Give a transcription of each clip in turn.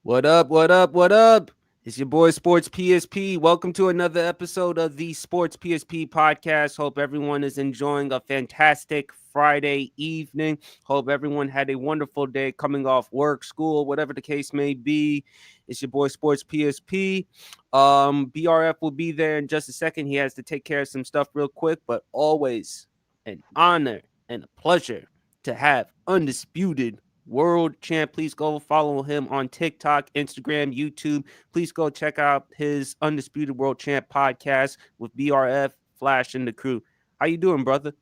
What up? What up? What up? It's your boy Sports PSP. Welcome to another episode of the Sports PSP podcast. Hope everyone is enjoying a fantastic Friday evening. Hope everyone had a wonderful day coming off work, school, whatever the case may be. It's your boy Sports PSP. BRF will be there in just a second. He has to take care of some stuff real quick, but always an honor and a pleasure to have undisputed world champ. Please go follow him on TikTok, Instagram, YouTube. Please go check out his Undisputed World Champ podcast with BRF, Flash, and the crew. How you doing, brother?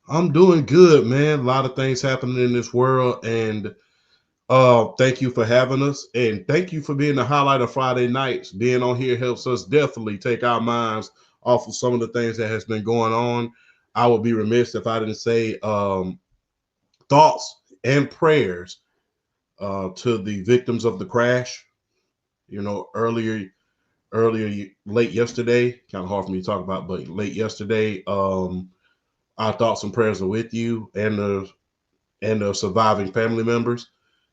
I'm doing good, man. A lot of things happening in this world, and thank you for having us, and thank you for being the highlight of Friday nights. Being on here helps us definitely take our minds off of some of the things that has been going on. I would be remiss if I didn't say thoughts and prayers to the victims of the crash. You know, late yesterday, kind of hard for me to talk about, but late yesterday, our thoughts and prayers are with you and the surviving family members.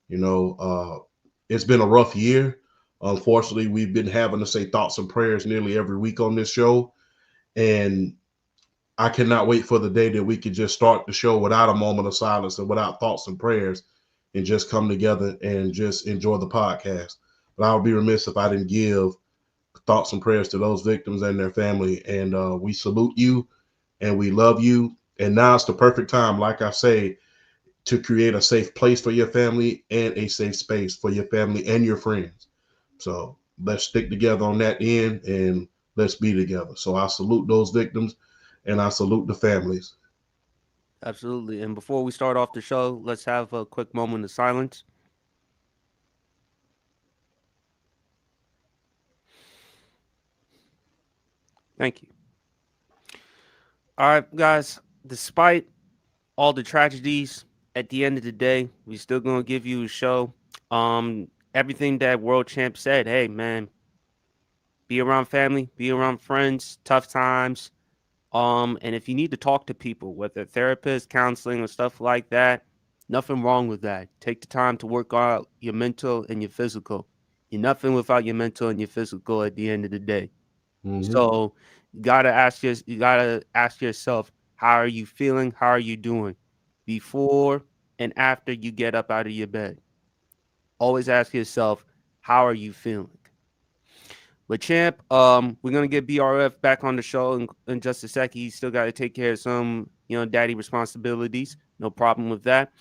You know, it's been a rough year. Unfortunately, we've been having to say thoughts and prayers nearly every week on this show, and I cannot wait for the day that we could just start the show without a moment of silence and without thoughts and prayers, and just come together and just enjoy the podcast. But I would be remiss if I didn't give thoughts and prayers to those victims and their family. And we salute you and we love you. And now it's the perfect time, like I say, to create a safe place for your family and a safe space for your family and your friends. So let's stick together on that end and let's be together. So I salute those victims and I salute the families. Absolutely. And before we start off the show, let's have a quick moment of silence. Thank you. All right, guys. Despite all the tragedies, at the end of the day, we still gonna give you a show. Everything that World Champ said. Hey, man, be around family, be around friends, tough times. And if you need to talk to people, whether therapist, counseling, or stuff like that, nothing wrong with that. Take the time to work out your mental and your physical. You're nothing without your mental and your physical at the end of the day. Mm-hmm. So you gotta ask yourself, how are you feeling? How are you doing before and after you get up out of your bed? Always ask yourself, how are you feeling? But champ, we're gonna get BRF back on the show in just a sec. He's still got to take care of some, daddy responsibilities. No problem with that.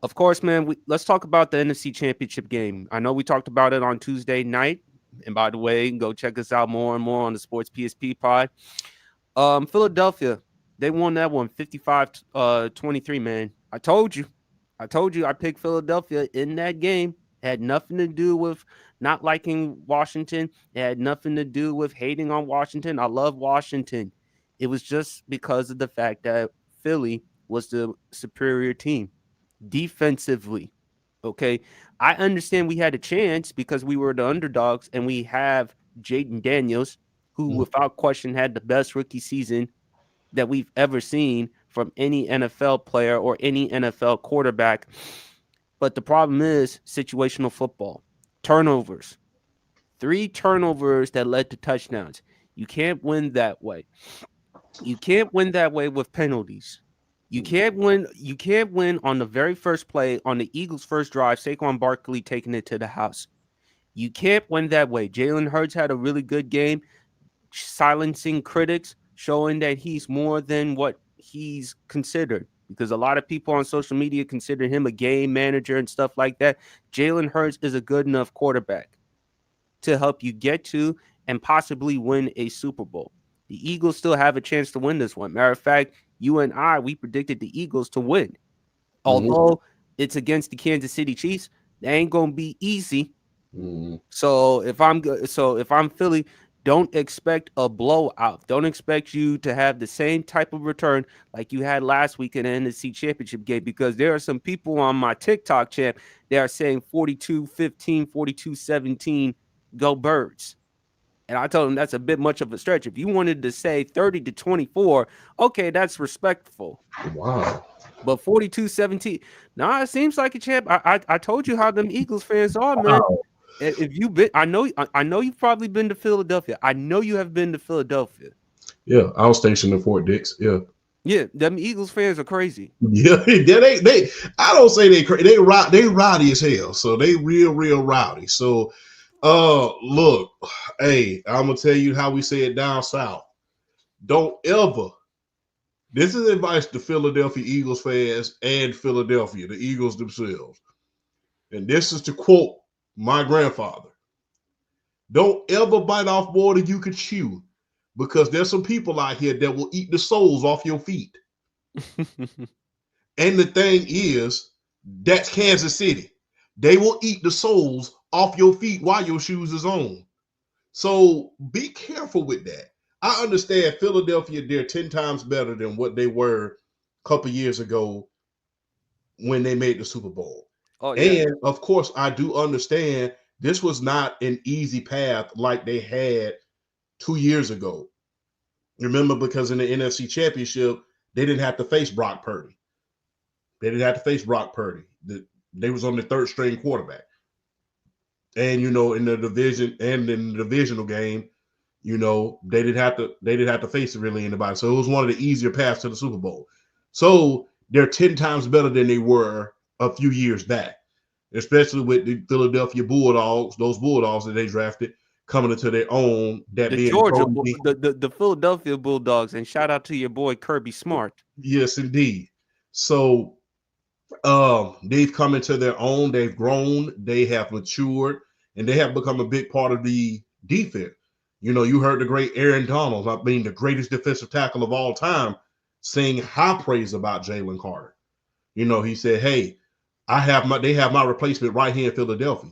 Of course, man. Let's talk about the NFC Championship game. I know we talked about it on Tuesday night. And by the way, go check us out more and more on the Sports PSP pod. Philadelphia, they won that one 55-23, man. I told you I picked Philadelphia in that game. It had nothing to do with not liking Washington. It had nothing to do with hating on Washington. I love Washington. It was just because of the fact that Philly was the superior team defensively. Okay. I understand we had a chance because we were the underdogs and we have Jaden Daniels, who without question had the best rookie season that we've ever seen from any NFL player or any NFL quarterback. But the problem is situational football, turnovers, 3 turnovers that led to touchdowns. You can't win that way. You can't win that way with penalties. You can't win. You can't win on the very first play on the Eagles' first drive. Saquon Barkley taking it to the house. You can't win that way. Jalen Hurts had a really good game, silencing critics, showing that he's more than what he's considered. Because a lot of people on social media consider him a game manager and stuff like that. Jalen Hurts is a good enough quarterback to help you get to and possibly win a Super Bowl. The Eagles still have a chance to win this one. Matter of fact, you and I, we predicted the Eagles to win. Mm-hmm. Although it's against the Kansas City Chiefs, they ain't gonna be easy. Mm-hmm. So if I'm Philly, don't expect a blowout. Don't expect you to have the same type of return like you had last week in the NFC Championship game, because there are some people on my TikTok chat that are saying 42-15, 42-17, go Birds. And I told them that's a bit much of a stretch. If you wanted to say 30-24, okay, that's respectful. Wow. But 42-17, nah, it seems like a champ. I told you how them Eagles fans are, man. Wow. If you've been, I know you've probably been to Philadelphia. I know you have been to Philadelphia. Yeah, I was stationed in Fort Dix. Yeah. Yeah, them Eagles fans are crazy. Yeah, they I don't say they rowdy as hell. So they real rowdy. So look, hey, I'm gonna tell you how we say it down south. Don't ever, this is advice to Philadelphia Eagles fans and Philadelphia, the Eagles themselves. And this is to quote my grandfather. Don't ever bite off more than you can chew, because there's some people out here that will eat the soles off your feet. And the thing is, that's Kansas City. They will eat the soles off your feet while your shoes is on. So be careful with that. I understand Philadelphia, they're 10 times better than what they were a couple years ago when they made the Super Bowl. Oh yeah. And of course, I do understand this was not an easy path like they had 2 years ago. Remember, because in the NFC Championship, they didn't have to face Brock Purdy. They didn't have to face Brock Purdy. They was on the third string quarterback. And in the division and in the divisional game, they didn't have to face really anybody. So it was one of the easier paths to the Super Bowl. So they're 10 times better than they were a few years back, especially with the Philadelphia Bulldogs, those Bulldogs that they drafted coming into their own, that The being Georgia, Brody. the Philadelphia Bulldogs, and shout out to your boy Kirby Smart. Yes, indeed. So they've come into their own, they've grown, they have matured, and they have become a big part of the defense. You heard the great Aaron Donald, I mean, the greatest defensive tackle of all time, sing high praise about Jalen Carter. He said, "Hey, they have my replacement right here in Philadelphia."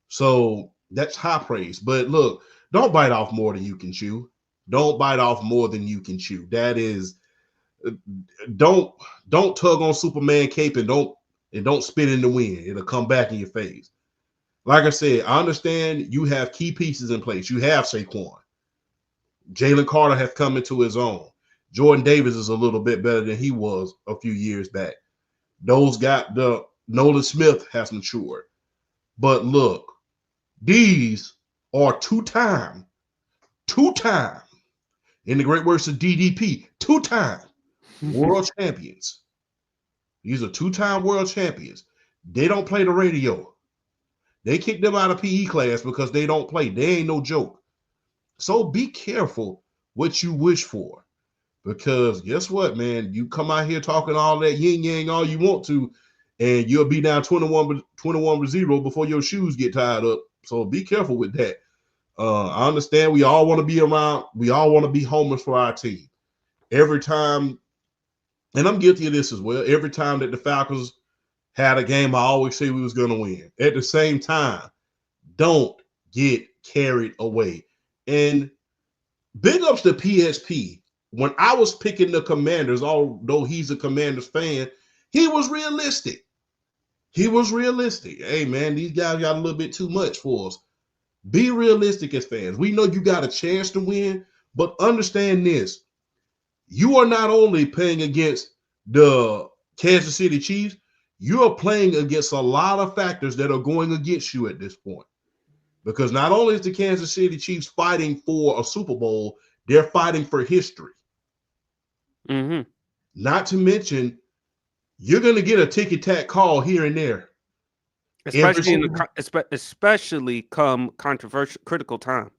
So that's high praise. But look, don't bite off more than you can chew. Don't bite off more than you can chew. That is, don't tug on Superman cape and don't spit in the wind. It'll come back in your face. Like I said, I understand you have key pieces in place. You have Saquon. Jalen Carter has come into his own. Jordan Davis is a little bit better than he was a few years back. The Nolan Smith has matured. But look, these are two-time, in the great words of DDP, two-time world champions. These are two-time world champions. They don't play the radio. They kick them out of PE class because they don't play. They ain't no joke. So be careful what you wish for. Because guess what, man? You come out here talking all that yin yang all you want to, and you'll be down 21-0 before your shoes get tied up. So be careful with that. I understand we all want to be around. We all want to be homers for our team. Every time, and I'm guilty of this as well, every time that the Falcons had a game, I always say we was going to win. At the same time, don't get carried away. And big ups to PSP. When I was picking the Commanders, although he's a Commanders fan, he was realistic. Hey, man, these guys got a little bit too much for us. Be realistic as fans. We know you got a chance to win, but understand this. You are not only playing against the Kansas City Chiefs, you are playing against a lot of factors that are going against you at this point. Because not only is the Kansas City Chiefs fighting for a Super Bowl, they're fighting for history. Mm-hmm. Not to mention, you're going to get a ticky-tack call here and there. Especially come controversial, critical time.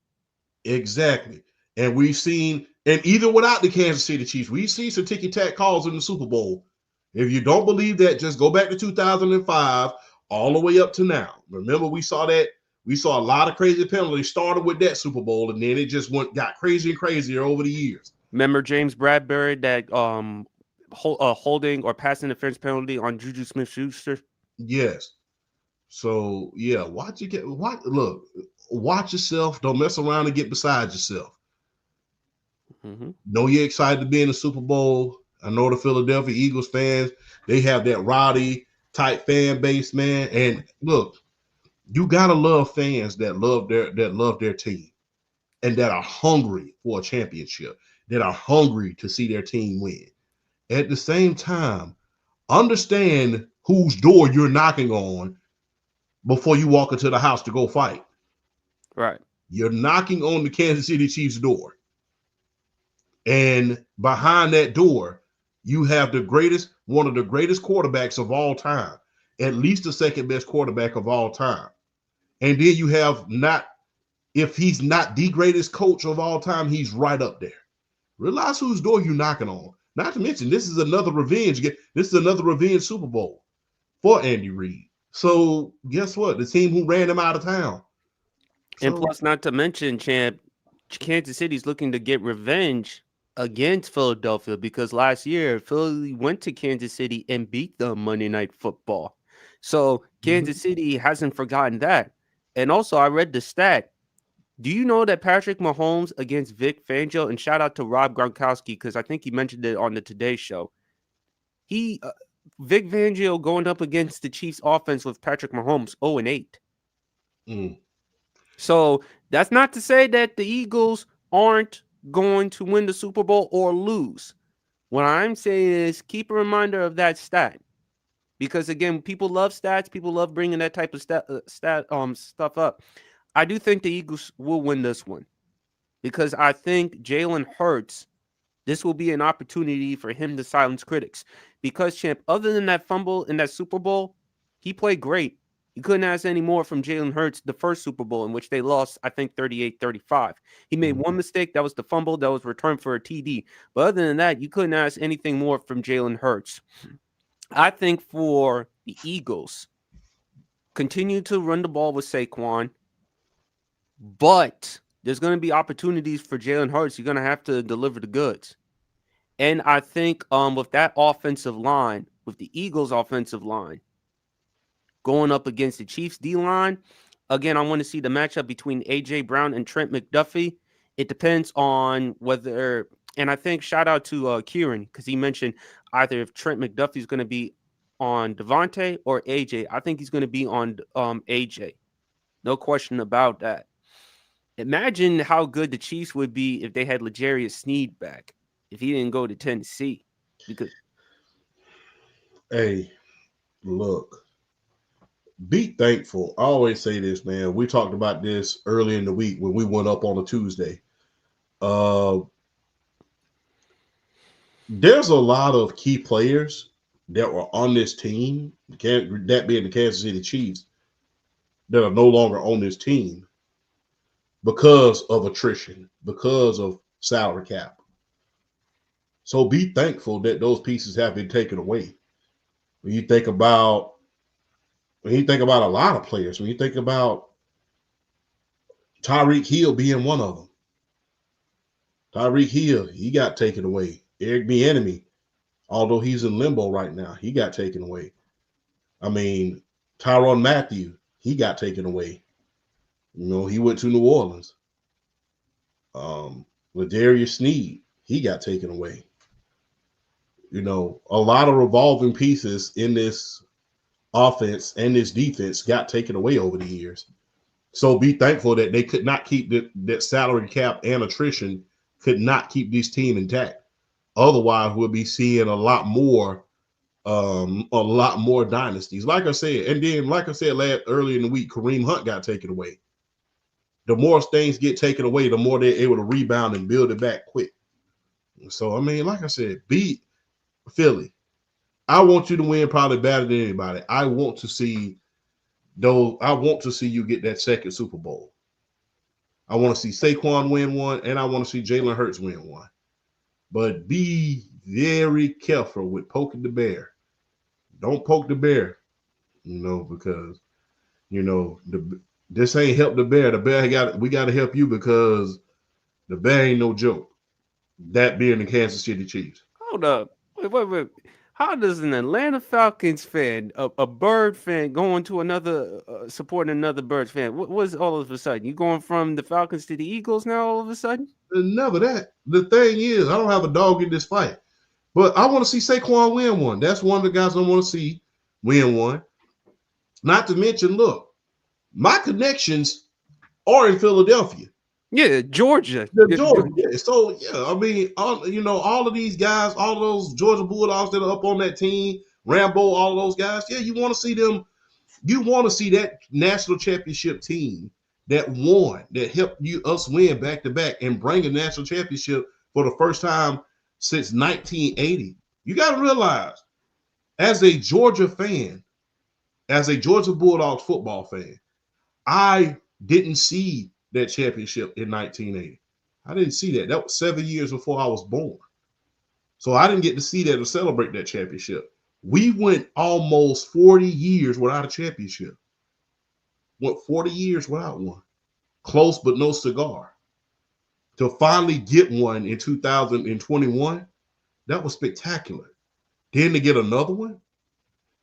Exactly. And we've seen, and even without the Kansas City Chiefs, we've seen some ticky-tack calls in the Super Bowl. If you don't believe that, just go back to 2005 all the way up to now. Remember, we saw a lot of crazy penalties started with that Super Bowl, and then it just got crazier and crazier over the years. Remember James Bradbury, that holding or pass interference penalty on Juju Smith-Schuster? Yes. So yeah, watch yourself. Don't mess around and get beside yourself. Mm-hmm. Know you're excited to be in the Super Bowl. I know the Philadelphia Eagles fans, they have that rowdy type fan base, man. And look, you gotta love fans that love their team and that are hungry for a championship, that are hungry to see their team win. At the same time, understand whose door you're knocking on before you walk into the house to go fight. Right. You're knocking on the Kansas City Chiefs door. And behind that door, you have one of the greatest quarterbacks of all time, at least the second best quarterback of all time. And then you have if he's not the greatest coach of all time, he's right up there. Realize whose door you're knocking on. Not to mention, this is another revenge. This is another revenge Super Bowl for Andy Reid. So guess what? The team who ran him out of town. And So, plus, not to mention, champ, Kansas City's looking to get revenge against Philadelphia because last year Philly went to Kansas City and beat them Monday Night Football. So Kansas City hasn't forgotten that. And also, I read the stat. Do you know that Patrick Mahomes against Vic Fangio, and shout out to Rob Gronkowski because I think he mentioned it on the Today Show. Vic Fangio going up against the Chiefs offense with Patrick Mahomes 0-8. mm. So that's not to say that the Eagles aren't going to win the Super Bowl or lose. What I'm saying is keep a reminder of that stat. Because again, people love stats. People love bringing that type of stuff up. I do think the Eagles will win this one because I think Jalen Hurts, this will be an opportunity for him to silence critics. Because, champ, other than that fumble in that Super Bowl, he played great. You couldn't ask any more from Jalen Hurts the first Super Bowl in which they lost, I think, 38-35. He made one mistake. That was the fumble that was returned for a TD. But other than that, you couldn't ask anything more from Jalen Hurts. I think for the Eagles, continue to run the ball with Saquon, but there's going to be opportunities for Jalen Hurts. You're going to have to deliver the goods. And I think with that offensive line, with the Eagles' offensive line, going up against the Chiefs' D-line, again, I want to see the matchup between A.J. Brown and Trent McDuffie. It depends on whether, and I think shout out to Kieran, because he mentioned either if Trent McDuffie is going to be on Devontae or A.J. I think he's going to be on A.J. No question about that. Imagine how good the Chiefs would be if they had L'Jarius Sneed back, if he didn't go to Tennessee. Because, hey, look, be thankful. I always say this, man. We talked about this early in the week when we went up on a Tuesday. There's a lot of key players that were on this team, that being the Kansas City Chiefs, that are no longer on this team because of attrition, because of salary cap. So be thankful that those pieces have been taken away. When you think about a lot of players, when you think about Tyreek Hill being one of them. Tyreek Hill, he got taken away. Eric Bieniemy, although he's in limbo right now, he got taken away. I mean, Tyrann Mathieu, he got taken away. You know, he went to New Orleans. L'Jarius Sneed, he got taken away. You know, a lot of revolving pieces in this offense and this defense got taken away over the years. So be thankful that they could not keep that salary cap and attrition could not keep this team intact. Otherwise, we'll be seeing a lot more dynasties. Like I said, and then like I said earlier in the week, Kareem Hunt got taken away. The more things get taken away, the more they're able to rebound and build it back quick. So I mean, like I said, beat Philly. I want you to win probably better than anybody. I want to see you get that second Super Bowl. I want to see Saquon win one, and I want to see Jalen Hurts win one. But be very careful with poking the bear. Don't poke the bear, because, this ain't help the bear. The bear we got to help you because the bear ain't no joke. That being the Kansas City Chiefs. hold up. Wait. How does an Atlanta Falcons fan, a Bird fan, going to another, supporting another Birds fan? What's all of a sudden? You going from the Falcons to the Eagles now all of a sudden? Never that. The thing is, I don't have a dog in this fight. But I want to see Saquon win one. That's one of the guys I want to see win one. Not to mention, look, my connections are in Philadelphia. Yeah, Georgia. Georgia. Yeah. So, yeah, I mean, all of these guys, all of those Georgia Bulldogs that are up on that team, Rambo, all of those guys, yeah, you want to see them You want to see that national championship team that won, that helped us win back to back and bring a national championship for the first time since 1980. You got to realize, as a Georgia fan, as a Georgia Bulldogs football fan, I didn't see that championship in 1980. I didn't see that. That was 7 years before I was born. So I didn't get to see that or celebrate that championship. We went almost 40 years without a championship. Went 40 years without one. Close but no cigar. To finally get one in 2021, that was spectacular. Then to get another one,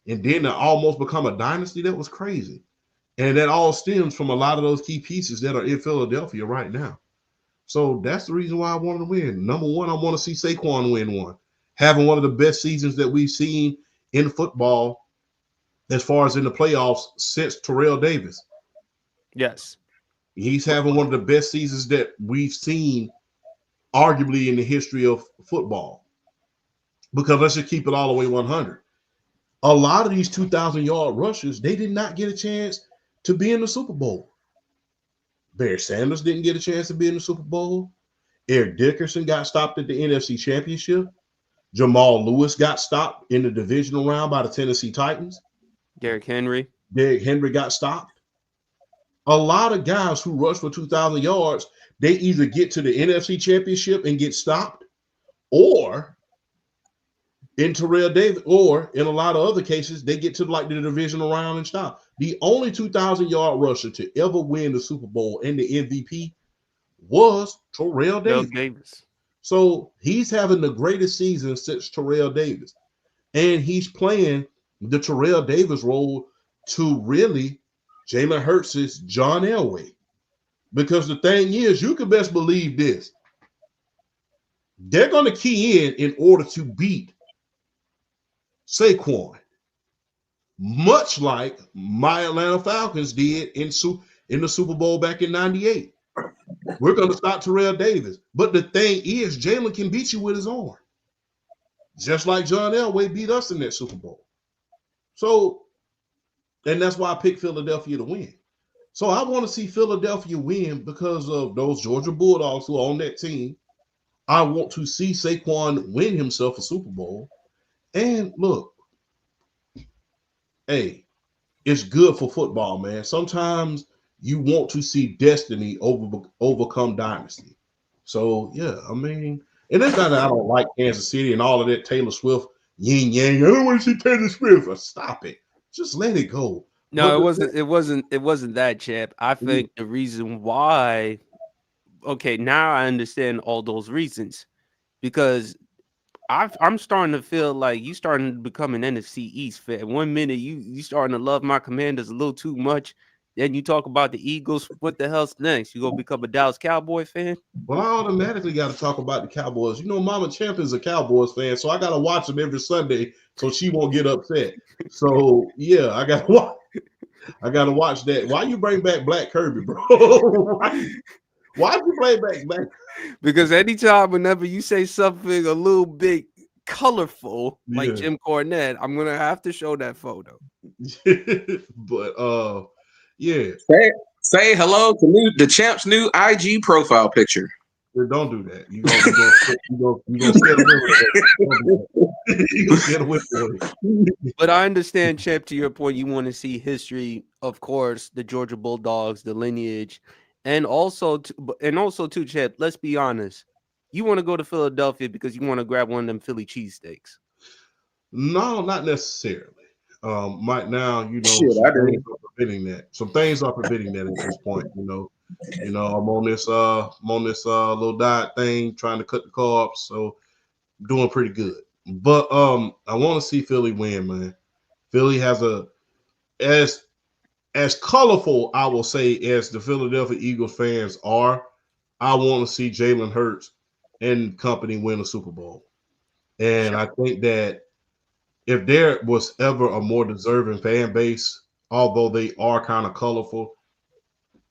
and then to almost become a dynasty, that was crazy. And that all stems from a lot of those key pieces that are in Philadelphia right now. So that's the reason why I wanted to win. Number one, I want to see Saquon win one. Having one of the best seasons that we've seen in football as far as in the playoffs since Terrell Davis. Yes. He's having one of the best seasons that we've seen arguably in the history of football. Because let's just keep it all the way 100. A lot of these 2,000-yard rushers, they did not get a chance to be in the Super Bowl. Barry Sanders didn't get a chance to be in the Super Bowl. Eric Dickerson got stopped at the NFC Championship. Jamal Lewis got stopped in the divisional round by the Tennessee Titans. Derrick Henry got stopped. A lot of guys who rush for 2,000 yards, they either get to the NFC Championship and get stopped, or in Terrell Davis, or in a lot of other cases, they get to like the divisional round and stop. The only 2,000-yard rusher to ever win the Super Bowl and the MVP was Terrell Davis. So he's having the greatest season since Terrell Davis. And he's playing the Terrell Davis role to really Jalen Hurts' John Elway. Because the thing is, you can best believe this. They're going to key in order to beat Saquon, much like my Atlanta Falcons did in the Super Bowl back in 98. We're going to stop Terrell Davis. But the thing is, Jalen can beat you with his arm, just like John Elway beat us in that Super Bowl. So, and that's why I picked Philadelphia to win. So I want to see Philadelphia win because of those Georgia Bulldogs who are on that team. I want to see Saquon win himself a Super Bowl. And look, hey, it's good for football, man. Sometimes you want to see destiny overcome dynasty. So, yeah, I mean, and it's not that I don't like Kansas City and all of that Taylor Swift yin yang. I don't want to see Taylor Swift. Stop it. Just let it go. No, it wasn't that, champ. I think the reason why, okay, now I understand all those reasons, because I'm starting to feel like you starting to become an NFC East fan. 1 minute you starting to love my Commanders a little too much. Then you talk about the Eagles. What the hell's next? You gonna become a Dallas Cowboy fan? Well, I automatically got to talk about the Cowboys. You know, Mama Champ is a Cowboys fan, so I got to watch them every Sunday so she won't get upset. So yeah, I got to watch that. Why you bring back Black Kirby, bro? Why you bring back Black? Because whenever you say something a little bit colorful, like Jim Cornette, I'm gonna have to show that photo. But yeah. Say hello to the champ's new IG profile picture. Don't do that. You gonna get away with it. But I understand, Champ, to your point, you want to see history, of course, the Georgia Bulldogs, the lineage, and also too, Champ, let's be honest. You want to go to Philadelphia because you want to grab one of them Philly cheesesteaks. No, not necessarily. Right now, you know, things are preventing that. Some things are preventing that at this point. You know, I'm on this little diet thing, trying to cut the carbs, so doing pretty good. But I want to see Philly win, man. Philly has as colorful, I will say, as the Philadelphia Eagles fans are. I want to see Jalen Hurts and company win a Super Bowl, and I think that if there was ever a more deserving fan base, although they are kind of colorful,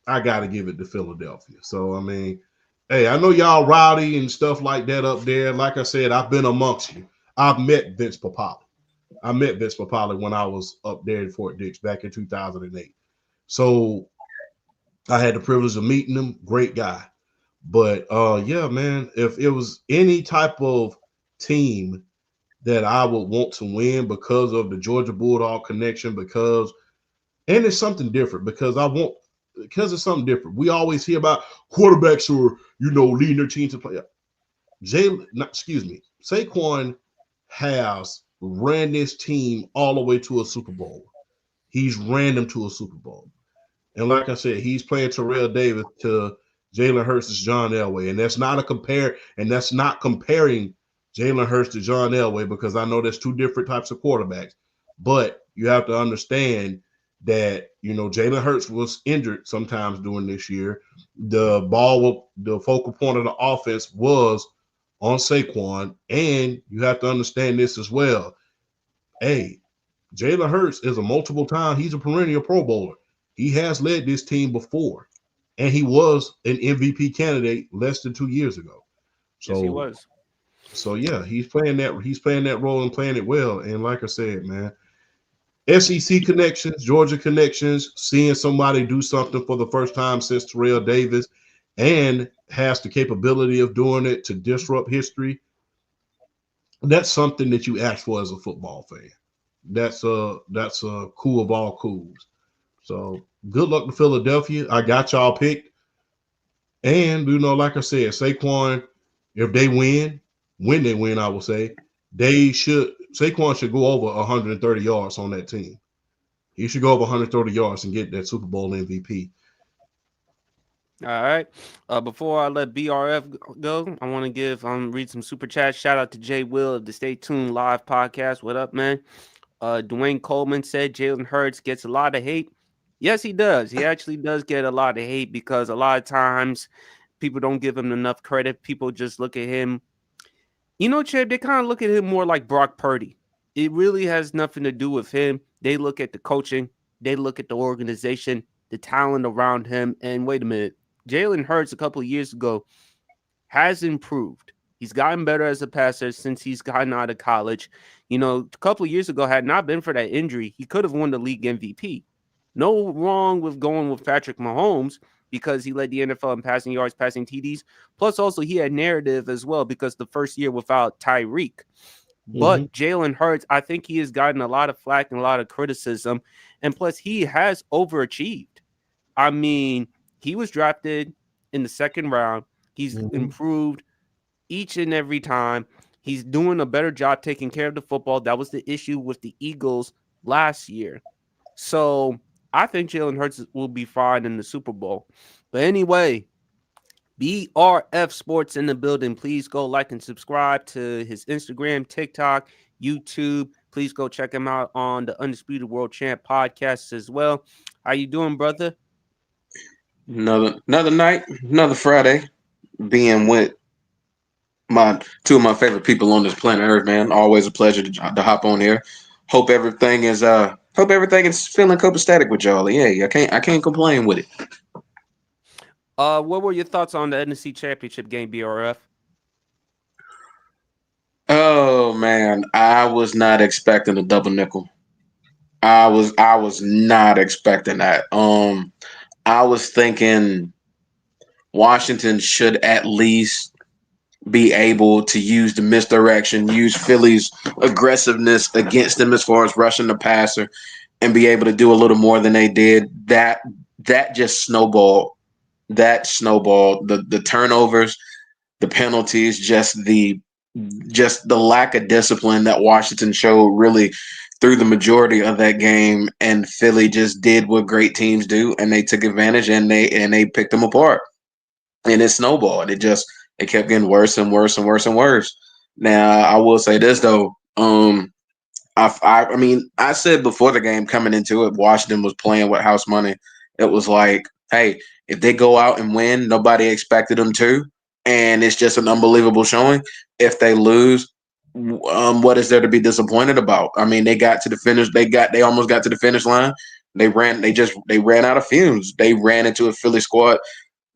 I got to give it to Philadelphia. So, I mean, hey, I know y'all rowdy and stuff like that up there. Like I said, I've been amongst you. I've met Vince Papale. I met Vince Papale when I was up there in Fort Dix back in 2008. So I had the privilege of meeting him. Great guy. But yeah, man, if it was any type of team that I would want to win because of the Georgia Bulldog connection, and it's something different because it's something different. We always hear about quarterbacks who are, leading their team to play. Saquon has ran this team all the way to a Super Bowl. He's ran them to a Super Bowl. And like I said, he's playing Terrell Davis to Jalen Hurts' John Elway. And that's not comparing Jalen Hurts to John Elway, because I know there's two different types of quarterbacks. But you have to understand that, Jalen Hurts was injured sometimes during this year. The focal point of the offense was on Saquon. And you have to understand this as well. Hey, Jalen Hurts is he's a perennial Pro Bowler. He has led this team before, and he was an MVP candidate less than 2 years ago. So, yes, he was. So yeah, he's playing that role and playing it well. And like I said, man, SEC connections, Georgia connections, seeing somebody do something for the first time since Terrell Davis, and has the capability of doing it to disrupt history. That's something that you ask for as a football fan. That's a cool of all cools. So good luck to Philadelphia. I got y'all picked. And, like I said, Saquon, if they when they win, I will say, Saquon should go over 130 yards on that team. He should go over 130 yards and get that Super Bowl MVP. All right. Before I let BRF go, I want to read some super chats. Shout out to Jay Will of the Stay Tuned Live podcast. What up, man? Dwayne Coleman said Jalen Hurts gets a lot of hate. Yes, he does. He actually does get a lot of hate because a lot of times people don't give him enough credit. People just look at him. Chip, they kind of look at him more like Brock Purdy. It really has nothing to do with him. They look at the coaching. They look at the organization, the talent around him. And wait a minute. Jalen Hurts a couple of years ago has improved. He's gotten better as a passer since he's gotten out of college. A couple of years ago, had not been for that injury, he could have won the league MVP. No wrong with going with Patrick Mahomes because he led the NFL in passing yards, passing TDs. Plus, also, he had narrative as well because the first year without Tyreek. But Jalen Hurts, I think he has gotten a lot of flack and a lot of criticism. And plus, he has overachieved. I mean, he was drafted in the second round. He's improved each and every time. He's doing a better job taking care of the football. That was the issue with the Eagles last year. So I think Jalen Hurts will be fine in the Super Bowl. But anyway, BRF Sports in the building. Please go like and subscribe to his Instagram, TikTok, YouTube. Please go check him out on the Undisputed World Champ podcast as well. How you doing, brother? Another night, another Friday, being with two of my favorite people on this planet Earth, man. Always a pleasure to hop on here. Hope everything is feeling copacetic with y'all. Yeah, I can't complain with it. What were your thoughts on the NFC Championship game, BRF? Oh man, I was not expecting a double nickel. I was not expecting that. I was thinking Washington should at least be able to use the misdirection, use Philly's aggressiveness against them as far as rushing the passer, and be able to do a little more than they did. That just snowballed. That snowballed. The turnovers, the penalties, just the lack of discipline that Washington showed really through the majority of that game, and Philly just did what great teams do, and they took advantage and they picked them apart, and it snowballed. It kept getting worse and worse and worse and worse. Now I will say this though, I mean I said before the game coming into it, Washington was playing with house money. It was like, hey, if they go out and win, nobody expected them to, and it's just an unbelievable showing. If they lose, what is there to be disappointed about? I mean, they got to the finish. They almost got to the finish line. They ran out of fumes. They ran into a Philly squad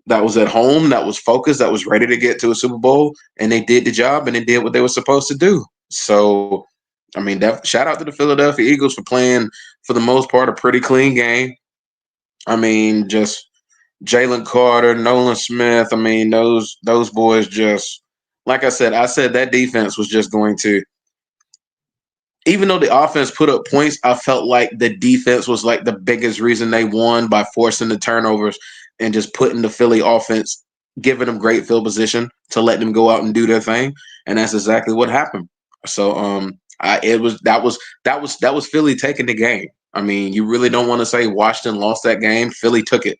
that was at home, that was focused, that was ready to get to a Super Bowl, and they did the job and they did what they were supposed to do. So I mean, shout out to the Philadelphia Eagles for playing, for the most part, a pretty clean game. I mean, just Jalen Carter, Nolan Smith. I mean, those boys just, like I said that defense was just going to, even though the offense put up points, I felt like the defense was like the biggest reason they won by forcing the turnovers and just putting the Philly offense, giving them great field position to let them go out and do their thing. And that's exactly what happened. So that was Philly taking the game. I mean, you really don't want to say Washington lost that game. Philly took it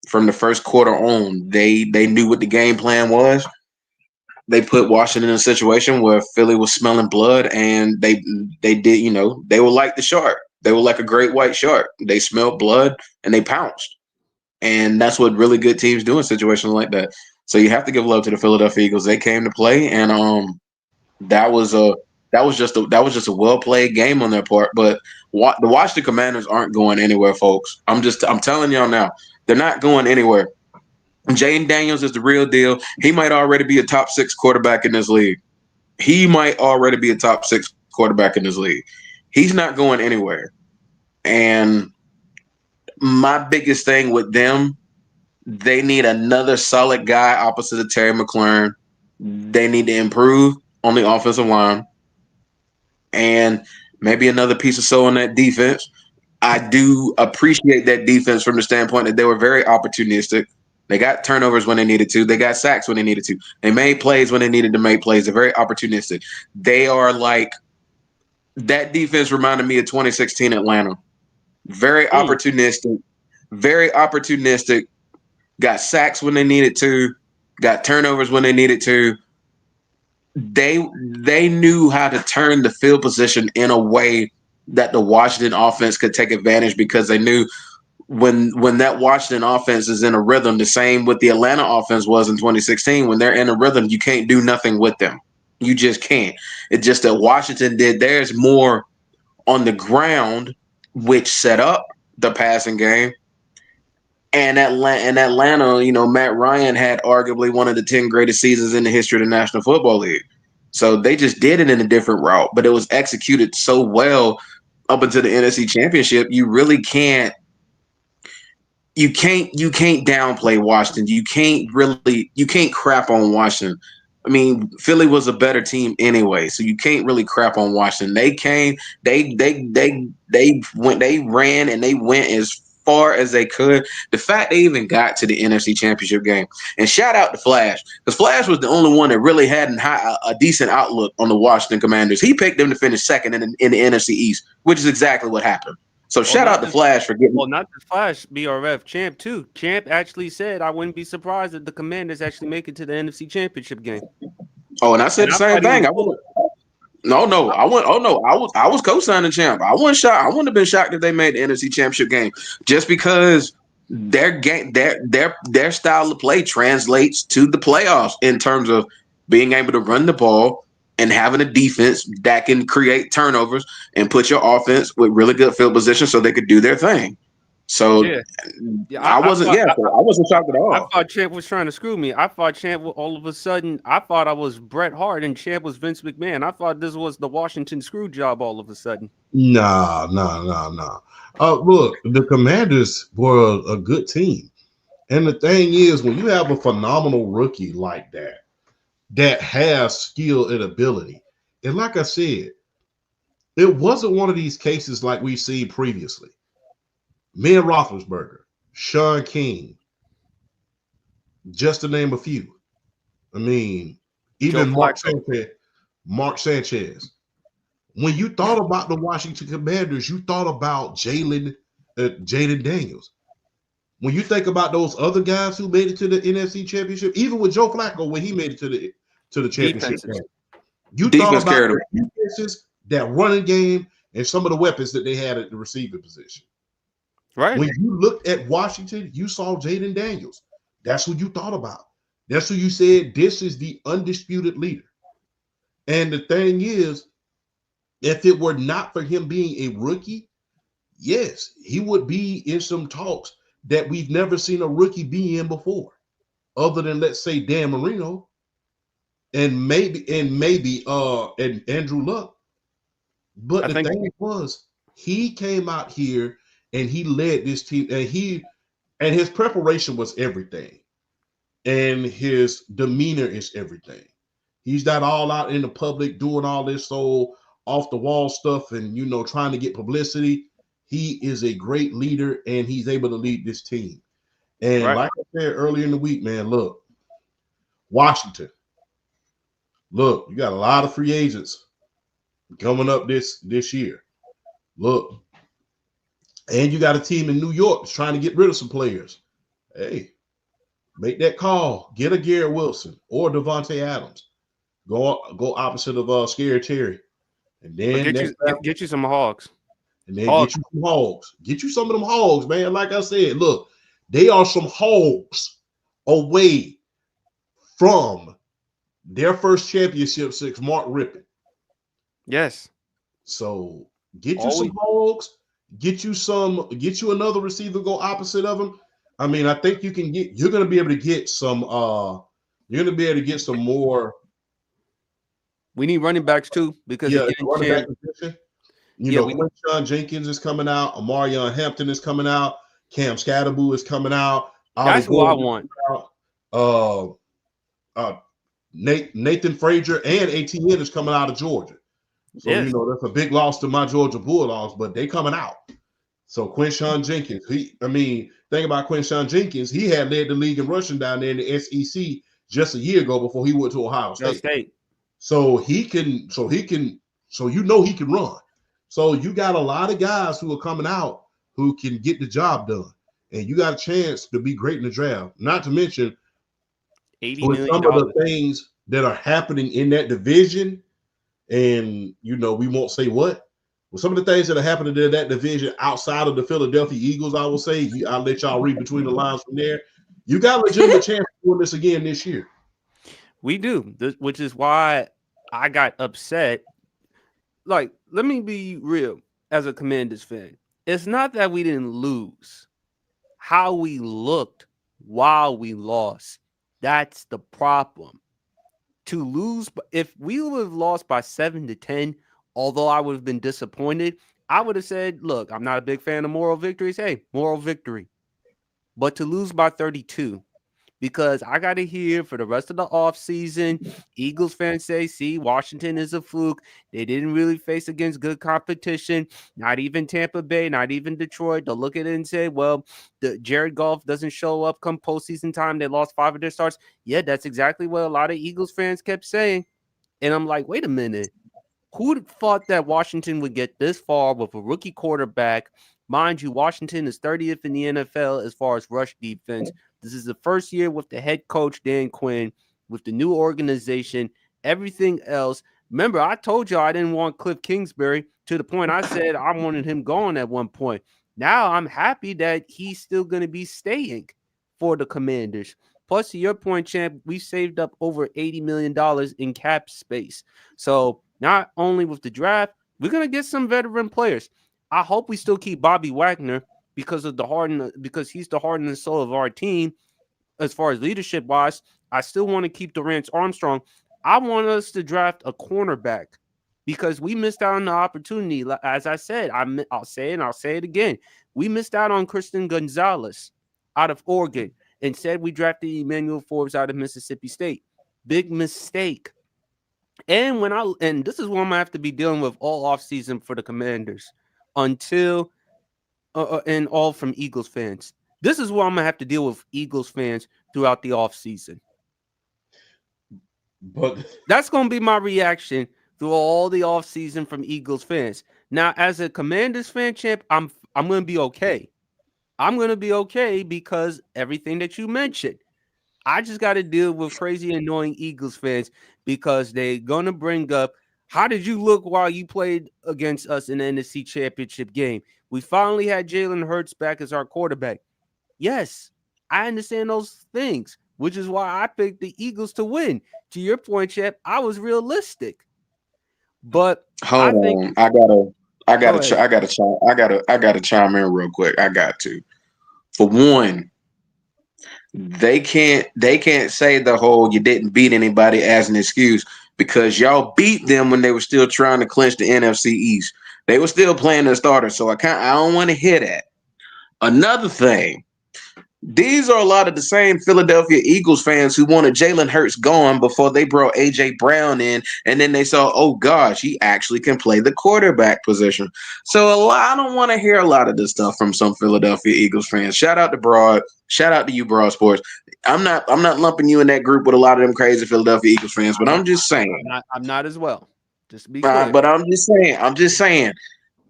from the first quarter on. They knew what the game plan was. They put Washington in a situation where Philly was smelling blood, and they did, you know, they were like the shark. They were like a great white shark. They smelled blood and they pounced. And that's what really good teams do in situations like that. So you have to give love to the Philadelphia Eagles. They came to play, and that was just a well played game on their part. But the Washington Commanders aren't going anywhere, folks. I'm telling y'all now, they're not going anywhere. Jaden Daniels is the real deal. He might already be a top 6 quarterback in this league. He's not going anywhere. And my biggest thing with them, they need another solid guy opposite of Terry McLaurin. They need to improve on the offensive line. And maybe another piece of soul on that defense. I do appreciate that defense from the standpoint that they were very opportunistic. They got turnovers when they needed to. They got sacks when they needed to. They made plays when they needed to make plays. They're very opportunistic. They are like, that defense reminded me of 2016 Atlanta. Very opportunistic. Very opportunistic. Got sacks when they needed to. Got turnovers when they needed to. They knew how to turn the field position in a way that the Washington offense could take advantage, because they knew when that Washington offense is in a rhythm, the same with the Atlanta offense was in 2016, when they're in a rhythm, you can't do nothing with them. You just can't. It's just that Washington did theirs more on the ground, which set up the passing game. And Atlanta, you know, Matt Ryan had arguably one of the 10 greatest seasons in the history of the National Football League. So they just did it in a different route, but it was executed so well up until the NFC Championship. You really can't downplay Washington. You can't crap on Washington. I mean, Philly was a better team anyway, so you can't really crap on Washington. They came, they ran and they went as far as they could. The fact they even got to the NFC Championship game, and shout out to Flash, because Flash was the only one that really had a decent outlook on the Washington Commanders. He picked them to finish second in the NFC East, which is exactly what happened. So shout out to Flash for getting. Well, not just Flash, BRF, Champ too. Champ actually said, I wouldn't be surprised if the Commanders actually make it to the NFC Championship game. Oh, and I said the same thing. I was co-signing Champ. I wasn't shocked. I wouldn't have been shocked if they made the NFC Championship game, just because their game, their style of play translates to the playoffs in terms of being able to run the ball and having a defense that can create turnovers and put your offense with really good field position so they could do their thing. So I wasn't shocked at all. I thought Champ was trying to screw me. I thought Champ all of a sudden, I thought I was Bret Hart and Champ was Vince McMahon. I thought this was the Washington screw job all of a sudden. Nah. Look, the Commanders were a good team. And the thing is, when you have a phenomenal rookie like that has skill and ability, and like I said, it wasn't one of these cases like we've seen previously. Ben Roethlisberger, Sean King, just to name a few. I mean, even Mark Sanchez. When you thought about the Washington Commanders, you thought about Jaden Daniels. When you think about those other guys who made it to the NFC Championship, even with Joe Flacco when he made it to the championship game, you thought about the defenses, that running game, and some of the weapons that they had at the receiving position. Right. When you looked at Washington, you saw Jaden Daniels. That's who you thought about. That's who you said, this is the undisputed leader. And the thing is, if it were not for him being a rookie, yes, he would be in some talks that we've never seen a rookie be in before, other than, let's say, Dan Marino and maybe Andrew Luck. But I the think thing was, he came out here and he led this team, and his preparation was everything, and his demeanor is everything. He's not all out in the public doing all this so off the wall stuff and trying to get publicity. He is a great leader and he's able to lead this team. And right. like I said earlier in the week, man, look, Washington, look, you got a lot of free agents coming up this year. Look, and you got a team in New York that's trying to get rid of some players. Hey, make that call. Get a Garrett Wilson or Devontae Adams. Go opposite of Scary Terry. And Or then next get you some hogs. and then Hogs. get you some hogs. Get you some of them hogs, man. Like I said, look, they are some hogs away from their first championship since Mark Rippon. Yes. So get you Always. some hogs. Get you another receiver go opposite of them. I mean, I think you're gonna be able to get some more. We need running backs too because Yeah, again, running back champ. position. Yeah, we Quinshon Jenkins is coming out. Amarion Hampton is coming out. Cam Scatterboo is coming out. that's Ollie who I Gordon is want. coming out. Nathan Frazier and ATN is coming out of Georgia. So, Yes. that's a big loss to my Georgia Bulldogs, but they coming out. So Quinshon Jenkins, think about Quinshon Jenkins. He had led the league in rushing down there in the SEC just a year ago before he went to Ohio State. So he can run. So you got a lot of guys who are coming out who can get the job done. And you got a chance to be great in the draft. Not to mention $80 with million. some of the things that are happening in that division, and we won't say what. With some of the things that are happening in that division outside of the Philadelphia Eagles, I will say, I'll let y'all read between the lines from there. You got a legitimate chance of doing this again this year. We do, which is why I got upset. Like, let me be real as a Commanders fan. It's not that we didn't lose. How we looked while we lost. That's the problem. To lose, if we would have lost by 7-10, although I would have been disappointed, I would have said, look, I'm not a big fan of moral victories. Hey, moral victory. But to lose by 32, because I got to hear for the rest of the offseason, Eagles fans say, see, Washington is a fluke. They didn't really face against good competition, not even Tampa Bay, not even Detroit. They'll look at it and say, well, the Jared Goff doesn't show up come postseason time. They lost 5 of their starts. Yeah, that's exactly what a lot of Eagles fans kept saying. And I'm like, wait a minute. Who thought that Washington would get this far with a rookie quarterback? Mind you, Washington is 30th in the NFL as far as rush defense. This is the first year with the head coach, Dan Quinn, with the new organization, everything else. Remember, I told you I didn't want Cliff Kingsbury to the point I said I wanted him gone at one point. Now I'm happy that he's still going to be staying for the Commanders. Plus, to your point, champ, we saved up over $80 million in cap space. So not only with the draft, we're going to get some veteran players. I hope we still keep Bobby Wagner because he's the heart and soul of our team as far as leadership wise. I still want to keep Durant Armstrong. I want us to draft a cornerback because we missed out on the opportunity. As I said, I'll say it and I'll say it again. We missed out on Christian Gonzalez out of Oregon. Instead, we drafted Emmanuel Forbes out of Mississippi State. Big mistake. And this is what I'm gonna have to be dealing with all offseason for the Commanders until and all from Eagles fans. This is what I'm gonna have to deal with Eagles fans throughout the offseason. But that's gonna be my reaction through all the offseason from Eagles fans. Now, as a Commanders fan, champ, I'm gonna be okay. I'm gonna be okay because everything that you mentioned. I just got to deal with crazy, annoying Eagles fans because they're going to bring up, how did you look while you played against us in the NFC Championship game? We finally had Jalen Hurts back as our quarterback. Yes, I understand those things, which is why I picked the Eagles to win. To your point, Chef, I was realistic. But hold on, I gotta chime in real quick. I got to. For one, they can't say the whole you didn't beat anybody as an excuse because y'all beat them when they were still trying to clinch the NFC East. They were still playing their starters, so I don't want to hear that. Another thing, these are a lot of the same Philadelphia Eagles fans who wanted Jalen Hurts gone before they brought AJ Brown in, and then they saw, oh gosh, he actually can play the quarterback position. So I don't want to hear a lot of this stuff from some Philadelphia Eagles fans. Shout out to Broad, shout out to you, Broad Sports. I'm not lumping you in that group with a lot of them crazy Philadelphia Eagles fans, but I'm just saying. I'm not as well. Just to be clear. But I'm just saying.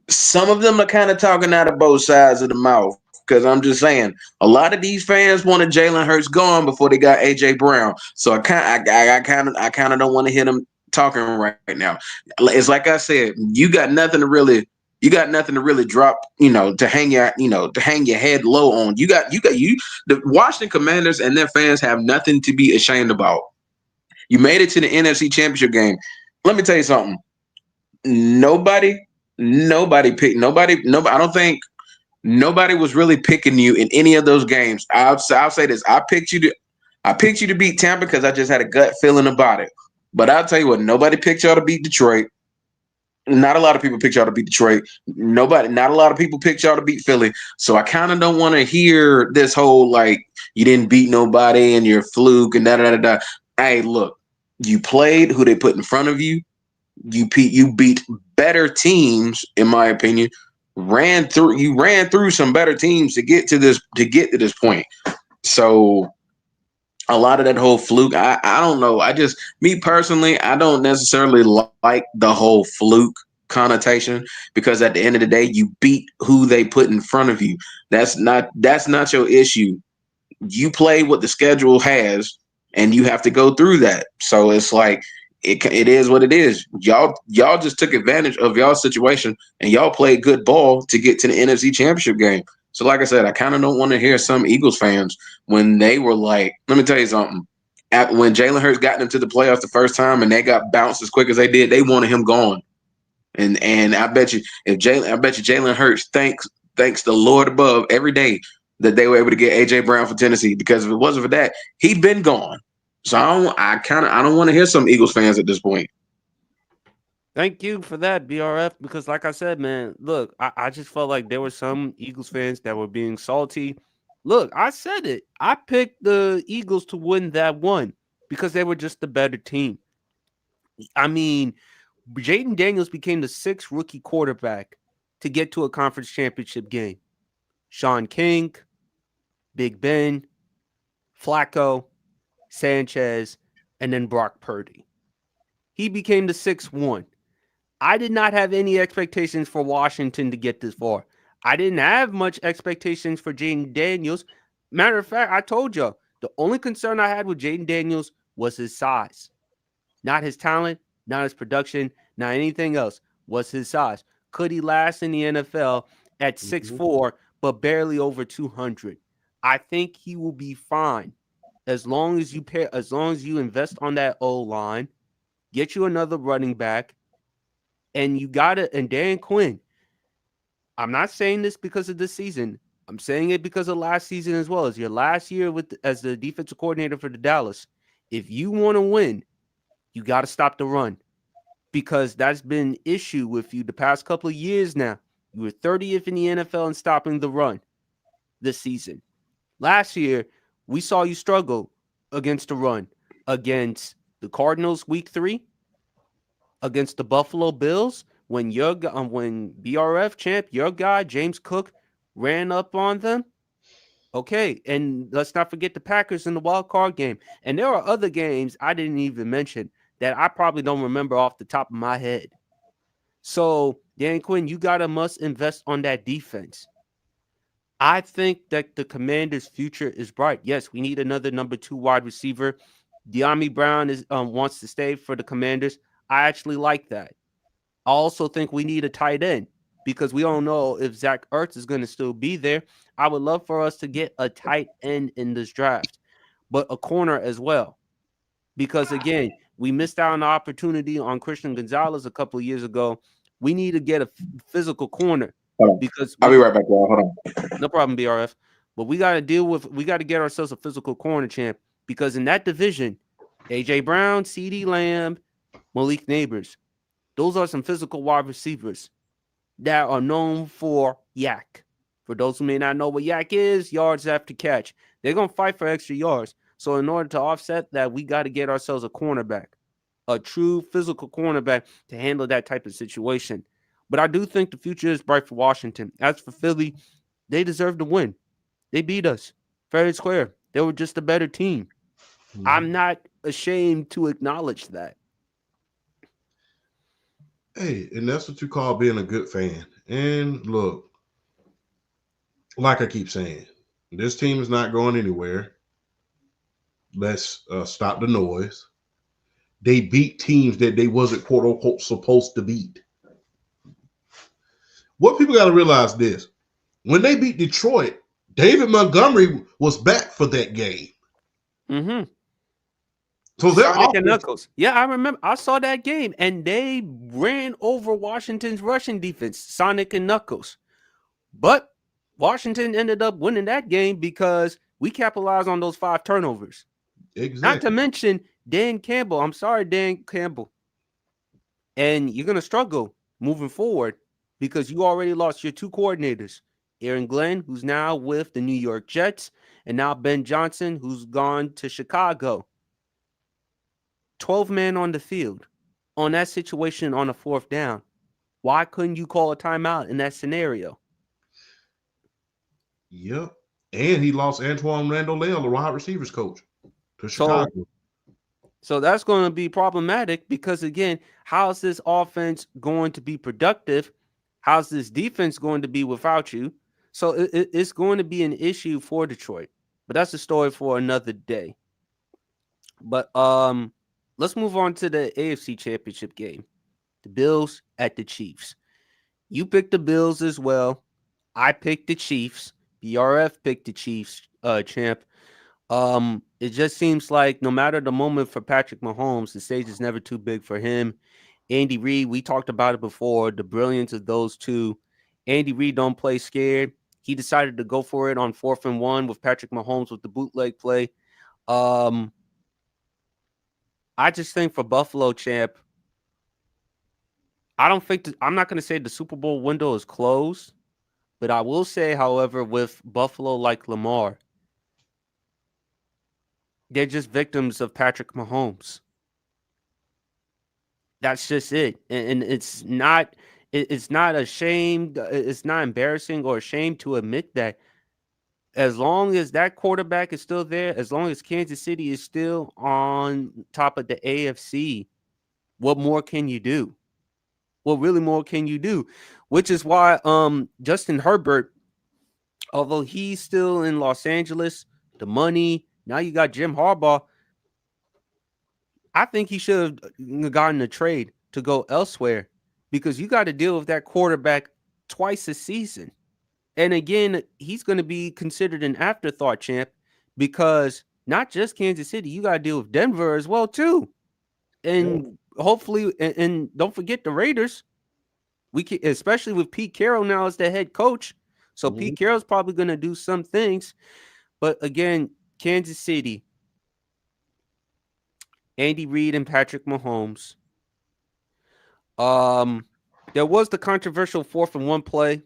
Some of them are kind of talking out of both sides of the mouth. Because I'm just saying, a lot of these fans wanted Jalen Hurts gone before they got AJ Brown. So I kind of don't want to hear them talking right now. It's like I said, you got nothing to really drop, to hang your head low on. The Washington Commanders and their fans have nothing to be ashamed about. You made it to the NFC Championship game. Let me tell you something. Nobody picked nobody. I don't think. Nobody was really picking you in any of those games. I'll say this: I picked you to beat Tampa because I just had a gut feeling about it. But I'll tell you what: nobody picked y'all to beat Detroit. Not a lot of people picked y'all to beat Detroit. Not a lot of people picked y'all to beat Philly. So I kind of don't want to hear this whole like you didn't beat nobody and you're a fluke and da da da da. Hey, look, you played who they put in front of you. You beat better teams, in my opinion. Ran through some better teams to get to this point. So a lot of that whole fluke, I don't know. Me personally, I don't necessarily like the whole fluke connotation because at the end of the day, you beat who they put in front of you. That's not your issue. You play what the schedule has, and you have to go through that. So it's like. It is what it is. Y'all just took advantage of y'all situation and y'all played good ball to get to the NFC Championship game. So like I said, I kind of don't want to hear some Eagles fans when they were like, let me tell you something. When Jalen Hurts got them to the playoffs the first time and they got bounced as quick as they did, they wanted him gone. And I bet you Jalen Hurts thanks the Lord above every day that they were able to get AJ Brown for Tennessee, because if it wasn't for that, he'd been gone. So I don't want to hear some Eagles fans at this point. Thank you for that, BRF, because like I said, man, look, I just felt like there were some Eagles fans that were being salty. Look, I said it. I picked the Eagles to win that one because they were just the better team. I mean, Jaden Daniels became the 6th rookie quarterback to get to a conference championship game. Sean King, Big Ben, Flacco, Sanchez, and then Brock Purdy. He became the 6th one. I did not have any expectations for Washington to get this far. I didn't have much expectations for Jaden Daniels. Matter of fact, I told you, the only concern I had with Jaden Daniels was his size. Not his talent, not his production, not anything else. Was his size. Could he last in the NFL at 6'4", but barely over 200? I think he will be fine. As long as you invest on that O-line, get you another running back, and and Dan Quinn. I'm not saying this because of this season. I'm saying it because of last season as well. As your last year as the defensive coordinator for the Dallas. If you want to win, you got to stop the run, because that's been an issue with you the past couple of years now. You were 30th in the NFL in stopping the run this season. Last year, we saw you struggle against the run against the Cardinals week 3, against the Buffalo Bills when BRF champ, your guy James Cook, ran up on them. Okay, and let's not forget the Packers in the wild card game. And there are other games I didn't even mention that I probably don't remember off the top of my head. So, Dan Quinn, you must invest on that defense. I think that the Commanders' future is bright. Yes, we need another number 2 wide receiver. De'Ami Brown wants to stay for the Commanders. I actually like that. I also think we need a tight end, because we don't know if Zach Ertz is going to still be there. I would love for us to get a tight end in this draft, but a corner as well. Because, again, we missed out on the opportunity on Christian Gonzalez a couple of years ago. We need to get a physical corner. Because I'll be right back, y'all. Hold on. No problem, BRF. But we got to get ourselves a physical corner champ, because in that division, AJ Brown, CeeDee Lamb, Malik Neighbors. Those are some physical wide receivers that are known for yak. For those who may not know what yak is, yards after catch. They're going to fight for extra yards. So in order to offset that, we got to get ourselves a cornerback, a true physical cornerback to handle that type of situation. But I do think the future is bright for Washington. As for Philly, they deserve to win. They beat us fair and square. They were just a better team. I'm not ashamed to acknowledge that. Hey, and that's what you call being a good fan. And look, like I keep saying, this team is not going anywhere. Let's stop the noise. They beat teams that they wasn't quote unquote supposed to beat. What people got to realize this: when they beat Detroit, David Montgomery was back for that game. Mm-hmm. So their Sonic and offense, Knuckles. Yeah, I remember. I saw that game, and they ran over Washington's rushing defense, Sonic and Knuckles. But Washington ended up winning that game because we capitalized on those 5 turnovers. Not to exactly. mention Dan Campbell. I'm sorry, Dan Campbell. And you're going to struggle moving forward because you already lost your 2 coordinators. Aaron Glenn, who's now with the New York Jets, and now Ben Johnson, who's gone to Chicago. 12 men on the field on that situation on a 4th down. Why couldn't you call a timeout in that scenario? Yep. And he lost Antoine Randall-Lale, the wide receivers coach, to Chicago. So that's going to be problematic because, again, how's this offense going to be productive? How's this defense going to be without you? So it's going to be an issue for Detroit. But that's a story for another day. But let's move on to the AFC Championship game. The Bills at the Chiefs. You picked the Bills as well. I picked the Chiefs. BRF picked the Chiefs, champ. It just seems like no matter the moment for Patrick Mahomes, the stage is never too big for him. Andy Reid, we talked about it before, the brilliance of those two. Andy Reid don't play scared. He decided to go for it on 4th and 1 with Patrick Mahomes with the bootleg play. I just think for Buffalo, champ, I'm not going to say the Super Bowl window is closed, but I will say, however, with Buffalo like Lamar, they're just victims of Patrick Mahomes. That's just it. And it's not ashamed. It's not embarrassing or ashamed to admit that. As long as that quarterback is still there, as long as Kansas City is still on top of the AFC, what more can you do? What really more can you do? Which is why Justin Herbert, although he's still in Los Angeles, the money, now you got Jim Harbaugh. I think he should have gotten a trade to go elsewhere because you got to deal with that quarterback twice a season. And again, he's going to be considered an afterthought, champ, because not just Kansas City, you got to deal with Denver as well, too. And hopefully, and don't forget the Raiders. We can, especially with Pete Carroll now as the head coach. So Pete Carroll's probably going to do some things. But again, Kansas City, Andy Reid and Patrick Mahomes. There was the controversial 4th and 1 play.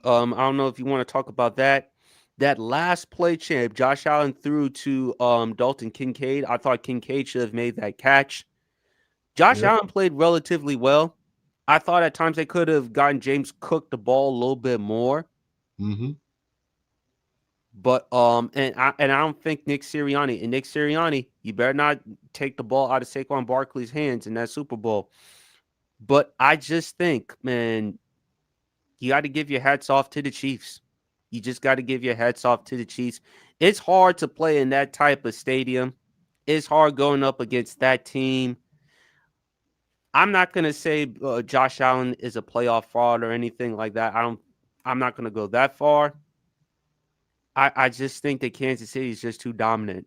I don't know if you want to talk about that. That last play, champ, Josh Allen threw to Dalton Kincaid. I thought Kincaid should have made that catch. Josh Allen played relatively well. I thought at times they could have gotten James Cook the ball a little bit more. Mm-hmm. But and I don't think Nick Sirianni, you better not take the ball out of Saquon Barkley's hands in that Super Bowl. But I just think, man, you got to give your hats off to the Chiefs. You just got to give your hats off to the Chiefs. It's hard to play in that type of stadium. It's hard going up against that team. I'm not going to say Josh Allen is a playoff fraud or anything like that. I'm not going to go that far. I just think that Kansas City is just too dominant.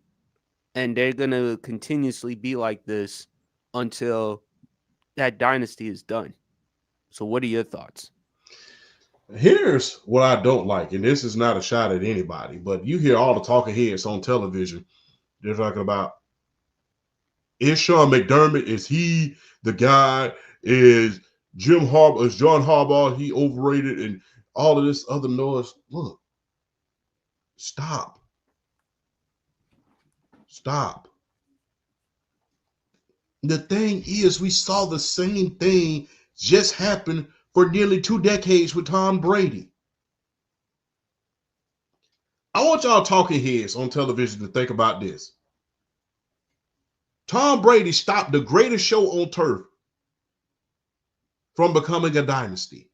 And they're going to continuously be like this until that dynasty is done. So what are your thoughts? Here's what I don't like, and this is not a shot at anybody, but you hear all the talking heads on television. They're talking about Is Sean McDermott, is he the guy? Is John Harbaugh, he overrated, and all of this other noise? Look, stop. The thing is, we saw the same thing just happen for nearly 2 decades with Tom Brady. I want y'all talking heads on television to think about this. Tom Brady stopped the greatest show on turf from becoming a dynasty.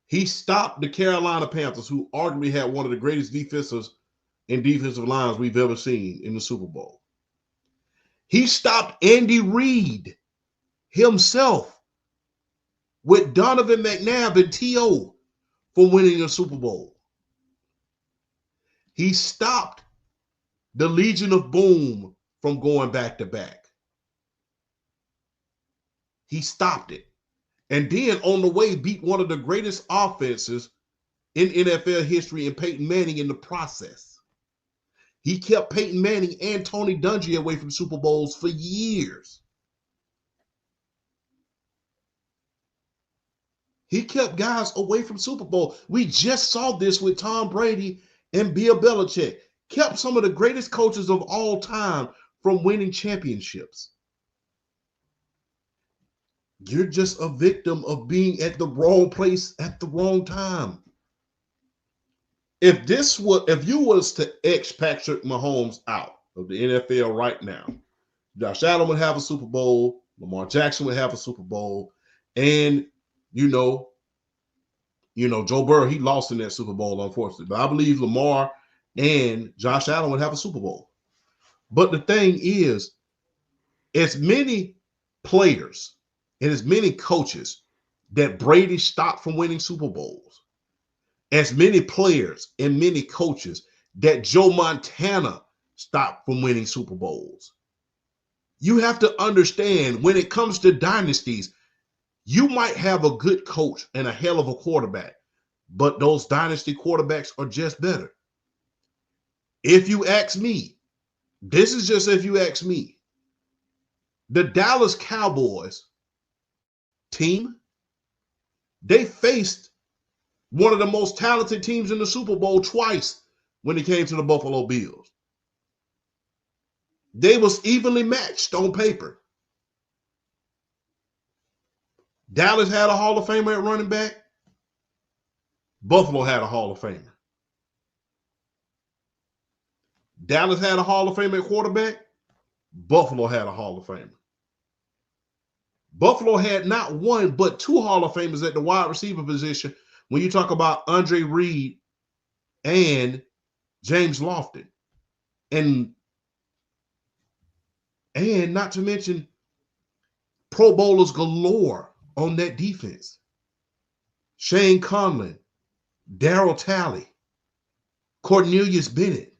He stopped the Carolina Panthers, who arguably had one of the greatest defensive lines we've ever seen in the Super Bowl. He stopped Andy Reid himself with Donovan McNabb and T.O. from winning a Super Bowl. He stopped the Legion of Boom from going back to back. He stopped it. And then on the way beat one of the greatest offenses in NFL history in Peyton Manning in the process. He kept Peyton Manning and Tony Dungy away from Super Bowls for years. He kept guys away from Super Bowl. We just saw this with Tom Brady and Bill Belichick. Kept some of the greatest coaches of all time from winning championships. You're just a victim of being at the wrong place at the wrong time. If you was to X Patrick Mahomes out of the NFL right now, Josh Allen would have a Super Bowl, Lamar Jackson would have a Super Bowl, and Joe Burrow, he lost in that Super Bowl, unfortunately. But I believe Lamar and Josh Allen would have a Super Bowl. But the thing is, as many players and as many coaches that Brady stopped from winning Super Bowls, as many players and many coaches that Joe Montana stopped from winning Super Bowls. You have to understand, when it comes to dynasties, you might have a good coach and a hell of a quarterback, but those dynasty quarterbacks are just better. If you ask me, this is just if you ask me, the Dallas Cowboys team, they faced one of the most talented teams in the Super Bowl twice when it came to the Buffalo Bills. They was evenly matched on paper. Dallas had a Hall of Famer at running back. Buffalo had a Hall of Famer. Dallas had a Hall of Famer at quarterback. Buffalo had a Hall of Famer. Buffalo had not one, but 2 Hall of Famers at the wide receiver position when you talk about Andre Reed and James Lofton. And not to mention Pro Bowlers galore on that defense. Shane Conlon, Darryl Talley, Cornelius Bennett,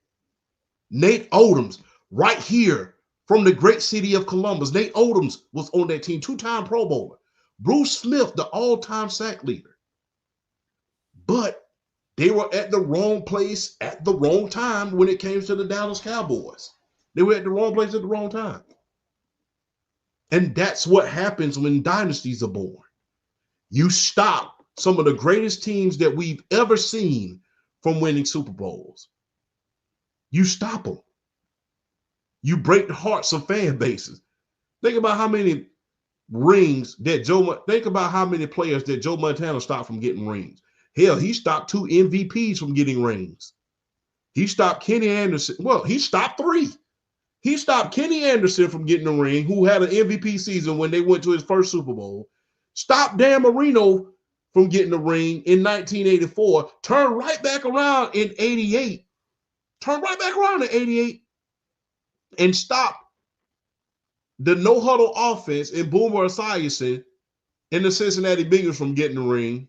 Nate Odoms, right here from the great city of Columbus. Nate Odoms was on that team, 2-time Pro Bowler. Bruce Smith, the all-time sack leader. But they were at the wrong place at the wrong time when it came to the Dallas Cowboys. They were at the wrong place at the wrong time. And that's what happens when dynasties are born. You stop some of the greatest teams that we've ever seen from winning Super Bowls. You stop them. You break the hearts of fan bases. Think about how many players that Joe Montana stopped from getting rings. Hell, he stopped 2 MVPs from getting rings. He stopped Kenny Anderson. Well, he stopped 3. He stopped Kenny Anderson from getting a ring, who had an MVP season when they went to his first Super Bowl. Stopped Dan Marino from getting a ring in 1984. Turned right back around in 88. And stopped the no-huddle offense in Boomer Esiason and the Cincinnati Bengals from getting a ring.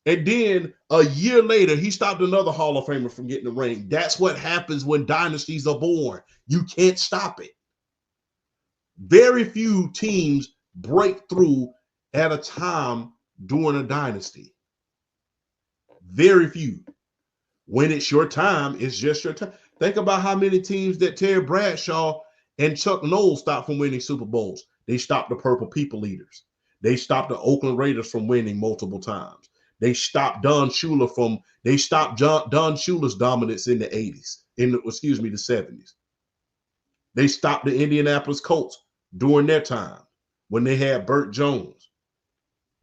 And then a year later, he stopped another Hall of Famer from getting a ring. That's what happens when dynasties are born. You can't stop it. Very few teams break through at a time during a dynasty. Very few. When it's your time, it's just your time. Think about how many teams that Terry Bradshaw And Chuck Noll stopped from winning Super Bowls. They stopped the Purple People Eaters. They stopped the Oakland Raiders from winning multiple times. They stopped Don Shula's dominance in the 80s, the 70s. They stopped the Indianapolis Colts during their time when they had Burt Jones.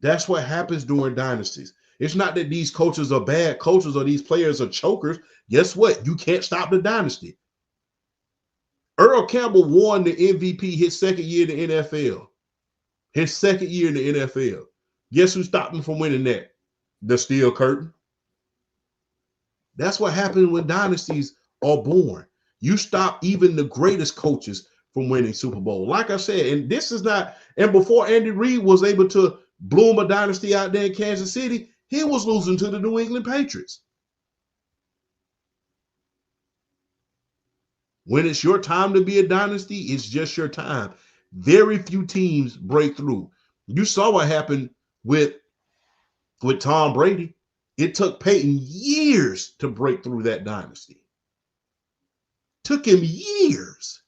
That's what happens during dynasties. It's not that these coaches are bad coaches or these players are chokers. Guess what? You can't stop the dynasty. Earl Campbell won the MVP his second year in the NFL. His second year in the NFL. Guess who stopped him from winning that? The Steel Curtain. That's what happens when dynasties are born. You stop even the greatest coaches from winning Super Bowl. Like I said, and this is not, and before Andy Reid was able to bloom a dynasty out there in Kansas City, he was losing to the New England Patriots. When it's your time to be a dynasty, it's just your time. Very few teams break through. You saw what happened with Tom Brady. It took Peyton years to break through that dynasty. Took him years.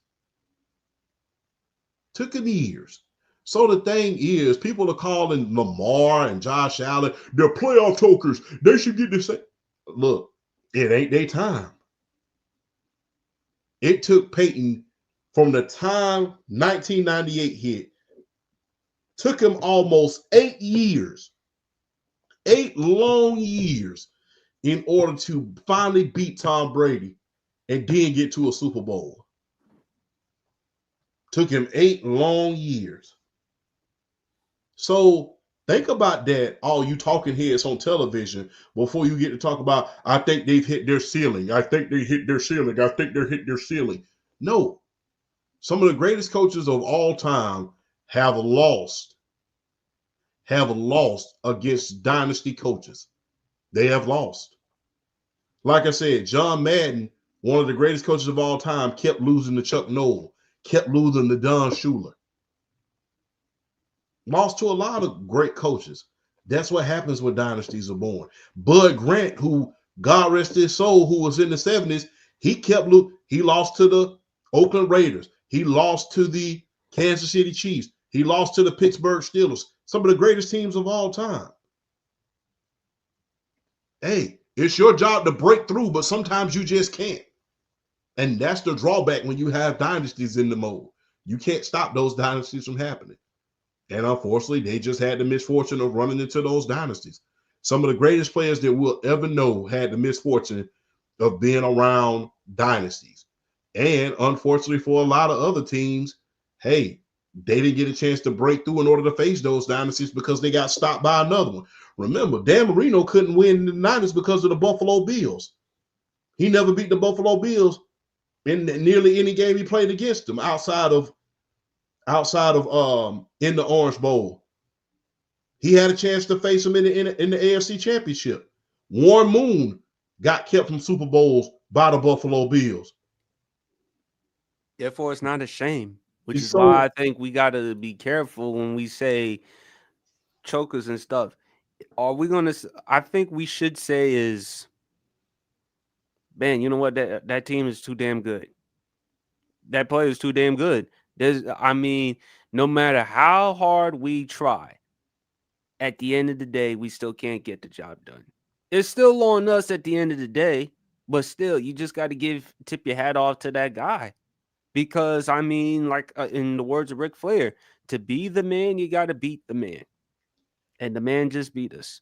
So the thing is, people are calling Lamar and Josh Allen, they're playoff chokers. They should get this. Look, it ain't their time. It took Peyton from the time 1998 hit, took him almost 8 years, 8 long years in order to finally beat Tom Brady and then get to a Super Bowl. Took him 8 long years. So think about that, all you talking heads on television, before you get to talk about, I think they've hit their ceiling. I think they hit their ceiling. I think they're hitting their ceiling. No. Some of the greatest coaches of all time have lost against dynasty coaches. They have lost. Like I said, John Madden, one of the greatest coaches of all time, kept losing to Chuck Noll, kept losing to Don Shula. Lost to a lot of great coaches. That's what happens when dynasties are born. Bud Grant, who, God rest his soul, who was in the 70s, he lost to the Oakland Raiders. He lost to the Kansas City Chiefs. He lost to the Pittsburgh Steelers, some of the greatest teams of all time. Hey, it's your job to break through, but sometimes you just can't. And that's the drawback when you have dynasties in the mode. You can't stop those dynasties from happening. And unfortunately, they just had the misfortune of running into those dynasties. Some of the greatest players that we'll ever know had the misfortune of being around dynasties. And unfortunately for a lot of other teams, hey, they didn't get a chance to break through in order to face those dynasties because they got stopped by another one. Remember, Dan Marino couldn't win in the 90s because of the Buffalo Bills. He never beat the Buffalo Bills in nearly any game he played against them outside of in the Orange Bowl. He had a chance to face him in the AFC Championship. Warren Moon got kept from Super Bowls by the Buffalo Bills. Therefore, it's not a shame, which is why I think we got to be careful when we say chokers and stuff. Are we going to, I think we should say is, man, you know what? That team is too damn good. That player is too damn good. No matter how hard we try, at the end of the day, we still can't get the job done. It's still on us at the end of the day, but still, you just got to tip your hat off to that guy. Because, in the words of Ric Flair, to be the man, you got to beat the man. And the man just beat us.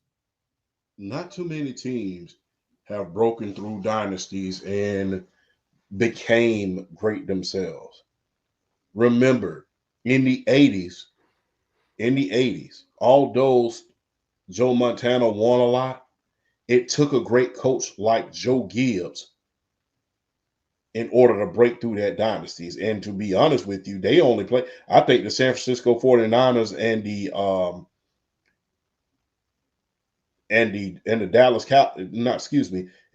Not too many teams have broken through dynasties and became great themselves. Remember, in the 80s, although Joe Montana won a lot, it took a great coach like Joe Gibbs in order to break through that dynasties. And to be honest with you, they only play, I think the San Francisco 49ers and the Dallas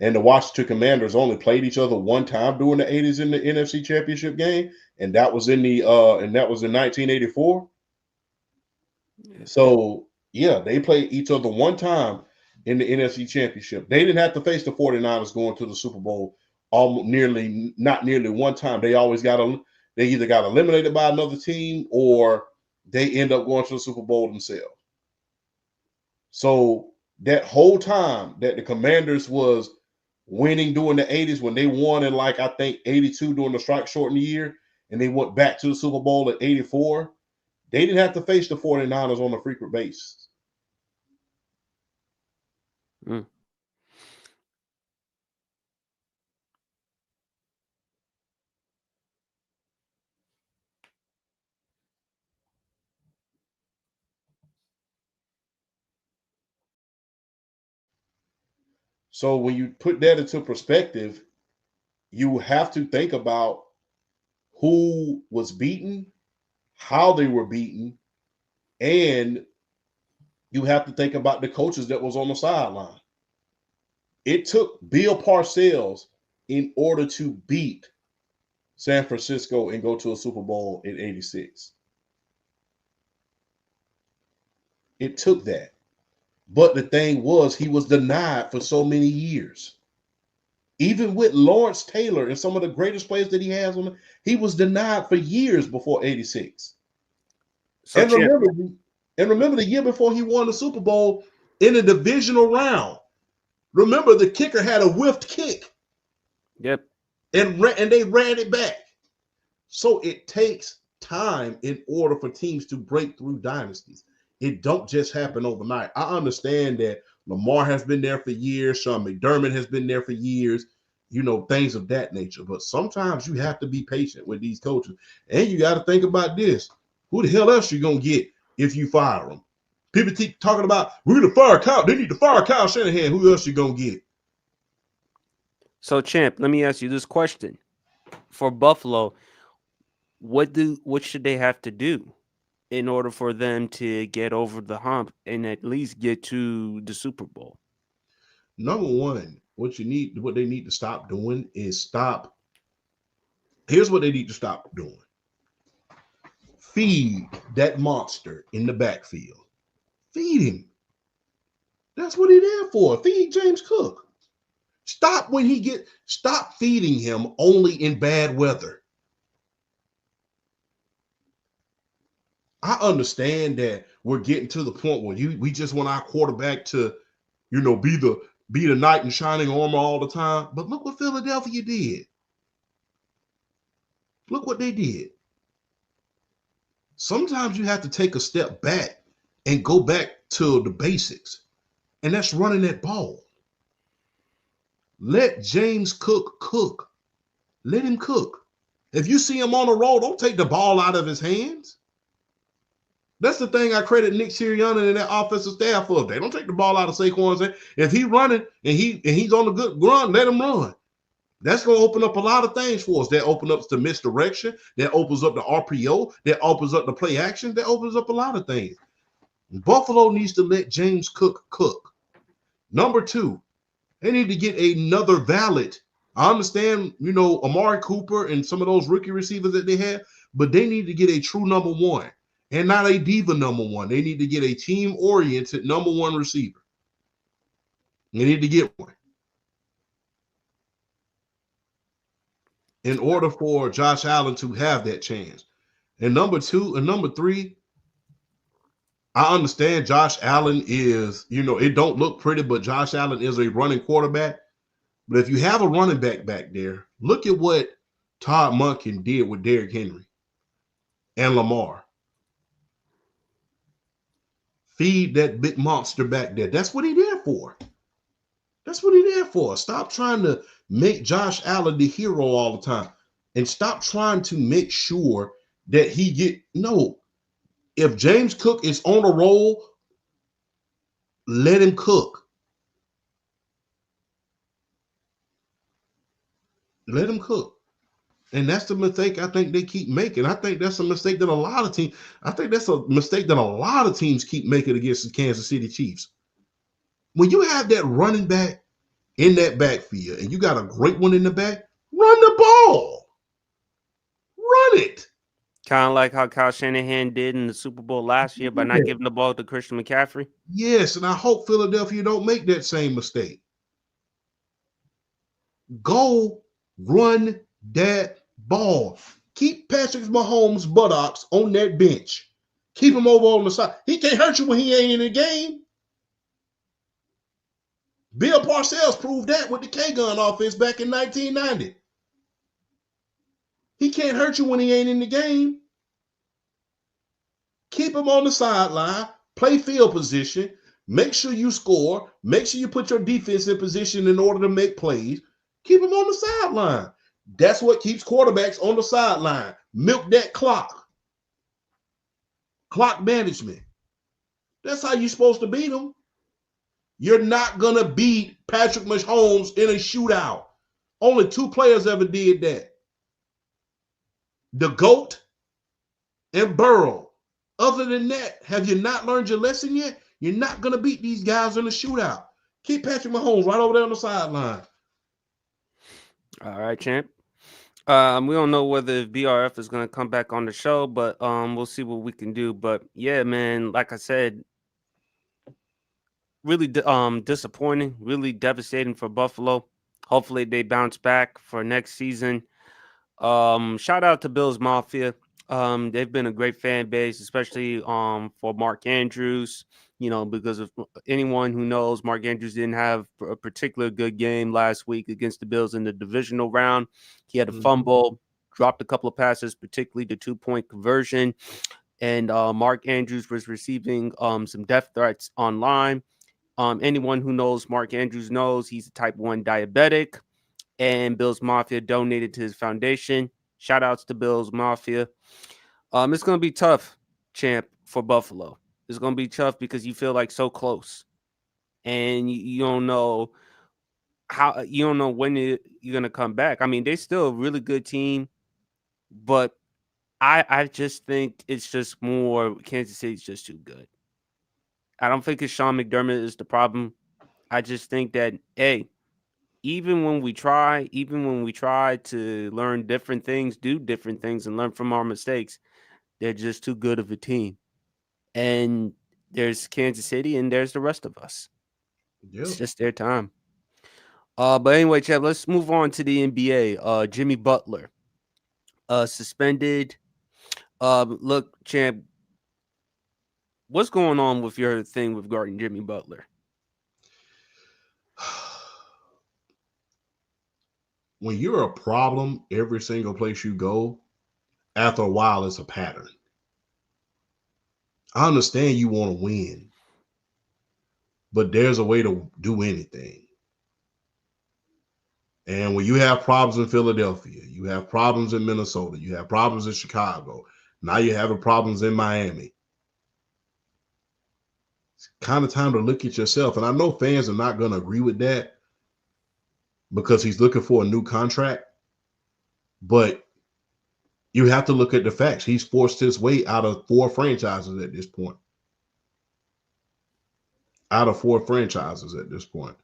and the Washington Commanders only played each other one time during the 80s in the NFC Championship game, and that was in 1984. Yeah. So yeah, they played each other one time in the NFC Championship. They didn't have to face the 49ers going to the Super Bowl not nearly one time. They always got they either got eliminated by another team or they end up going to the Super Bowl themselves. So that whole time that the Commanders was winning during the 80s, when they won in like I think 82 during the strike shortened year, and they went back to the Super Bowl in 84, they didn't have to face the 49ers on a frequent basis. Mm. So when you put that into perspective, you have to think about who was beaten, how they were beaten, and you have to think about the coaches that was on the sideline. It took Bill Parcells in order to beat San Francisco and go to a Super Bowl in 86. It took that. But the thing was, he was denied for so many years. Even with Lawrence Taylor and some of the greatest players that he has on, he was denied for years before 86. So, And Champ, remember the year before he won the Super Bowl in a divisional round. Remember, the kicker had a whiffed kick. yep. And they ran it back. So it takes time in order for teams to break through dynasties. It don't just happen overnight. I understand that Lamar has been there for years. Sean McDermott has been there for years, things of that nature. But sometimes you have to be patient with these coaches. And you got to think about this. Who the hell else you going to get if you fire them? People keep talking about, we're going to fire Kyle. They need to fire Kyle Shanahan. Who else you going to get? So, Champ, let me ask you this question. For Buffalo, what should they have to do in order for them to get over the hump and at least get to the Super Bowl? Number one, what they need to stop doing is here's what they need to stop doing. Feed that monster in the backfield. Feed him. That's what he's there for. Feed James Cook. Stop feeding him only in bad weather. I understand that we're getting to the point where we just want our quarterback to, be the knight in shining armor all the time. But look what Philadelphia did. Look what they did. Sometimes you have to take a step back and go back to the basics, and that's running that ball. Let James Cook cook. Let him cook. If you see him on the road, don't take the ball out of his hands. That's the thing I credit Nick Sirianni and that offensive staff for. They don't take the ball out of Saquon's hand. If he's running and he's on a good run, let him run. That's going to open up a lot of things for us. That opens up the misdirection. That opens up the RPO. That opens up the play action. That opens up a lot of things. Buffalo needs to let James Cook cook. Number two, they need to get another valid. I understand, Amari Cooper and some of those rookie receivers that they have, but they need to get a true number one and not a diva number one. They need to get a team-oriented number one receiver. They need to get one. In order for Josh Allen to have that chance. And number three, I understand Josh Allen is, it don't look pretty, but Josh Allen is a running quarterback. But if you have a running back there, look at what Todd Monken did with Derrick Henry and Lamar. Feed that big monster back there. That's what he's there for. That's what he's there for. Stop trying to make Josh Allen the hero all the time. And stop trying to make sure that if James Cook is on a roll, let him cook. Let him cook. And that's the mistake I think they keep making. I think that's a mistake that a lot of teams keep making against the Kansas City Chiefs. When you have that running back in that backfield and you got a great one in the back, run the ball. Run it. Kind of like how Kyle Shanahan did in the Super Bowl last year by not giving the ball to Christian McCaffrey. Yes, and I hope Philadelphia don't make that same mistake. Go run that ball. Keep Patrick Mahomes' buttocks on that bench. Keep him over on the side. He can't hurt you when he ain't in the game. Bill Parcells proved that with the K-Gun offense back in 1990. He can't hurt you when he ain't in the game. Keep him on the sideline. Play field position. Make sure you score. Make sure you put your defense in position in order to make plays. Keep him on the sideline. That's what keeps quarterbacks on the sideline. Milk that clock. Clock management. That's how you're supposed to beat them. You're not going to beat Patrick Mahomes in a shootout. Only 2 players ever did that. The GOAT and Burrow. Other than that, have you not learned your lesson yet? You're not going to beat these guys in a shootout. Keep Patrick Mahomes right over there on the sideline. All right, champ. We don't know whether BRF is going to come back on the show, but we'll see what we can do. But yeah, man, like I said, really disappointing, really devastating for Buffalo. Hopefully they bounce back for next season. Shout out to Bills Mafia. They've been a great fan base, especially for Mark Andrews. You know, because of anyone who knows, Mark Andrews didn't have a particular good game last week against the Bills in the divisional round. He had a fumble, dropped a couple of passes, particularly the 2-point conversion. And Mark Andrews was receiving some death threats online. Anyone who knows Mark Andrews knows he's a type 1 diabetic, and Bills Mafia donated to his foundation. Shout outs to Bills Mafia. It's going to be tough, champ, for Buffalo. It's going to be tough because you feel like so close, and you don't know how, you don't know when you're going to come back. I mean, they're still a really good team, but I just think it's just more Kansas City's just too good. I don't think it's Sean McDermott is the problem. I just think that, hey, even when we try to learn different things, do different things, and learn from our mistakes, they're just too good of a team. And there's Kansas City, and there's the rest of us. Yep. It's just their time. But anyway, Chad, let's move on to the NBA. Jimmy Butler, suspended. Look, champ, what's going on with your thing with guarding Jimmy Butler? When you're a problem every single place you go, after a while, it's a pattern. I understand you want to win, but there's a way to do anything. And when you have problems in Philadelphia, you have problems in Minnesota, you have problems in Chicago, now you're having problems in Miami. It's kind of time to look at yourself. And I know fans are not going to agree with that because he's looking for a new contract. But you have to look at the facts. He's forced his way out of 4 franchises at this point. Out of 4 franchises at this point.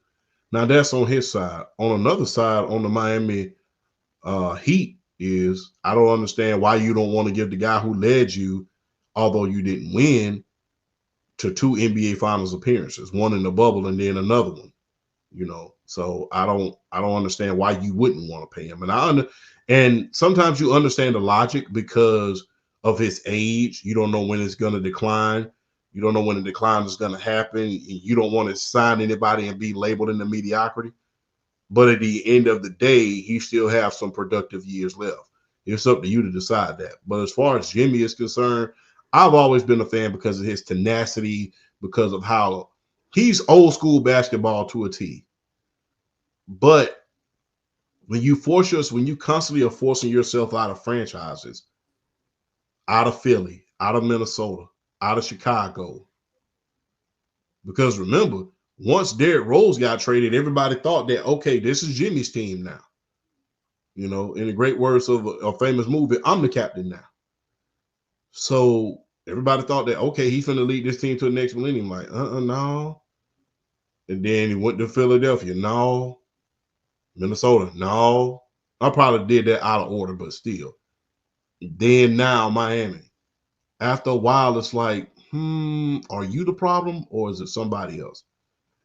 Now, that's on his side. On another side, on the Miami Heat, is I don't understand why you don't want to give the guy who led you, although you didn't win, to 2 NBA Finals appearances, one in the bubble and then another one. You know, so I don't understand why you wouldn't want to pay him. And sometimes you understand the logic because of his age. You don't know when it's going to decline. You don't know when the decline is going to happen. You don't want to sign anybody and be labeled into mediocrity. But at the end of the day, he still have some productive years left. It's up to you to decide that. But as far as Jimmy is concerned, I've always been a fan because of his tenacity, because of how he's old school basketball to a T. But when you constantly are forcing yourself out of franchises, out of Philly, out of Minnesota, out of Chicago, because remember, once Derrick Rose got traded, everybody thought that, okay, this is Jimmy's team now. You know, in the great words of a famous movie, I'm the captain now. So everybody thought that, okay, he's going to lead this team to the next millennium. Like, no. And then he went to Philadelphia. No. Minnesota. No. I probably did that out of order, but still. Then now Miami. After a while, it's like, are you the problem or is it somebody else?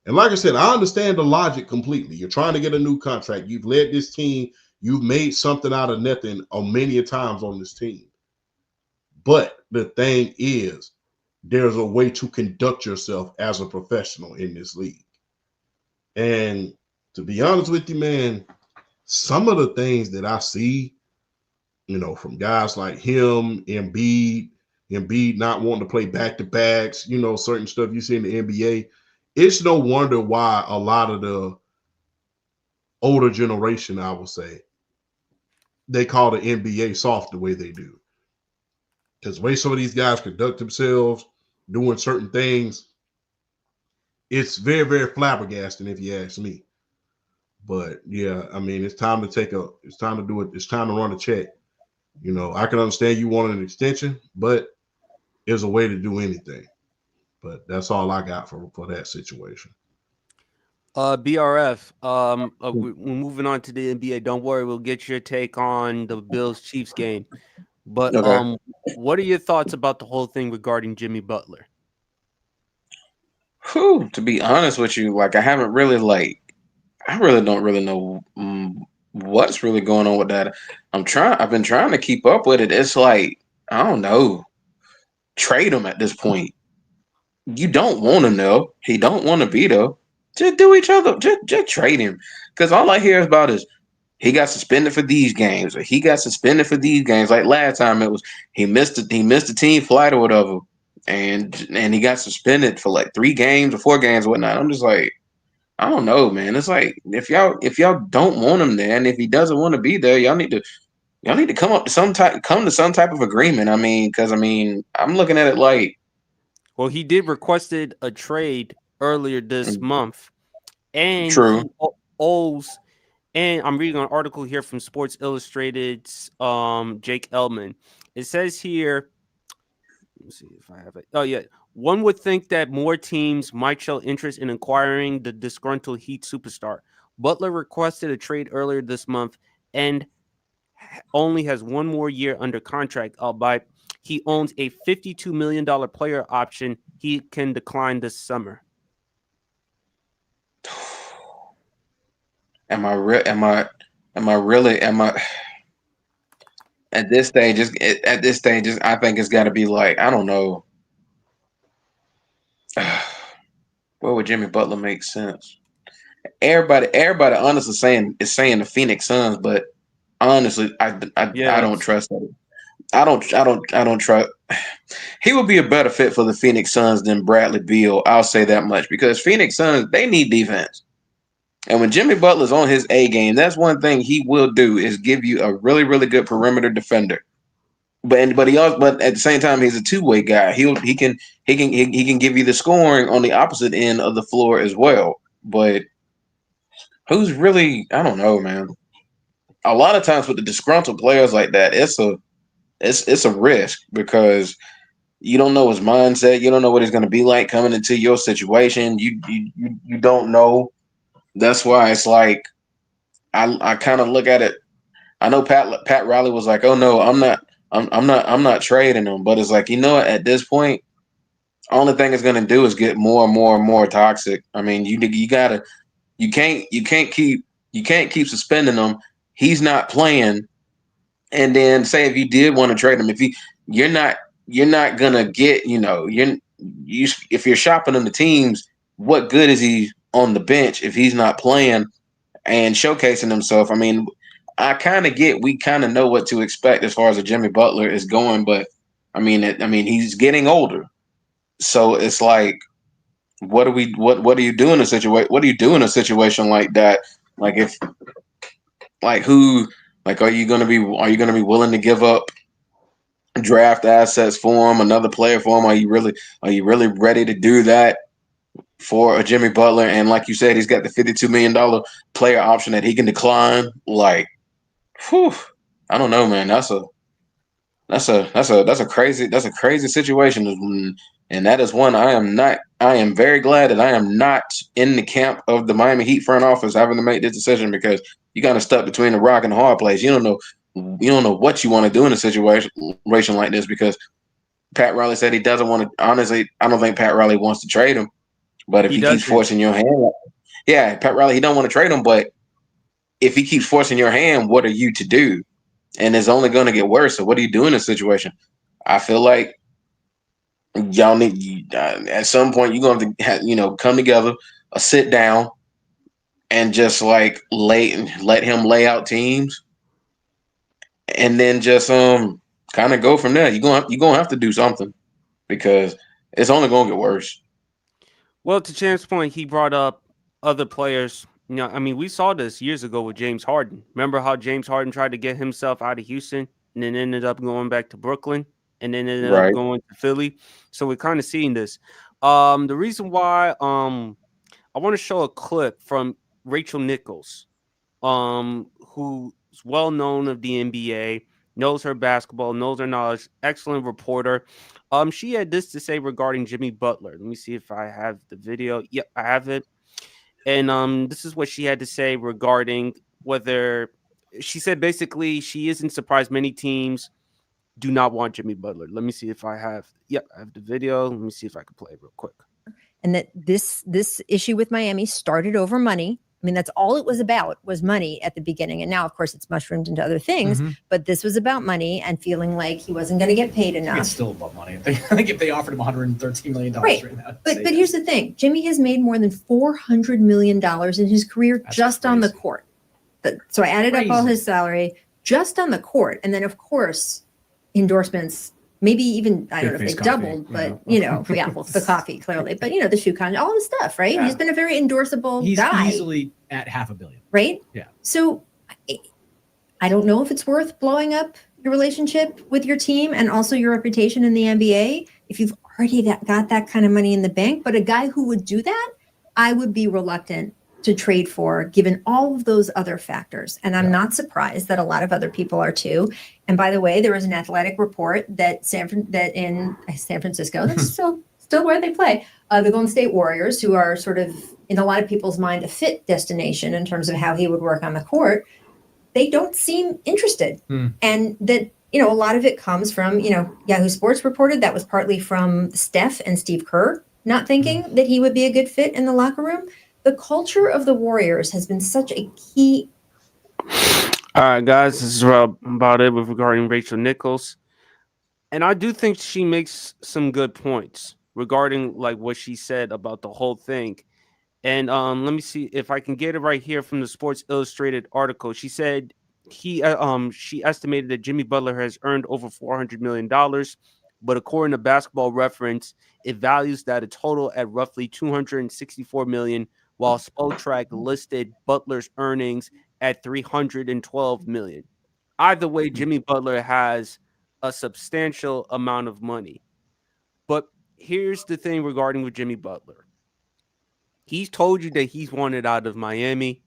And like I said, I understand the logic completely. You're trying to get a new contract. You've led this team. You've made something out of nothing many a times on this team. But the thing is, there's a way to conduct yourself as a professional in this league. And to be honest with you, man, some of the things that I see, from guys like him, Embiid not wanting to play back-to-backs, certain stuff you see in the NBA, it's no wonder why a lot of the older generation, I would say, they call the NBA soft the way they do. Because the way some of these guys conduct themselves, doing certain things, it's very, very flabbergasting if you ask me. But yeah, I mean, it's time to do it. It's time to run a check. I can understand you wanted an extension, but there's a way to do anything. But that's all I got for that situation. BRF, we're moving on to the NBA. Don't worry, we'll get your take on the Bills Chiefs game. But Okay. what are your thoughts about the whole thing regarding Jimmy Butler? Whew, to be honest with you, like I really don't really know what's really going on with that. I've been trying to keep up with it. It's like, I don't know. Trade him at this point. You don't want to know. He don't want to be there. Just do each other. Just trade him. Because all I hear about is he got suspended for these games, or he got suspended for these games. Like last time, it was he missed the team flight or whatever, and he got suspended for like 3 games or 4 games or whatnot. I'm just like, I don't know, man. It's like if y'all don't want him there, and if he doesn't want to be there, y'all need to come to some type of agreement. I mean, because I'm looking at it like, Well, he did requested a trade earlier this month, and true. he owes. And I'm reading an article here from Sports Illustrated's Jake Elman. It says here, let me see if I have it. Oh, yeah. One would think that more teams might show interest in acquiring the disgruntled Heat superstar. Butler requested a trade earlier this month and only has 1 more year under contract, albeit he owns a $52 million player option he can decline this summer. Am I really at this stage? I think it's got to be like, I don't know. Where would Jimmy Butler make sense? Everybody honestly saying the Phoenix Suns, but honestly, I don't trust that. I don't trust. He would be a better fit for the Phoenix Suns than Bradley Beal. I'll say that much, because Phoenix Suns, they need defense. And when Jimmy Butler's on his A game, that's one thing he will do, is give you a really, really good perimeter defender. But at the same time, he's a two-way guy. He can give you the scoring on the opposite end of the floor as well. But who's really, I don't know, man. A lot of times with the disgruntled players like that, it's a risk, because you don't know his mindset. You don't know what he's going to be like coming into your situation. You don't know. That's why it's like, I kind of look at it. I know Pat Riley was like, "Oh no, I'm not trading him." But it's like, at this point, only thing it's going to do is get more and more and more toxic. I mean, you can't keep suspending him. He's not playing, and then say if you did want to trade him, you're not gonna get, if you're shopping him the teams, what good is he on the bench if he's not playing and showcasing himself? I mean, we kind of know what to expect as far as a Jimmy Butler is going, but I mean he's getting older, so it's like, what do you do in a situation? What do you do in a situation like that? Like, if, like, who, like, are you gonna be willing to give up draft assets for him, another player for him? Are you really ready to do that for a Jimmy Butler? And like you said, he's got the $52 million player option that he can decline. Like, whew, I don't know, man. That's a crazy situation, and that is one I am very glad that I am not in the camp of the Miami Heat front office having to make this decision, because you kind of stuck between the rock and the hard place. You don't know what you want to do in a situation like this, because Pat Riley said he doesn't want to. Honestly, I don't think Pat Riley wants to trade him, but if He he keeps doesn't. forcing your hand, yeah, Pat Riley, he don't want to trade him, but if he keeps forcing your hand, what are you to do? And it's only going to get worse. So what do you do in this situation? I feel like y'all need at some point you're going to have, come together, sit down, and just like let him lay out teams, and then just kind of go from there. You're gonna have to do something because it's only gonna get worse. Well, to Champ's point, he brought up other players. I mean, we saw this years ago with James Harden. Remember how James Harden tried to get himself out of Houston and then ended up going back to Brooklyn and then ended up Right. going to Philly. So we're kind of seeing this. The reason why I want to show a clip from Rachel Nichols, who's well known of the NBA, knows her basketball, knows her knowledge, excellent reporter. She had this to say regarding Jimmy Butler. Let me see if I have the video. Yep, I have it. And this is what she had to say regarding whether she said basically she isn't surprised many teams do not want Jimmy Butler. Let me see if I have. Yep, I have the video. Let me see if I can play it real quick. And that this issue with Miami started over money. I mean, that's all it was about, was money at the beginning. And now, of course, it's mushroomed into other things. Mm-hmm. But this was about money and feeling like he wasn't going to get paid enough. It's still about money. I think if they offered him $113 million right now. But here's the thing. Jimmy has made more than $400 million in his career. That's just crazy. On the court. So I added up all his salary just on the court. And then, of course, endorsements. Maybe even, I don't know if they doubled, but, the coffee, clearly. But, the shoe con, all the stuff, right? Yeah. He's been a very endorsable guy. He's easily at $500 million. Right? Yeah. So I don't know if it's worth blowing up your relationship with your team and also your reputation in the NBA if you've already got that kind of money in the bank. But a guy who would do that, I would be reluctant to trade for, given all of those other factors. And I'm not surprised that a lot of other people are too. And by the way, there was an athletic report that in San Francisco, that's still where they play, the Golden State Warriors, who are sort of, in a lot of people's mind, a fit destination in terms of how he would work on the court, they don't seem interested. And that, a lot of it comes from, Yahoo Sports reported that was partly from Steph and Steve Kerr not thinking that he would be a good fit in the locker room. The culture of the Warriors has been such a key. All right, guys, this is about it with regarding Rachel Nichols. And I do think she makes some good points regarding like what she said about the whole thing. And let me see if I can get it right here from the Sports Illustrated article. She said she estimated that Jimmy Butler has earned over $400 million. But according to Basketball Reference, it values that a total at roughly $264 million, while Spotrac listed Butler's earnings at $312 million. Either way, Jimmy Butler has a substantial amount of money. But here's the thing regarding with Jimmy Butler. He's told you that he's wanted out of Miami.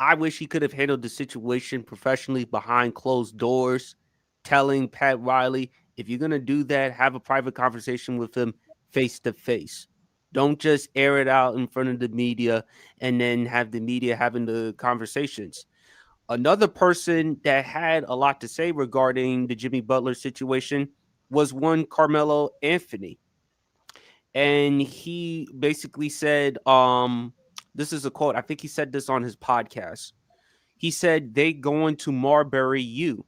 I wish he could have handled the situation professionally behind closed doors, telling Pat Riley, if you're going to do that, have a private conversation with him face to face. Don't just air it out in front of the media and then have the media having the conversations. Another person that had a lot to say regarding the Jimmy Butler situation was one Carmelo Anthony. And he basically said, this is a quote. I think he said this on his podcast. He said, they going to Marbury you,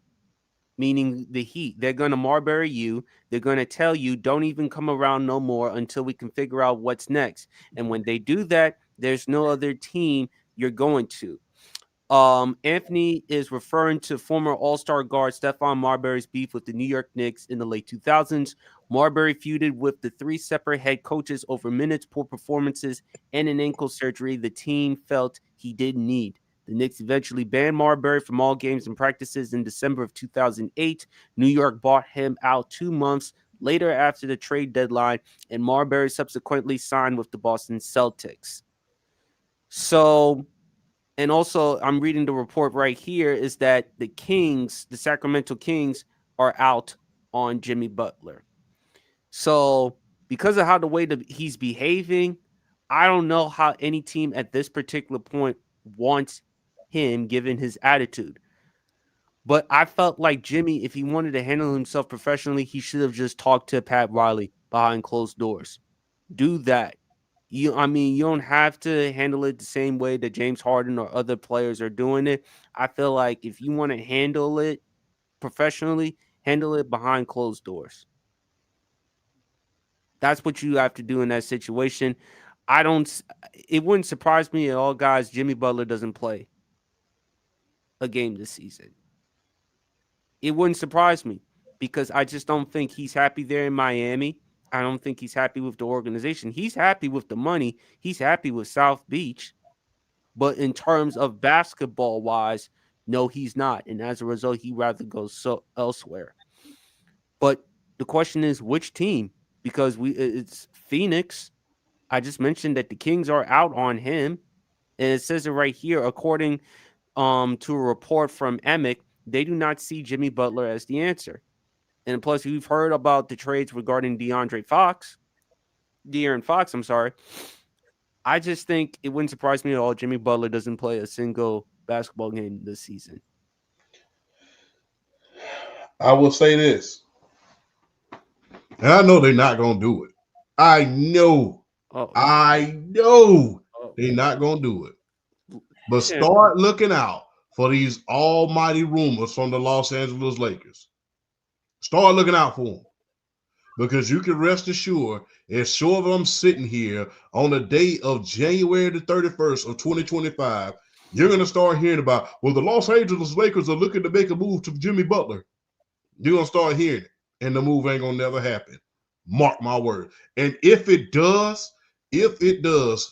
meaning the Heat. They're going to Marbury you. They're going to tell you, don't even come around no more until we can figure out what's next. And when they do that, there's no other team you're going to. Anthony is referring to former All-Star guard Stephon Marbury's beef with the New York Knicks in the late 2000s. Marbury feuded with the three separate head coaches over minutes, poor performances, and an ankle surgery the team felt he didn't need. The Knicks eventually banned Marbury from all games and practices in December of 2008. New York bought him out 2 months later after the trade deadline, and Marbury subsequently signed with the Boston Celtics. So, and also I'm reading the report right here, is that the Kings, the Sacramento Kings, are out on Jimmy Butler. So because of how the way that he's behaving, I don't know how any team at this particular point wants him given his attitude. But I felt like Jimmy, if he wanted to handle himself professionally, he should have just talked to Pat Riley behind closed doors. Do that. You don't have to handle it the same way that James Harden or other players are doing it. I feel like if you want to handle it professionally, handle it behind closed doors. That's what you have to do in that situation. It wouldn't surprise me at all, guys. Jimmy Butler doesn't play a game this season. It wouldn't surprise me because I just don't think he's happy there in Miami. I don't think he's happy with the organization. He's happy with the money. He's happy with South Beach. But in terms of basketball wise, no, he's not. And as a result, he'd rather go elsewhere. But the question is, which team? Because it's Phoenix. I just mentioned that the Kings are out on him. And it says it right here, according to a report from Emick, they do not see Jimmy Butler as the answer. And plus, we've heard about the trades regarding De'Aaron Fox. I'm sorry. I just think it wouldn't surprise me at all. Jimmy Butler doesn't play a single basketball game this season. I will say this, and I know they're not going to do it. I know they're not going to do it. But start looking out for these almighty rumors from the Los Angeles Lakers. Start looking out for them. Because you can rest assured, as sure as I'm sitting here on the day of January the 31st of 2025, you're going to start hearing about, well, the Los Angeles Lakers are looking to make a move to Jimmy Butler. You're going to start hearing it, and the move ain't going to never happen. Mark my word. And if it does,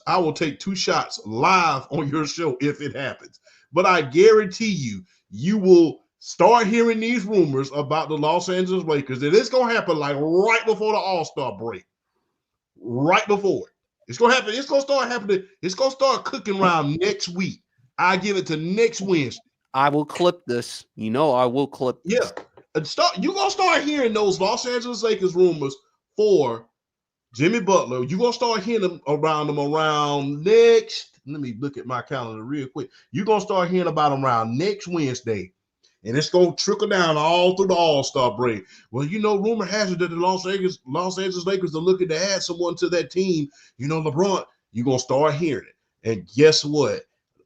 I will take 2 shots live on your show if it happens. But I guarantee you will start hearing these rumors about the Los Angeles Lakers, and it's going to happen like right before the All-Star break. Right before it. It's going to happen. It's going to start happening. It's going to start cooking around next week. I give it to next Wednesday. I will clip this. I will clip this. Yeah. You're going to start hearing those Los Angeles Lakers rumors for Jimmy Butler. You're going to start hearing them around next. Let me look at my calendar real quick. You're going to start hearing about them around next Wednesday. And it's going to trickle down all through the All-Star break. Well, rumor has it that the Los Angeles Lakers are looking to add someone to that team. LeBron, you're going to start hearing it. And guess what?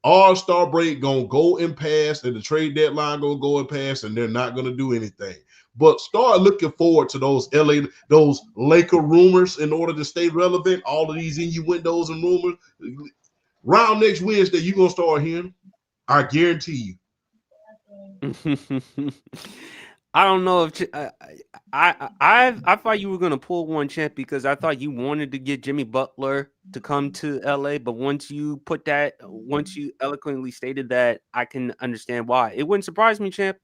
All-Star break going to go and pass, and the trade deadline going to go and pass, and they're not going to do anything. But start looking forward to those Laker rumors in order to stay relevant. All of these innuendos and rumors. Round next Wednesday, you're going to start hearing. I guarantee you. I don't know if I thought you were going to pull one, champ, because I thought you wanted to get Jimmy Butler to come to LA. But once you eloquently stated that, I can understand why. It wouldn't surprise me, champ,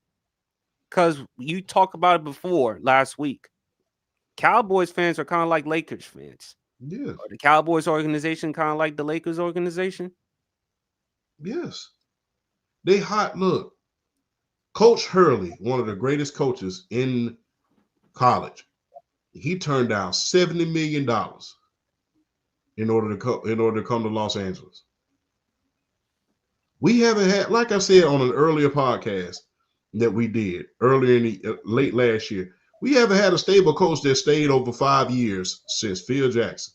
because you talked about it before last week. Cowboys fans are kind of like Lakers fans. Yeah. Are the Cowboys organization kind of like the Lakers organization? Yes. They hot. Look, Coach Hurley, one of the greatest coaches in college, he turned down $70 million in order to come to Los Angeles. We haven't had, like I said on an earlier podcast that we did earlier in the late last year, we haven't had a stable coach that stayed over 5 years since Phil Jackson.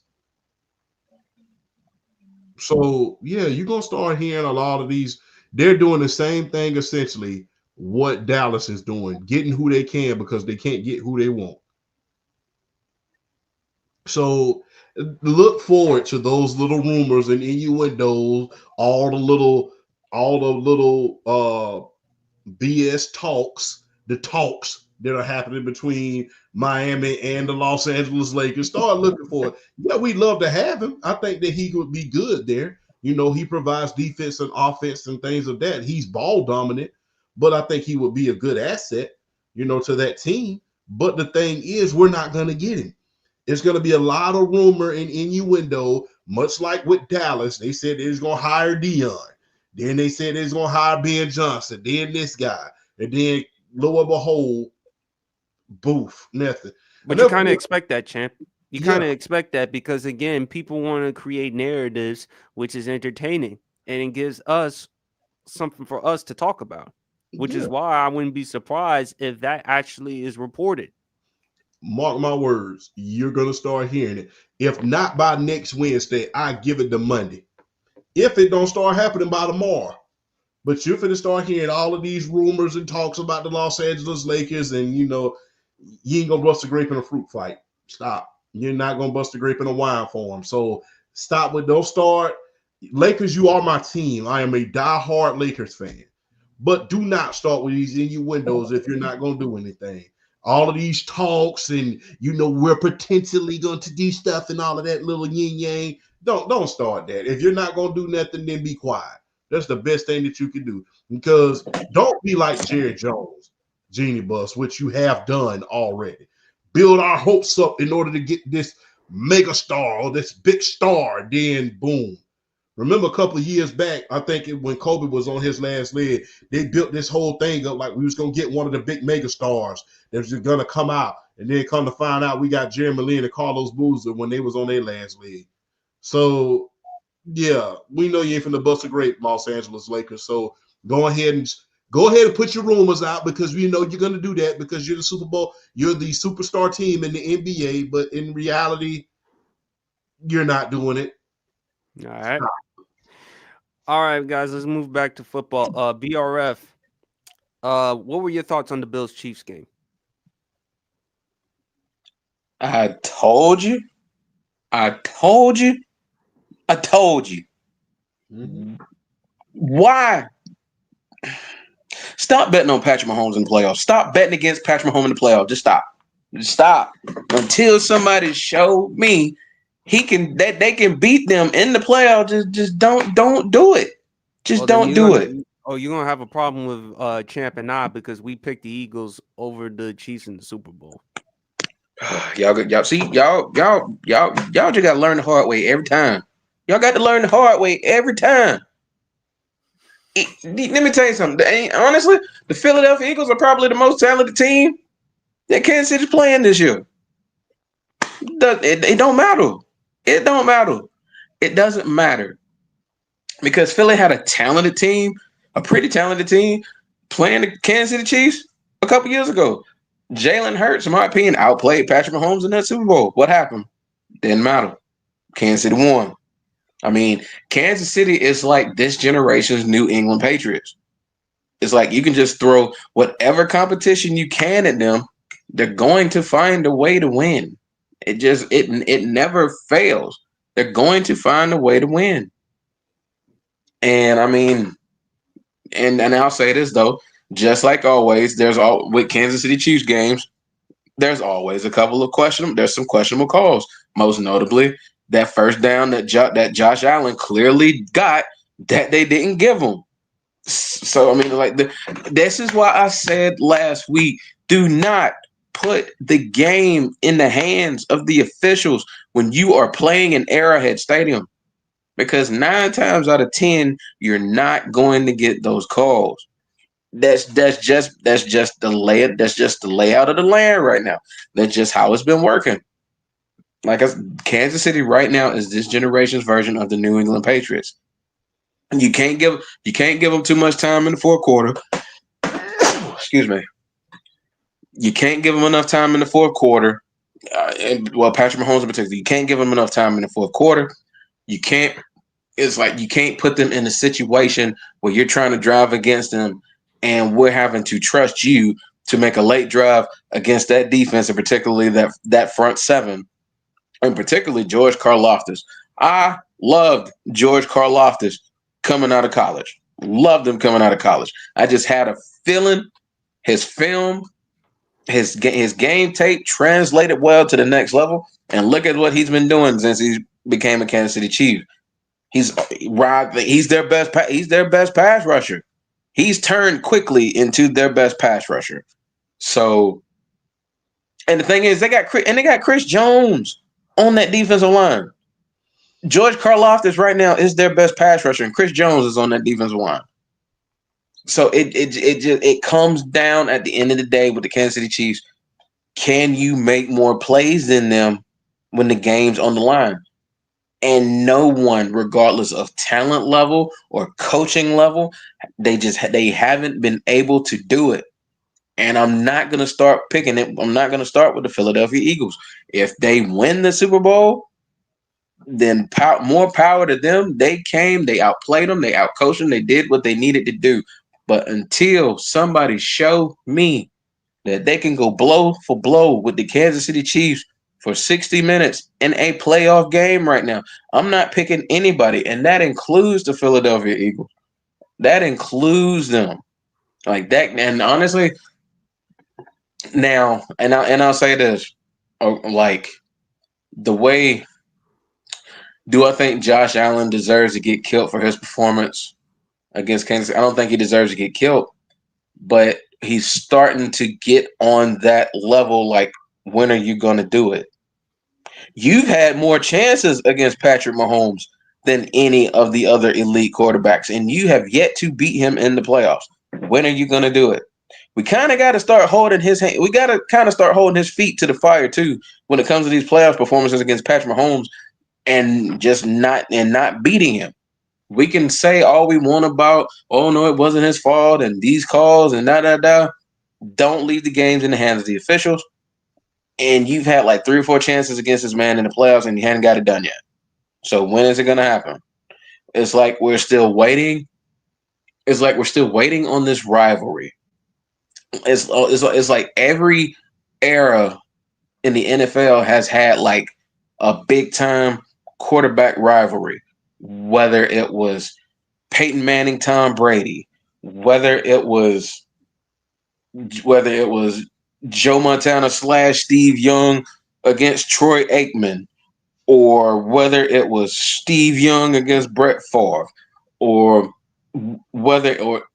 So, yeah, you're going to start hearing a lot of these. They're doing the same thing, essentially, what Dallas is doing, getting who they can because they can't get who they want. So look forward to those little rumors and innuendos, all the little BS talks, the talks that are happening between Miami and the Los Angeles Lakers. Start looking for it. Yeah, we'd love to have him. I think that he would be good there. He provides defense and offense and things of that. He's ball dominant, but I think he would be a good asset, to that team. But the thing is, we're not going to get him. It's going to be a lot of rumor and innuendo, much like with Dallas. They said they was going to hire Dion. Then they said they was going to hire Ben Johnson. Then this guy. And then, lo and behold, boof, nothing. But you kind of expect that, champ. You kind of expect that because, again, people want to create narratives, which is entertaining. And it gives us something for us to talk about, which is why I wouldn't be surprised if that actually is reported. mark my words, you're going to start hearing it. If not by next Wednesday, I give it to Monday. If it don't start happening by tomorrow. But you're going to start hearing all of these rumors and talks about the Los Angeles Lakers, and, you know, you ain't going to bust a grape in a fruit fight. Stop. You're not going to bust a grape in a wine for them. So stop with, don't start. Lakers, you are my team. I am a diehard Lakers fan. But do not start with these innuendos if you're not going to do anything. All of these talks and, you know, we're potentially going to do stuff and all of that little yin-yang. Don't start that. If you're not going to do nothing, then be quiet. That's the best thing that you can do. Because don't be like Jerry Jones, Genie Bus, which you have done already. Build our hopes up in order to get this mega star or this big star, then boom. Remember a couple of years back, I think when Kobe was on his last leg, they built this whole thing up like we was going to get one of the big mega stars that was going to come out. And then come to find out we got Jeremy Lin and Carlos Boozer when they was on their last leg. So, yeah, we know you ain't finna bust a grape, Los Angeles Lakers. So go ahead and put your rumors out, because we know you're going to do that because you're the Super Bowl. You're the superstar team in the NBA, but in reality, you're not doing it. All right. All right, guys, let's move back to football. BRF, what were your thoughts on the Bills-Chiefs game? I told you. Mm-hmm. Why? Stop betting on Patrick Mahomes in the playoffs. Stop betting against Patrick Mahomes in the playoffs. Just stop. Just stop. Until somebody showed me they can beat them in the playoffs. Just don't do it. Just don't do it. Oh, you're gonna have a problem with Champ and I because we picked the Eagles over the Chiefs in the Super Bowl. Y'all just gotta learn the hard way every time. Y'all got to learn the hard way every time. Let me tell you something. Honestly, the Philadelphia Eagles are probably the most talented team that Kansas City's playing this year. It don't matter. It don't matter. It doesn't matter. Because Philly had a talented team, a pretty talented team, playing the Kansas City Chiefs a couple years ago. Jalen Hurts, in my opinion, outplayed Patrick Mahomes in that Super Bowl. What happened? Didn't matter. Kansas City won. I mean, Kansas City is like this generation's New England Patriots. It's like you can just throw whatever competition you can at them. They're going to find a way to win. It never fails. They're going to find a way to win. And I mean, and I'll say this though, just like always, with Kansas City Chiefs games, there's always there's some questionable calls. Most notably, that first down that Josh Allen clearly got that they didn't give him. So I mean, this is why I said last week, do not put the game in the hands of the officials when you are playing in Arrowhead Stadium, because 9 times out of 10 you're not going to get those calls. That's just the layout of the land right now. That's just how it's been working. Kansas City right now is this generation's version of the New England Patriots. You can't give them too much time in the fourth quarter. Excuse me. You can't give them enough time in the fourth quarter. Patrick Mahomes in particular, you can't give them enough time in the fourth quarter. It's like you can't put them in a situation where you're trying to drive against them and we're having to trust you to make a late drive against that defense, and particularly that front seven, and particularly George Karlaftis. I loved George Karlaftis coming out of college. Loved him coming out of college. I just had a feeling his film, his game tape translated well to the next level. And look at what he's been doing since he became a Kansas City Chief. He's their best pass rusher. He's turned quickly into their best pass rusher. So, and the thing is, they got Chris Jones on that defensive line. George Karlaftis right now is their best pass rusher, and Chris Jones is on that defensive line. So it comes down at the end of the day with the Kansas City Chiefs. Can you make more plays than them when the game's on the line? And no one, regardless of talent level or coaching level, they haven't been able to do it. And I'm not going to start picking it. I'm not going to start with the Philadelphia Eagles. If they win the Super Bowl, then more power to them. They came, they outplayed them, they outcoached them, they did what they needed to do. But until somebody show me that they can go blow for blow with the Kansas City Chiefs for 60 minutes in a playoff game right now, I'm not picking anybody. And that includes the Philadelphia Eagles. That includes them. Like that. And honestly, now, I'll say this, like the way, do I think Josh Allen deserves to get killed for his performance against Kansas City? I don't think he deserves to get killed, but he's starting to get on that level. Like, when are you going to do it? You've had more chances against Patrick Mahomes than any of the other elite quarterbacks, and you have yet to beat him in the playoffs. When are you going to do it? We kind of got to start holding his hand. We got to kind of start holding his feet to the fire too when it comes to these playoff performances against Patrick Mahomes, and just not beating him. We can say all we want about, oh no, it wasn't his fault and these calls and da. Don't leave the games in the hands of the officials. And you've had like 3 or 4 chances against this man in the playoffs, and you hadn't got it done yet. So when is it going to happen? It's like we're still waiting. It's like we're still waiting on this rivalry. It's like every era in the NFL has had like a big time quarterback rivalry, whether it was Peyton Manning, Tom Brady, whether it was Joe Montana / Steve Young against Troy Aikman, or whether it was Steve Young against Brett Favre, or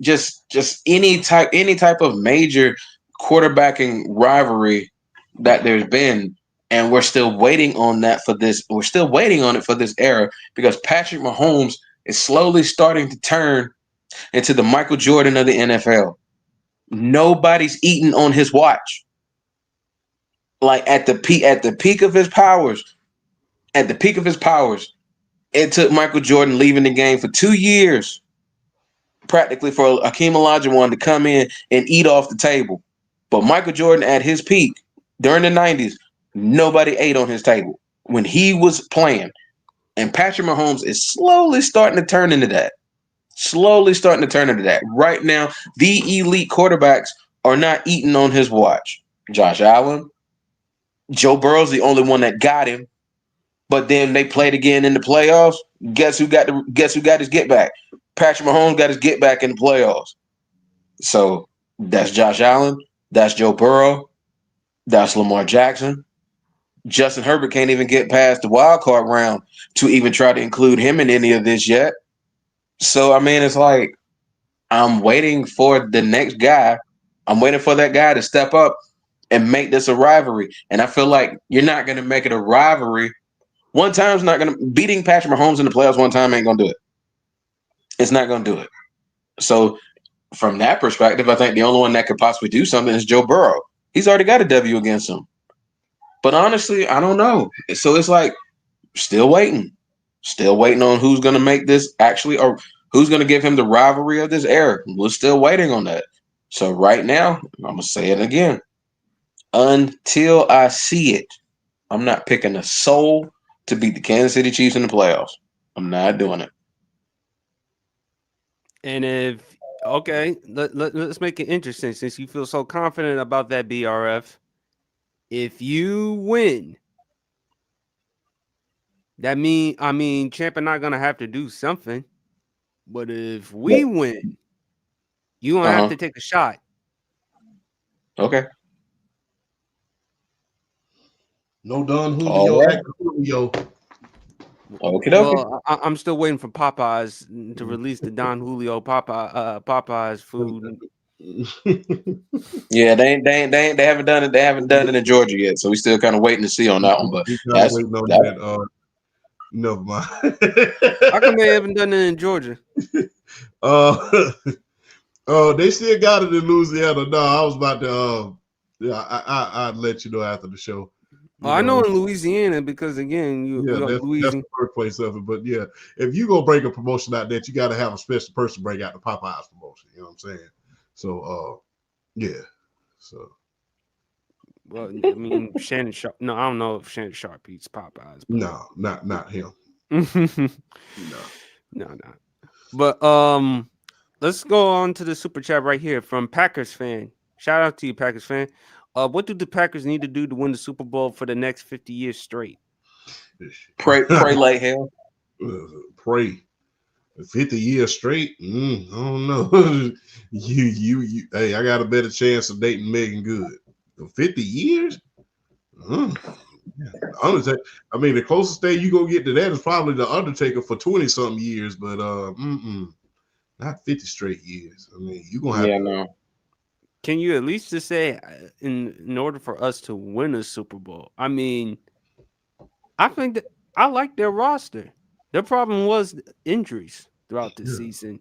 just any type of major quarterbacking rivalry that there's been. And we're still waiting on that for this. We're still waiting on it for this era, because Patrick Mahomes is slowly starting to turn into the Michael Jordan of the NFL. Nobody's eating on his watch. Like at the peak of his powers, it took Michael Jordan leaving the game for 2 years, practically, for Hakeem Olajuwon to come in and eat off the table. But Michael Jordan at his peak during the 90s, nobody ate on his table when he was playing. And Patrick Mahomes is slowly starting to turn into that. Right now, the elite quarterbacks are not eating on his watch. Josh Allen, Joe Burrow's the only one that got him. But then they played again in the playoffs. Guess who got his get back? Patrick Mahomes got his get back in the playoffs. So that's Josh Allen. That's Joe Burrow. That's Lamar Jackson. Justin Herbert can't even get past the wild card round to even try to include him in any of this yet. So, I mean, it's like I'm waiting for the next guy. I'm waiting for that guy to step up and make this a rivalry. And I feel like you're not going to make it a rivalry. One time's not going to – beating Patrick Mahomes in the playoffs one time ain't going to do it. It's not going to do it. So, from that perspective, I think the only one that could possibly do something is Joe Burrow. He's already got a W against him. But honestly, I don't know. So it's like still waiting on who's going to make this actually, or who's going to give him the rivalry of this era. We're still waiting on that. So right now, I'm going to say it again. Until I see it, I'm not picking a soul to beat the Kansas City Chiefs in the playoffs. I'm not doing it. And let's make it interesting, since you feel so confident about that, BRF. If you win, that Champ and I gonna have to do something. But if we win, you gonna have to take a shot. Okay. No Don Julio. Right. Julio. Okay. Well, I'm still waiting for Popeyes to release the Don Julio Popeyes food. Yeah, they haven't done it. They haven't done it in Georgia yet, so we still kind of waiting to see on that one. But that's never mind. How come they haven't done it in Georgia? They still got it in Louisiana. No, I was about to. I'd let you know after the show. Well, I know in Louisiana, because again, that's the birthplace of it. But yeah, if you go bring a promotion out there, you got to have a special person bring out the Popeyes promotion. You know what I'm saying? So, yeah. So Well, I mean, Shannon Sharp. No, I don't know if Shannon Sharp beats Popeyes. no, not him. But No. no. But let's go on to the super chat right here from Packers fan. Shout out to you, Packers fan. What do the Packers need to do to win the Super Bowl for the next 50 years straight? Pray like hell. Pray. 50 years straight? I don't know. you. Hey, I got a better chance of dating Megan Good. 50 years? Undertaker. I mean, the closest thing you gonna get to that is probably the Undertaker for 20-something years, but not 50 straight years. I mean, you gonna have no. Can you at least just say in order for us to win a Super Bowl? I mean, I think that I like their roster. Their problem was injuries throughout the season.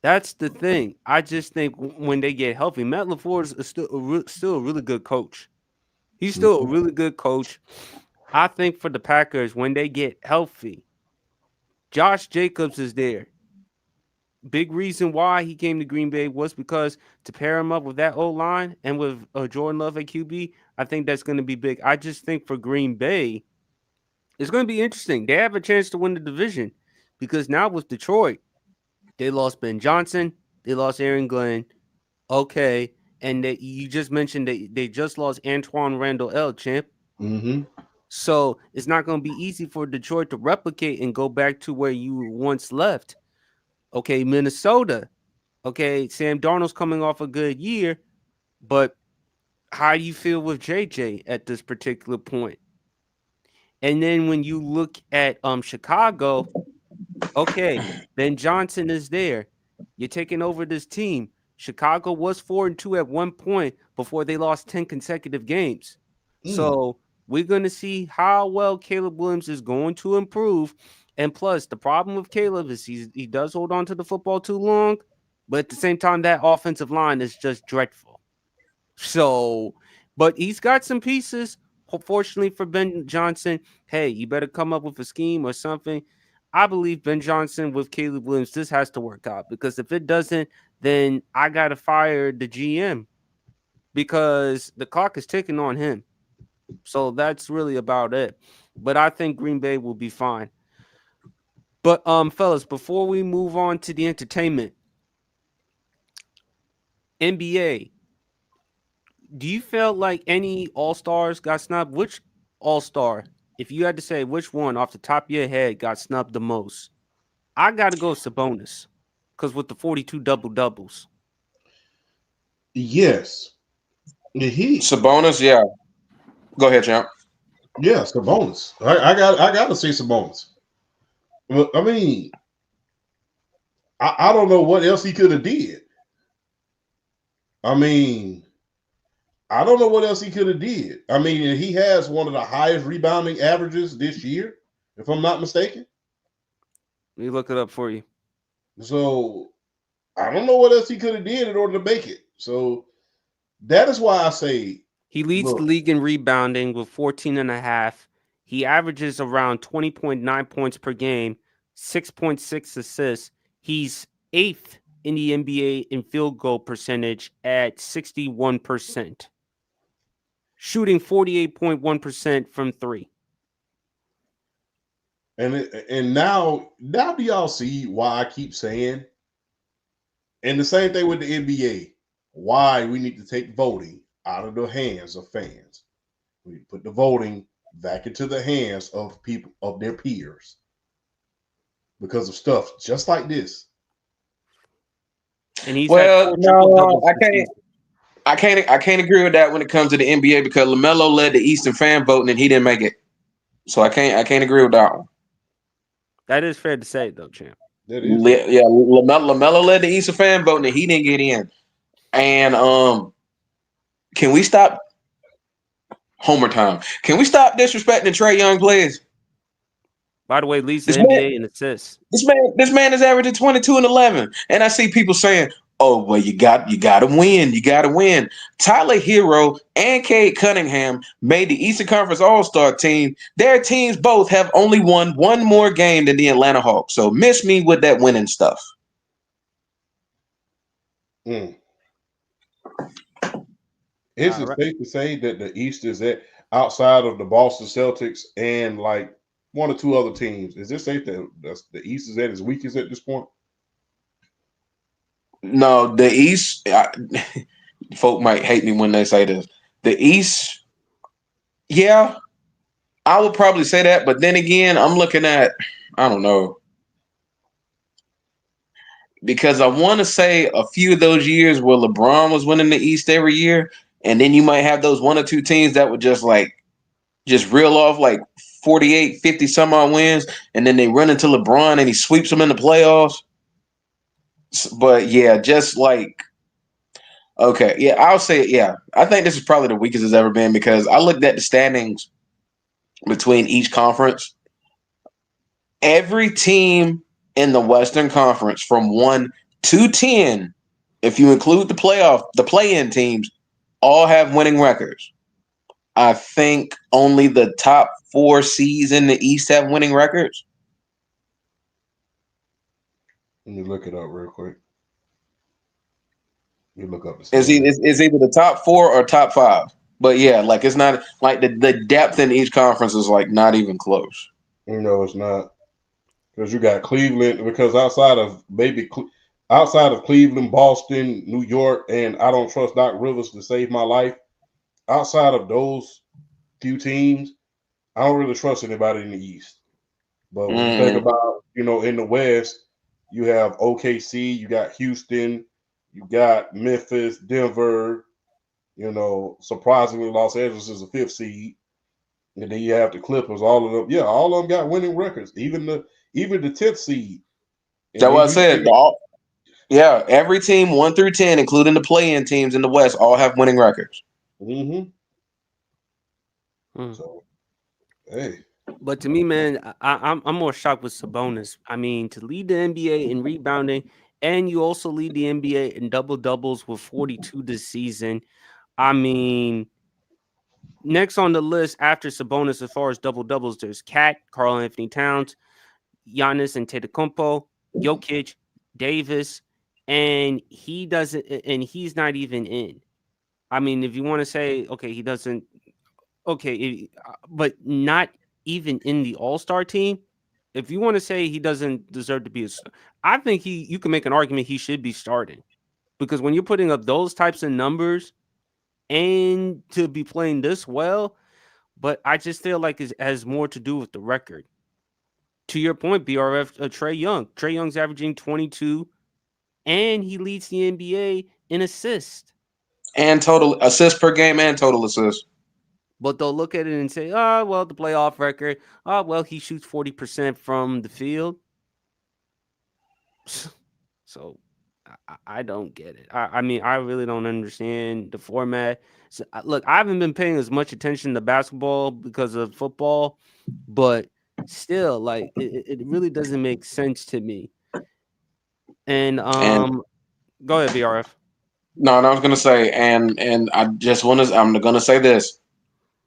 That's the thing. I just think when they get healthy, Matt LaFleur is still a really good coach. He's still a really good coach. I think for the Packers, when they get healthy, Josh Jacobs is there. Big reason why he came to Green Bay was because to pair him up with that O-line and with Jordan Love at QB, I think that's going to be big. I just think for Green Bay, it's going to be interesting. They have a chance to win the division because now with Detroit, they lost Ben Johnson, they lost Aaron Glenn. Okay, and you just mentioned they just lost Antoine Randall L. Champ. Mm-hmm. So it's not going to be easy for Detroit to replicate and go back to where you once left. Okay, Minnesota. Okay, Sam Darnold's coming off a good year, but how do you feel with JJ at this particular point? And then when you look at Chicago, okay, Ben Johnson is there. You're taking over this team. Chicago was 4-2 at one point before they lost 10 consecutive games. So we're going to see how well Caleb Williams is going to improve. And plus, the problem with Caleb is he does hold on to the football too long, but at the same time, that offensive line is just dreadful. So, but he's got some pieces. Fortunately for Ben Johnson, hey, you better come up with a scheme or something. I believe Ben Johnson with Caleb Williams, this has to work out because if it doesn't, then I got to fire the GM because the clock is ticking on him. So that's really about it. But I think Green Bay will be fine. But fellas, before we move on to the entertainment, NBA, do you feel like any All-Stars got snubbed? Which All-Star, if you had to say which one off the top of your head got snubbed the most? I got to go Sabonis because with the 42 double-doubles. Yes. Sabonis, yeah. Go ahead, champ. Yeah, Sabonis. I got to say Sabonis. Well, I mean, I don't know what else he could have did. I mean, I don't know what else he could have did. I mean, he has one of the highest rebounding averages this year, if I'm not mistaken. Let me look it up for you. So I don't know what else he could have did in order to make it. So that is why I say he leads the league in rebounding with 14.5. He averages around 20.9 points per game, 6.6 assists. He's 8th in the NBA in field goal percentage at 61%. Shooting 48.1% from 3. And now do y'all see why I keep saying, and the same thing with the NBA, why we need to take voting out of the hands of fans. We put the voting back into the hands of people, of their peers, because of stuff just like this. And he's I can't agree with that when it comes to the NBA because LaMelo led the Eastern fan voting and he didn't make it. So I can't agree with that one. That is fair to say, though, champ. That is. Yeah, LaMelo led the Eastern fan voting and he didn't get in. And can we stop Homer time? Can we stop disrespecting Trae Young players? By the way, leads the NBA in assists. This man is averaging 22 and 11, and I see people saying, "Oh, well, you got to win. You got to win." Tyler Hero and Cade Cunningham made the Eastern Conference All-Star team. Their teams both have only won one more game than the Atlanta Hawks. So miss me with that winning stuff. Is it safe to say that the East is outside of the Boston Celtics and like one or two other teams? Is it safe that the East is at its weakest at this point? No, the East. Folk might hate me when they say this. The East, yeah, I would probably say that. But then again, I'm looking at, I don't know, because I want to say a few of those years where LeBron was winning the East every year, and then you might have those one or two teams that would just reel off like 48, 50 some odd wins, and then they run into LeBron and he sweeps them in the playoffs. But yeah, just like, okay, yeah, I'll say, yeah, I think this is probably the weakest it's ever been because I looked at the standings between each conference. Every team in the Western Conference from 1 to 10, if you include the play-in teams, all have winning records. I think only the top 4 seeds in the East have winning records. Let me look it up real quick. You look up the It's either the top 4 or top 5. But yeah, like it's not like the depth in each conference is like not even close. No, it's not. Because you got Cleveland, because outside of Cleveland, Boston, New York, and I don't trust Doc Rivers to save my life. Outside of those few teams, I don't really trust anybody in the East. But when you think about, in the West, you have OKC, you got Houston, you got Memphis, Denver, surprisingly, Los Angeles is a 5th seed. And then you have the Clippers, all of them. Yeah, all of them got winning records, even the 10th seed. That's what I said. Yeah, every team 1 through 10, including the play-in teams in the West, all have winning records. Mm-hmm. So, hey. But to me, man, I'm more shocked with Sabonis. I mean, to lead the NBA in rebounding, and you also lead the NBA in double doubles with 42 this season. I mean, next on the list after Sabonis, as far as double doubles, there's Cat, Karl Anthony Towns, Giannis Antetokounmpo, Jokic, Davis, and he's not even in. I mean, if you want to say, okay, he doesn't, okay, but not even in the All-Star team. If you want to say he doesn't deserve to be I think you can make an argument he should be starting, because when you're putting up those types of numbers and to be playing this well, but I just feel like it has more to do with the record. To your point, BRF, Trae Young. Trae Young's averaging 22, and he leads the NBA in assists. And total assists per game and total assists. But they'll look at it and say, oh, well, the playoff record. Oh, well, he shoots 40% from the field. So I don't get it. I mean, I really don't understand the format. So, look, I haven't been paying as much attention to basketball because of football, but still, like, it really doesn't make sense to me. And go ahead, BRF. No, I was gonna say, and I'm gonna say this.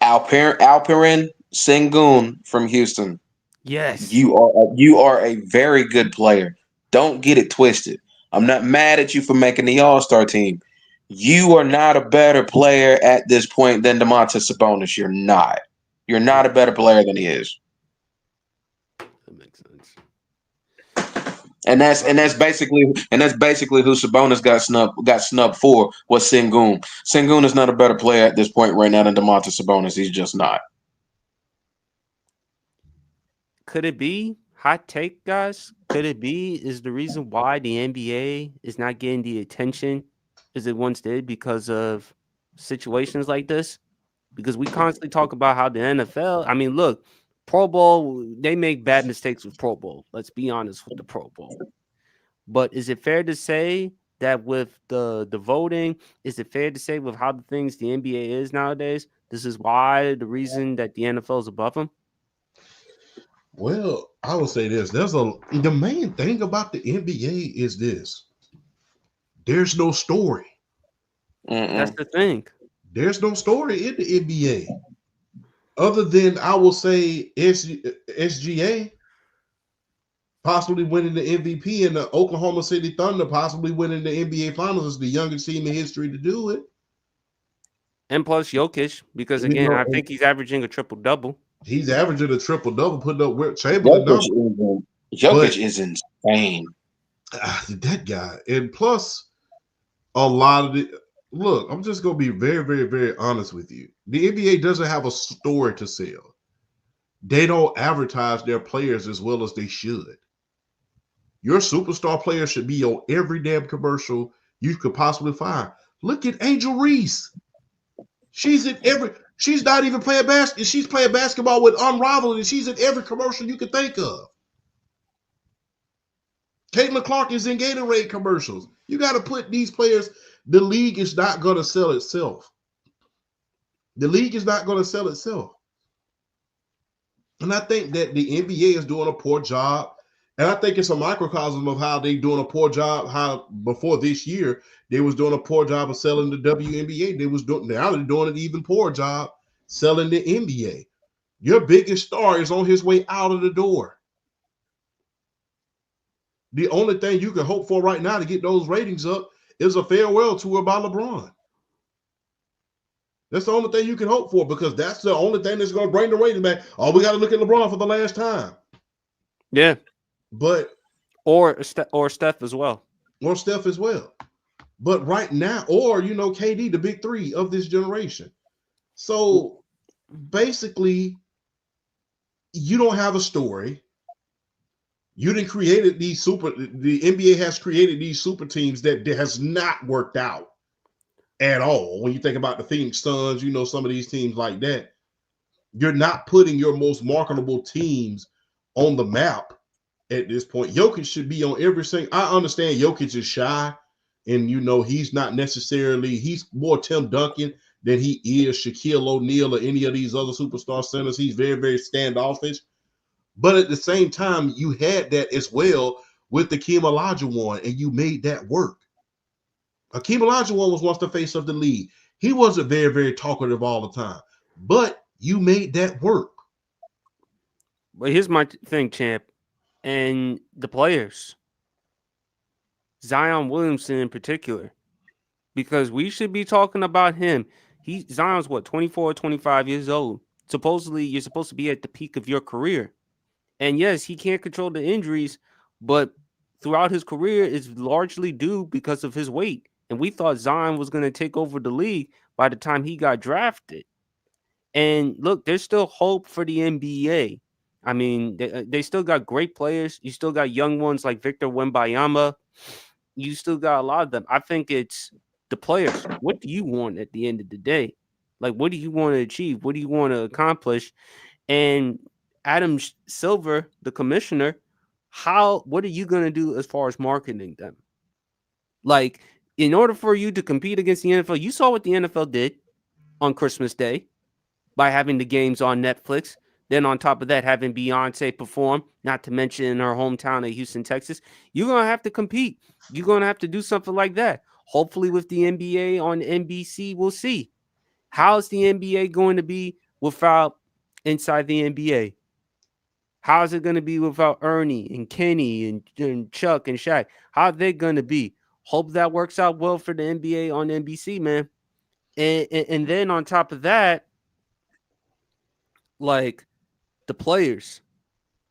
Alperen Sengun from Houston. Yes. You are a very good player. Don't get it twisted. I'm not mad at you for making the All-Star team. You are not a better player at this point than Domantas Sabonis. You're not. You're not a better player than he is. That makes sense. And that's basically who Sabonis got snubbed for was Sengun. Sengun is not a better player at this point right now than Domantas Sabonis. He's just not. Could it be hot take, guys? Could it be is the reason why the NBA is not getting the attention as it once did because of situations like this? Because we constantly talk about how the NFL, I mean, look, Pro Bowl, they make bad mistakes with Pro Bowl. Let's be honest with the Pro Bowl. But is it fair to say that with the voting, is it fair to say with how the things the NBA is nowadays, this is why the reason that the NFL is above them? Well, I would say this. The main thing about the NBA is this. There's no story. That's the thing. There's no story in the NBA. Other than, I will say, SGA possibly winning the MVP and the Oklahoma City Thunder possibly winning the NBA Finals is the youngest team in history to do it. And plus Jokic, because You again, know, I think he's averaging a triple-double. he's averaging a triple-double, putting up Wilt Chamberlain Jokic number. Jokic is insane. That guy. And plus, a lot of the look, I'm just gonna be very, very, very honest with you. The NBA doesn't have a story to sell. They don't advertise their players as well as they should. Your superstar player should be on every damn commercial you could possibly find. Look at Angel Reese. She's not even playing basketball. She's playing basketball with Unrivaled, and she's in every commercial you could think of. Caitlin Clark is in Gatorade commercials. You got to put these players. The league is not going to sell itself. The league is not going to sell itself. And I think that the NBA is doing a poor job. And I think it's a microcosm of how they're doing a poor job. How before this year they was doing a poor job of selling the WNBA. Now they're doing an even poor job selling the NBA. Your biggest star is on his way out of the door. The only thing you can hope for right now to get those ratings up is a farewell tour by LeBron. That's the only thing you can hope for, because that's the only thing that's going to bring the ratings back. Oh, we got to look at LeBron for the last time. Yeah. But or Steph as well. Or Steph as well. But right now, or KD, the big three of this generation. So basically, you don't have a story. You didn't create the NBA has created these super teams that has not worked out at all. When you think about the Phoenix Suns, some of these teams like that, you're not putting your most marketable teams on the map at this point. Jokic should be on every single. I understand Jokic is shy, and he's not necessarily. He's more Tim Duncan than he is Shaquille O'Neal or any of these other superstar centers. He's very, very standoffish. But at the same time, you had that as well with the Hakeem Olajuwon, and you made that work. Hakeem Olajuwon was once the face of the league. He wasn't very, very talkative all the time, but you made that work. But here's my thing, champ, and the players. Zion Williamson in particular, because we should be talking about him. Zion's 24 or 25 years old. Supposedly, you're supposed to be at the peak of your career. And yes, he can't control the injuries, but throughout his career is largely due because of his weight. And we thought Zion was going to take over the league by the time he got drafted. And look, there's still hope for the NBA. I mean, they still got great players. You still got young ones like Victor Wembanyama. You still got a lot of them. I think it's the players. What do you want at the end of the day? Like, what do you want to achieve? What do you want to accomplish? And Adam Silver, the commissioner, what are you going to do as far as marketing them? Like, in order for you to compete against the NFL, you saw what the NFL did on Christmas Day by having the games on Netflix. Then on top of that, having Beyonce perform, not to mention in her hometown of Houston, Texas. You're going to have to compete. You're going to have to do something like that. Hopefully with the NBA on NBC, we'll see. How's the NBA going to be without Inside the NBA? How's it going to be without Ernie and Kenny and Chuck and Shaq? How are they going to be? Hope that works out well for the NBA on NBC, man. And then on top of that, like the players.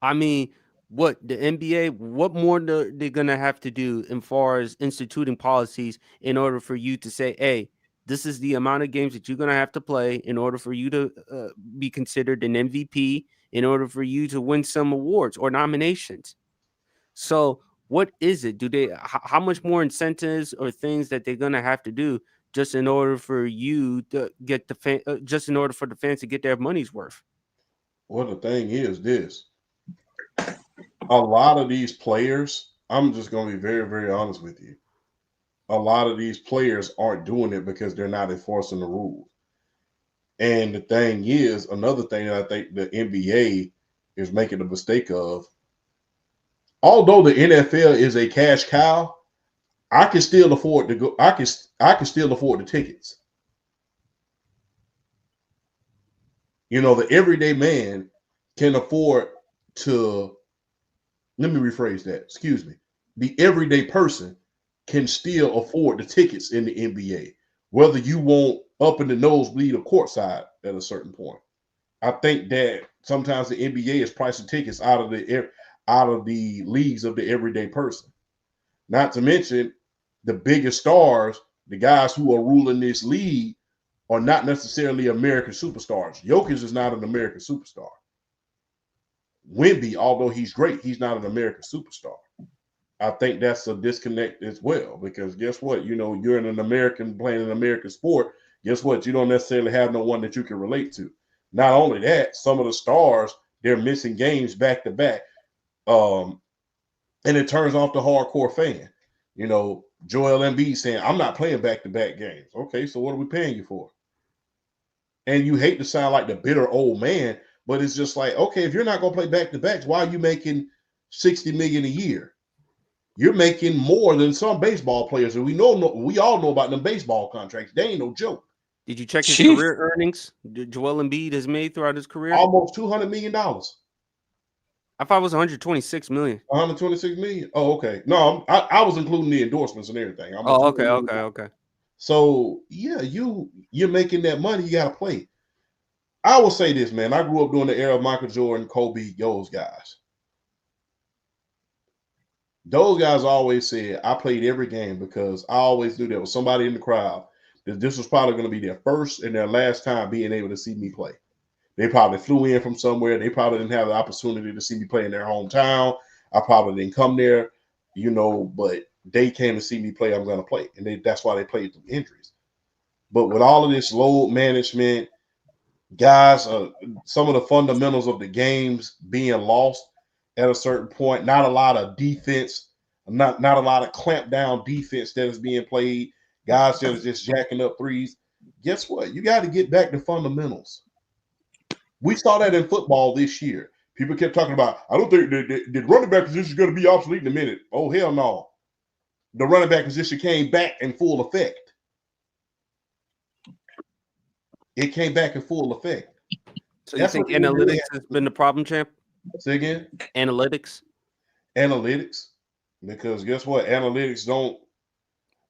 I mean, what the NBA, what more are they going to have to do as far as instituting policies in order for you to say, hey, this is the amount of games that you're going to have to play in order for you to be considered an MVP, in order for you to win some awards or nominations. So what is it? How much more incentives or things that they're going to have to do just in order for you to get just in order for the fans to get their money's worth? Well, the thing is this. A lot of these players, I'm just going to be very, very honest with you. A lot of these players aren't doing it because they're not enforcing the rules. And the thing is, another thing that I think the NBA is making a mistake of, although the NFL is a cash cow, I can still afford to go. I can still afford the tickets. The everyday man can afford to. Let me rephrase that. Excuse me. The everyday person can still afford the tickets in the NBA. whether you want up in the nosebleed or courtside at a certain point. I think that sometimes the NBA is pricing tickets out of the leagues of the everyday person. Not to mention the biggest stars, the guys who are ruling this league, are not necessarily American superstars. Jokic is not an American superstar. Wemby, although he's great, he's not an American superstar. I think that's a disconnect as well, because guess what? You know, you're an American playing an American sport. Guess what? You don't necessarily have no one that you can relate to. Not only that, some of the stars, they're missing games back to back. And it turns off the hardcore fan. You know, Joel Embiid saying, I'm not playing back-to-back games. Okay, so what are we paying you for? And you hate to sound like the bitter old man, but it's just like, okay, if you're not going to play back-to-backs, why are you making $60 million a year? You're making more than some baseball players, and we all know about them baseball contracts. They ain't no joke. Did you check his career earnings? Joel Embiid has made throughout his career? Almost $200 million. I thought it was 126 million. 126 million. Oh, okay. No, I was including the endorsements and everything. Okay. So yeah, you're making that money. You got to play. I will say this, man. I grew up during the era of Michael Jordan, Kobe, those guys. Those guys always said, I played every game because I always knew there was somebody in the crowd that this was probably going to be their first and their last time being able to see me play. They probably flew in from somewhere. They probably didn't have the opportunity to see me play in their hometown. I probably didn't come there, you know, but they came to see me play. I'm going to play. And that's why they played through injuries. But with all of this load management, guys, some of the fundamentals of the games being lost at a certain point, not a lot of defense, not a lot of clamp down defense that is being played. Guys that are just jacking up threes. Guess what? You got to get back to fundamentals. We saw that in football this year. People kept talking about, I don't think the running back position is going to be obsolete in a minute. Oh, hell no. The running back position came back in full effect. It came back in full effect. So you think analytics has been the problem, champ? Say again? Analytics. Because guess what?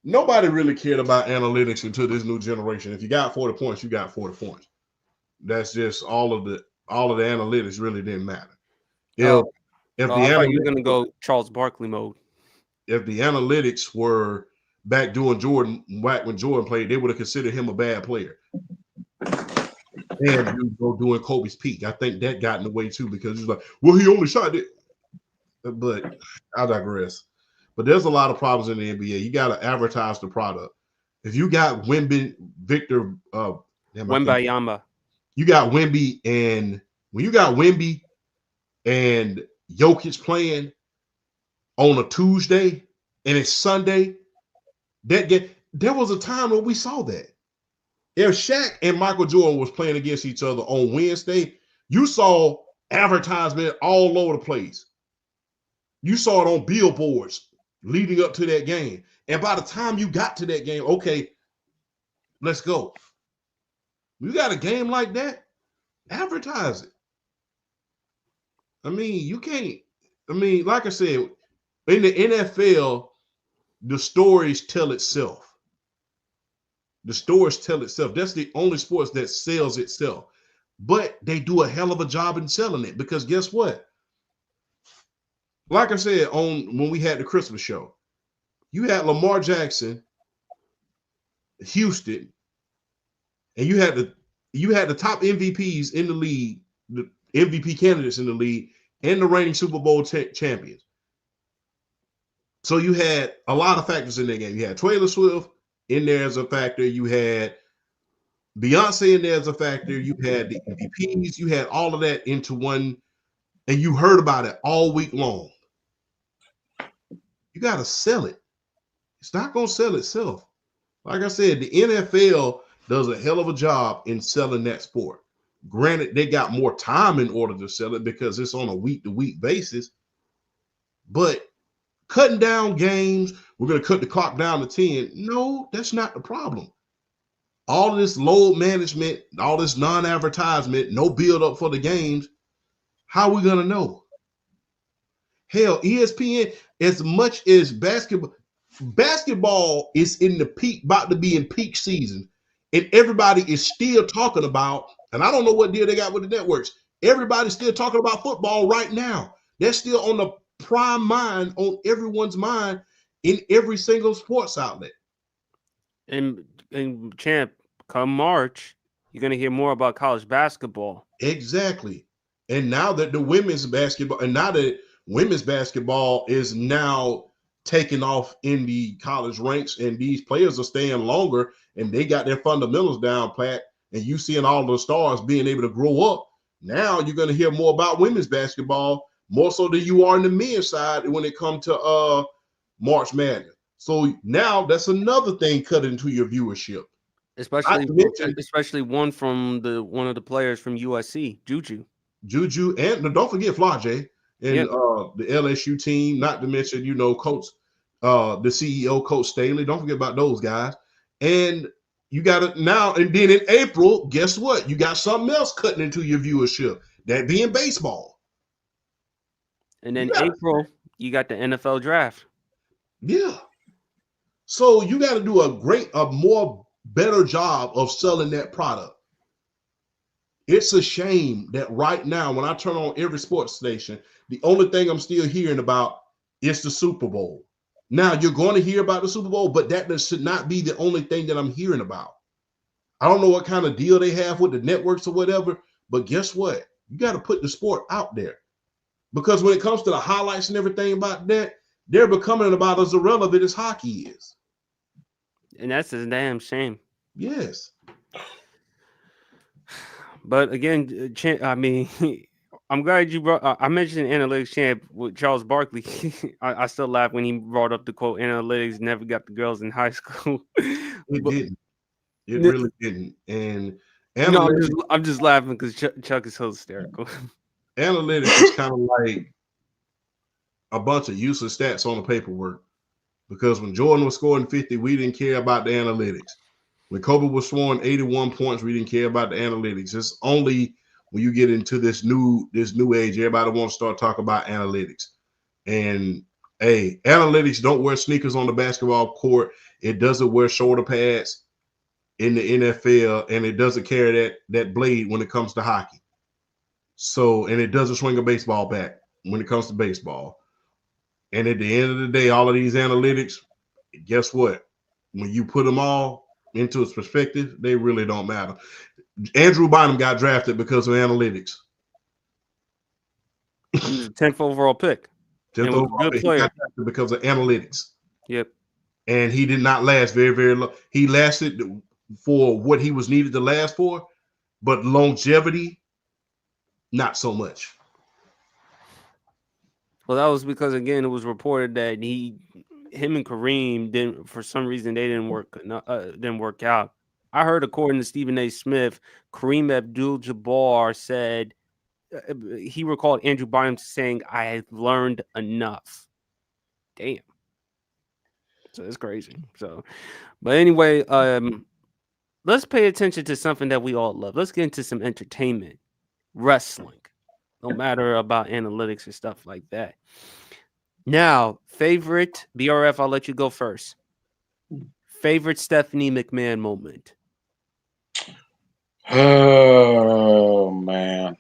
Nobody really cared about analytics until this new generation. If you got 40 points, you got 40 points. That's just all of the analytics really didn't matter. I thought you were going to go Charles Barkley mode. If the analytics were back when Jordan played, they would have considered him a bad player. And you go doing Kobe's peak. I think that got in the way too, because he's like, well, he only shot it. But I digress. But there's a lot of problems in the NBA. You got to advertise the product. If you got Wembyama, you got Wemby, and when you got Wemby and Jokic playing on a Tuesday and it's Sunday, there was a time when we saw that. If Shaq and Michael Jordan was playing against each other on Wednesday, you saw advertisement all over the place. You saw it on billboards leading up to that game. And by the time you got to that game, okay, let's go. You got a game like that, advertise it. I mean, you can't. I mean, like I said, in the NFL, the stories tell itself. The stories tell itself. That's the only sports that sells itself. But they do a hell of a job in selling it, because guess what? Like I said, when we had the Christmas show, you had Lamar Jackson, Houston, and you had the top MVPs in the league, the MVP candidates in the league, and the reigning Super Bowl champions. So you had a lot of factors in that game. You had Taylor Swift in there as a factor. You had Beyonce in there as a factor. You had the MVPs. You had all of that into one, and you heard about it all week long. You got to sell it. It's not going to sell itself. Like I said, the NFL does a hell of a job in selling that sport. Granted, they got more time in order to sell it because it's on a week-to-week basis. But cutting down games, we're going to cut the clock down to 10. No, that's not the problem. All of this load management, all this non-advertisement, no build-up for the games, how are we going to know? Hell, ESPN, as much as basketball, basketball is in the peak, about to be in peak season, and everybody is still talking about, and I don't know what deal they got with the networks. Everybody's still talking about football right now. They're still on the prime mind, on everyone's mind in every single sports outlet. And champ, come March, you're gonna hear more about college basketball. Exactly. And now that the women's basketball is now taking off in the college ranks, and these players are staying longer, and they got their fundamentals down pat, and you seeing all the stars being able to grow up. Now you're going to hear more about women's basketball, more so than you are in the men's side when it comes to March Madness. So now that's another thing cut into your viewership. Especially one of the players from USC, Juju, and don't forget Flage and the LSU team. Not to mention, Coach, the CEO, Coach Staley. Don't forget about those guys. And you got it now. And then in April, guess what? You got something else cutting into your viewership. That being baseball. And then April, you got the NFL draft. Yeah. So you got to do a better job of selling that product. It's a shame that right now, when I turn on every sports station, the only thing I'm still hearing about is the Super Bowl. Now, you're going to hear about the Super Bowl, but that should not be the only thing that I'm hearing about. I don't know what kind of deal they have with the networks or whatever, but guess what? You got to put the sport out there. Because when it comes to the highlights and everything about that, they're becoming about as irrelevant as hockey is. And that's a damn shame. Yes. But again, I mean, I'm glad you brought. I mentioned analytics champ with Charles Barkley. I still laugh when he brought up the quote, "Analytics never got the girls in high school." It didn't. It really didn't. And I'm just laughing because Chuck is so hysterical. Analytics is kind of like a bunch of useless stats on the paperwork. Because when Jordan was scoring 50, we didn't care about the analytics. When Kobe was scoring 81 points, we didn't care about the analytics. It's only when you get into this new age, everybody wants to start talking about analytics. And hey, analytics don't wear sneakers on the basketball court. It doesn't wear shoulder pads in the NFL, and it doesn't carry that blade when it comes to hockey. So, and it doesn't swing a baseball bat when it comes to baseball. And at the end of the day, all of these analytics, guess what? When you put them all into its perspective, they really don't matter. Andrew Bynum got drafted because of analytics. He was a 10th overall pick. 10th overall pick. He got drafted because of analytics. Yep. And he did not last very, very long. He lasted for what he was needed to last for, but longevity, not so much. Well, that was because, again, it was reported that him and Kareem didn't, for some reason, they didn't work out. I heard, according to Stephen A. Smith, Kareem Abdul-Jabbar said he recalled Andrew Bynum saying, "I have learned enough." Damn. So it's crazy. So, but anyway, let's pay attention to something that we all love. Let's get into some entertainment, wrestling. No matter about analytics and stuff like that. Now, favorite BRF, I'll let you go first. Favorite Stephanie McMahon moment. Oh man.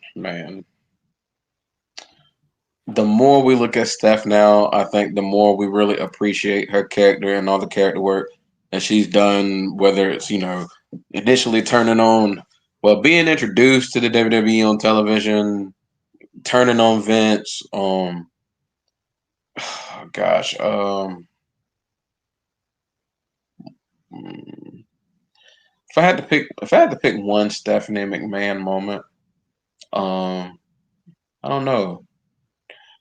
The more we look at Steph now, I think the more we really appreciate her character and all the character work that she's done, whether it's, initially being introduced to the WWE on television, turning on Vince, if I had to pick one Stephanie McMahon moment, I don't know.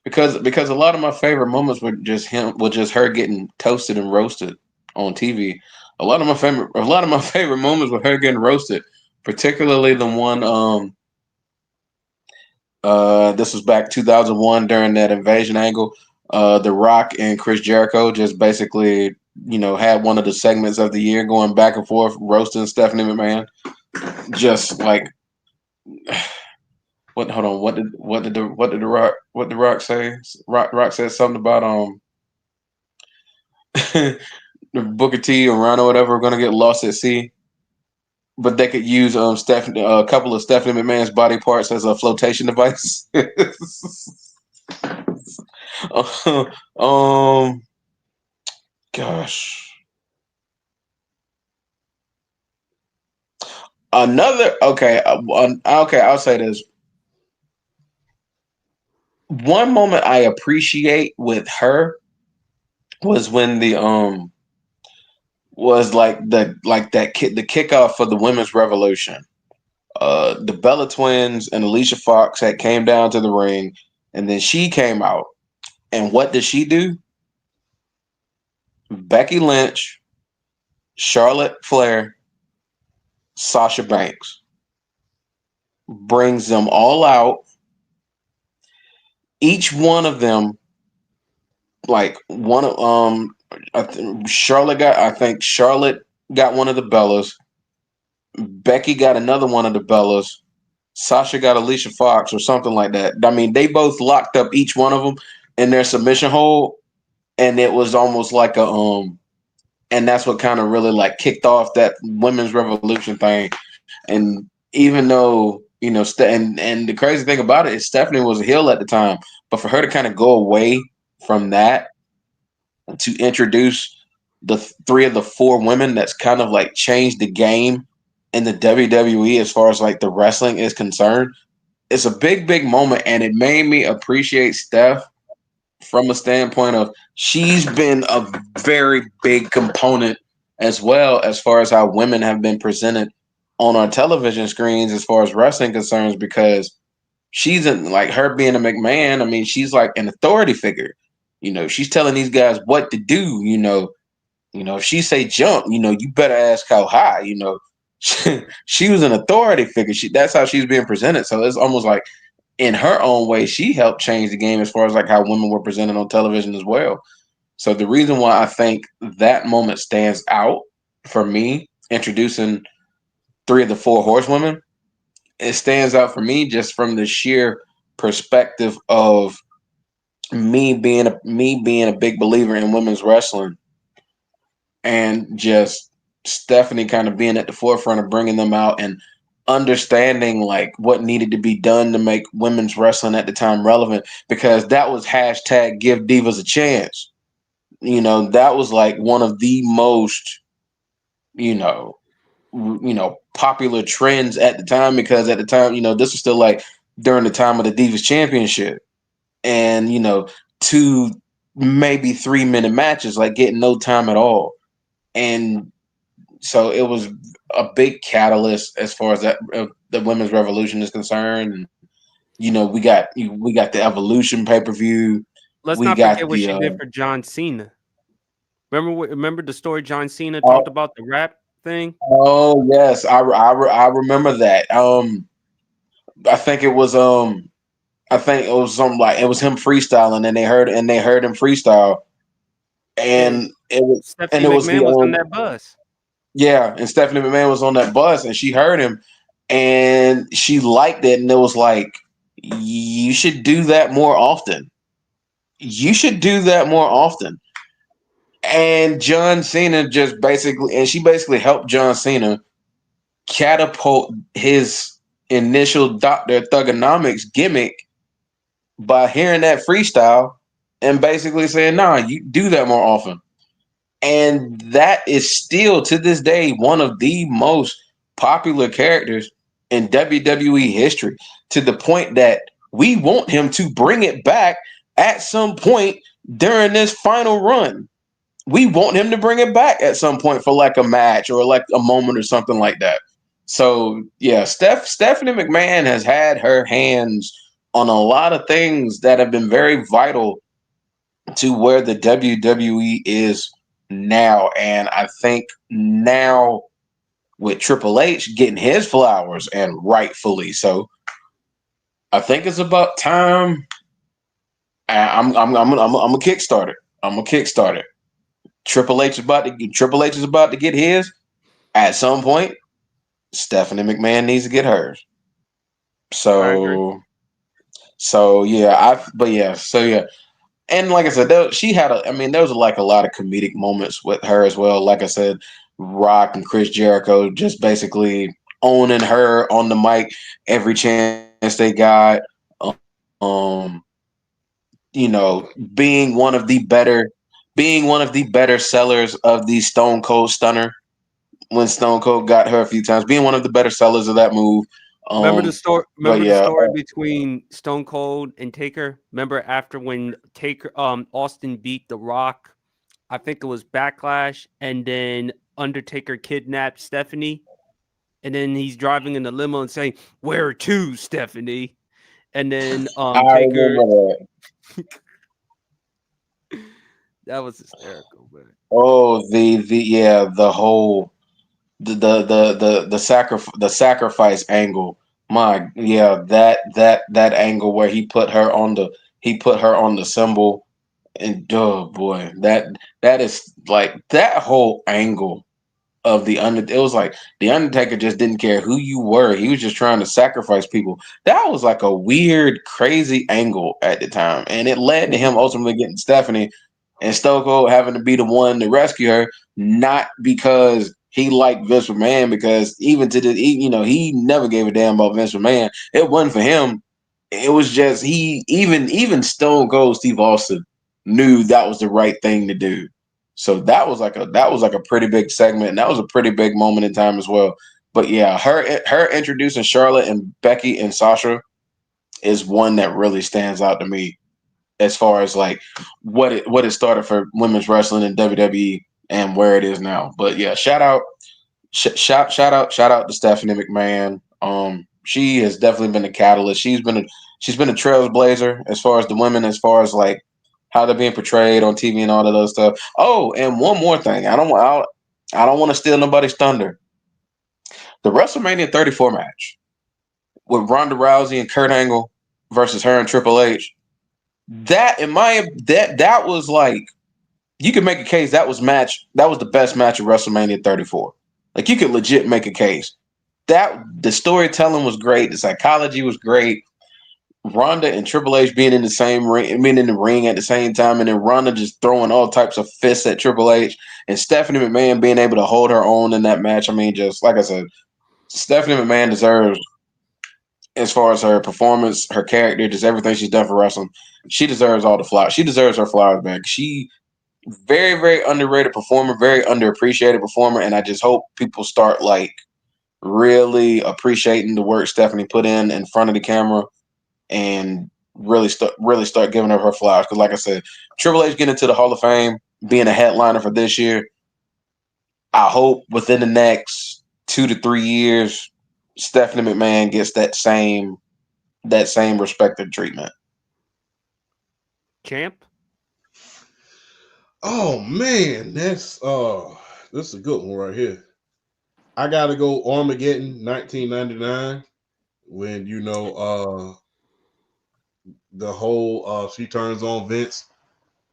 Because a lot of my favorite moments were just her getting toasted and roasted on TV. A lot of my favorite moments were her getting roasted, particularly the one this was back 2001 during that invasion angle. The Rock and Chris Jericho just basically, had one of the segments of the year going back and forth roasting Stephanie McMahon. Just like what did the Rock say? Rock said something about Booker T and Ron or whatever are gonna get lost at sea. But they could use Stephanie, a couple of Stephanie McMahon's body parts as a flotation device. um, gosh, another okay. I'll say this. One moment I appreciate with her was when the was the kickoff for the women's revolution. The Bella Twins and Alicia Fox had came down to the ring, and then she came out. And what did she do? Becky Lynch, Charlotte Flair, Sasha Banks brings them all out. Each one of them, like one of Charlotte got one of the Bellas. Becky got another one of the Bellas. Sasha got Alicia Fox or something like that. I mean, they both locked up each one of them in their submission hold, and it was almost like a and that's what kind of really like kicked off that women's revolution thing. And even though and the crazy thing about it is Stephanie was a heel at the time, but for her to kind of go away from that to introduce the three of the four women that's kind of like changed the game in the WWE as far as like the wrestling is concerned, it's a big moment, and it made me appreciate Steph from a standpoint of she's been a very big component as well as far as how women have been presented on our television screens as far as wrestling concerns, because she's like her being a McMahon. I mean, she's like an authority figure. She's telling these guys what to do. If she say jump, you better ask how high. She was an authority figure. That's how she's being presented. So it's almost like in her own way, she helped change the game as far as like how women were presented on television as well. So the reason why I think that moment stands out for me, introducing three of the four horsewomen, it stands out for me just from the sheer perspective of me being a big believer in women's wrestling, and just Stephanie kind of being at the forefront of bringing them out and understanding like what needed to be done to make women's wrestling at the time relevant, because that was hashtag give divas a chance. That was like one of the most, popular trends at the time, because at the time, this was still like during the time of the Divas Championship, and 2 maybe 3 minute matches, like getting no time at all. And so it was a big catalyst as far as that the women's revolution is concerned. And we got the Evolution pay-per-view. Let's We not got forget what the she did for John Cena. Remember the story John Cena talked about the rap thing? oh yes, I remember that. I think it was something like it was him freestyling, and they heard him freestyle, and Stephanie it was McMahon was on that bus. yeah, and Stephanie McMahon was on that bus, and she heard him, and she liked it, and it was like, you should do that more often. You should do that more often. And John Cena she basically helped John Cena catapult his initial Dr. Thugonomics gimmick by hearing that freestyle and basically saying, nah, you do that more often. And that is still to this day one of the most popular characters in WWE history, to the point that we want him to bring it back at some point during this final run. We want him to bring it back at some point for like a match or like a moment or something like that. So yeah, Stephanie McMahon has had her hands on a lot of things that have been very vital to where the WWE is now. And I think now with Triple H getting his flowers, and rightfully so, I think it's about time. I'm a Kickstarter. I'm a Kickstarter. Triple H is about to get his at some point. Stephanie McMahon needs to get hers. So yeah, And like I said, she had I mean, there was like a lot of comedic moments with her as well. Like I said, Rock and Chris Jericho just basically owning her on the mic every chance they got. Um, being one of the better sellers of the Stone Cold Stunner when Stone Cold got her a few times, being one of the better sellers of that move. Remember the story? But Remember the yeah, story between Stone Cold and Taker? Remember after when Taker, Austin beat The Rock? I think it was Backlash, and then Undertaker kidnapped Stephanie, and then he's driving in the limo and saying, "Where to, Stephanie?" And then I Taker, remember that. that was hysterical, man. Oh, the whole the sacrifice angle. My yeah, that angle where he put her on the symbol, and oh boy, that is like that whole angle of it was like the Undertaker just didn't care who you were. He was just trying to sacrifice people. That was like a weird, crazy angle at the time. And it led to him ultimately getting Stephanie and Stone Cold having to be the one to rescue her, not because he liked Vince McMahon, because even to he never gave a damn about Vince McMahon. It wasn't for him. It was just even Stone Cold Steve Austin knew that was the right thing to do. So that was like a pretty big segment, and that was a pretty big moment in time as well. But yeah, her introducing Charlotte and Becky and Sasha is one that really stands out to me as far as like what it started for women's wrestling in WWE and where it is now. But yeah, shout out to Stephanie McMahon. She has definitely been a catalyst. She's been a trailblazer as far as the women, as far as like how they're being portrayed on TV and all of those stuff. Oh, and one more thing. I don't want to steal nobody's thunder. The WrestleMania 34 match with Ronda Rousey and Kurt Angle versus her and Triple H. That was like, you could make a case that was the best match of WrestleMania 34. Like, you could legit make a case. That the storytelling was great, the psychology was great. Ronda and Triple H being in the same ring, being in the ring at the same time, and then Ronda just throwing all types of fists at Triple H, and Stephanie McMahon being able to hold her own in that match. I mean, just like I said, Stephanie McMahon deserves, as far as her performance, her character, just everything she's done for wrestling, she deserves all the flowers. She deserves her flowers back. She very, very underrated performer, very underappreciated performer, and I just hope people start like really appreciating the work Stephanie put in front of the camera, and really start giving her flowers. Because like I said, Triple H getting into the Hall of Fame, being a headliner for this year. I hope within the next 2 to 3 years, Stephanie McMahon gets that same respect and treatment. Champ? Oh man, this is a good one right here. I gotta go Armageddon 1999, when the whole she turns on Vince.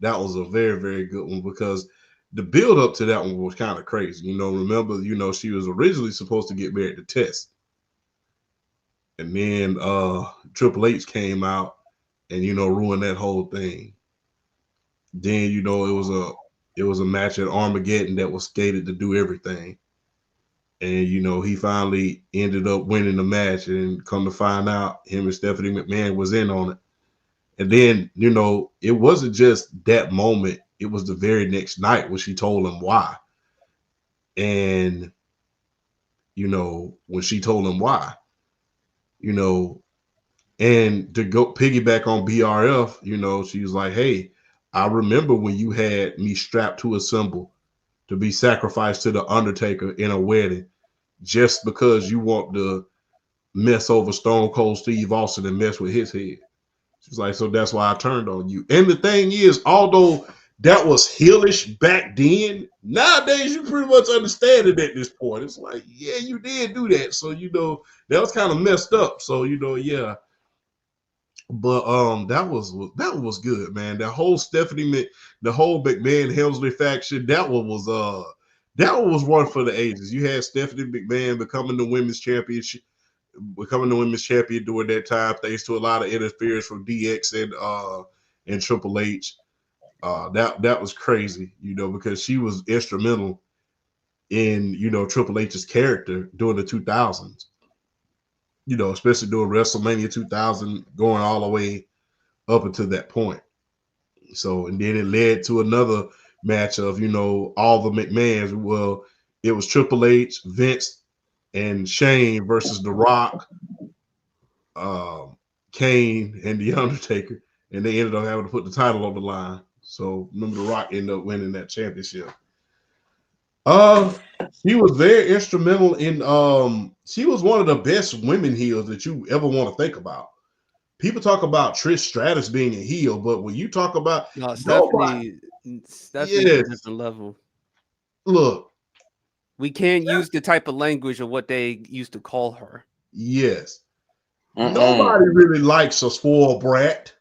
That was a very, very good one, because the build up to that one was kind of crazy. Remember, she was originally supposed to get married to Test. And then Triple H came out and ruined that whole thing. Then it was a match at Armageddon that was skated to do everything. And he finally ended up winning the match, and come to find out, him and Stephanie McMahon was in on it. And then, it wasn't just that moment, it was the very next night when she told him why. And, when she told him why, you know, and to go piggyback on BRF, she was like, hey, I remember when you had me strapped to a symbol to be sacrificed to the Undertaker in a wedding, just because you want to mess over Stone Cold Steve Austin and mess with his head. She's like, so that's why I turned on you. And the thing is, although that was heelish back then, nowadays you pretty much understand it at this point. It's like, yeah, you did do that. So, that was kind of messed up. So, yeah. But that was good, man. The whole the whole McMahon Helmsley faction, that one was one for the ages. You had Stephanie McMahon becoming the women's champion during that time, thanks to a lot of interference from DX and Triple H. That was crazy, because she was instrumental in, Triple H's character during the 2000s, especially during WrestleMania 2000, going all the way up until that point. So, and then it led to another match of, all the McMahons. Well, it was Triple H, Vince, and Shane versus The Rock, Kane, and The Undertaker. And they ended up having to put the title on the line. So remember, The Rock ended up winning that championship. She was very instrumental in she was one of the best women heels that you ever want to think about. People talk about Trish Stratus being a heel, but when you talk about Stephanie's a yes, different level. Look, we can't use the type of language of what they used to call her. Yes. Nobody really likes a spoiled brat.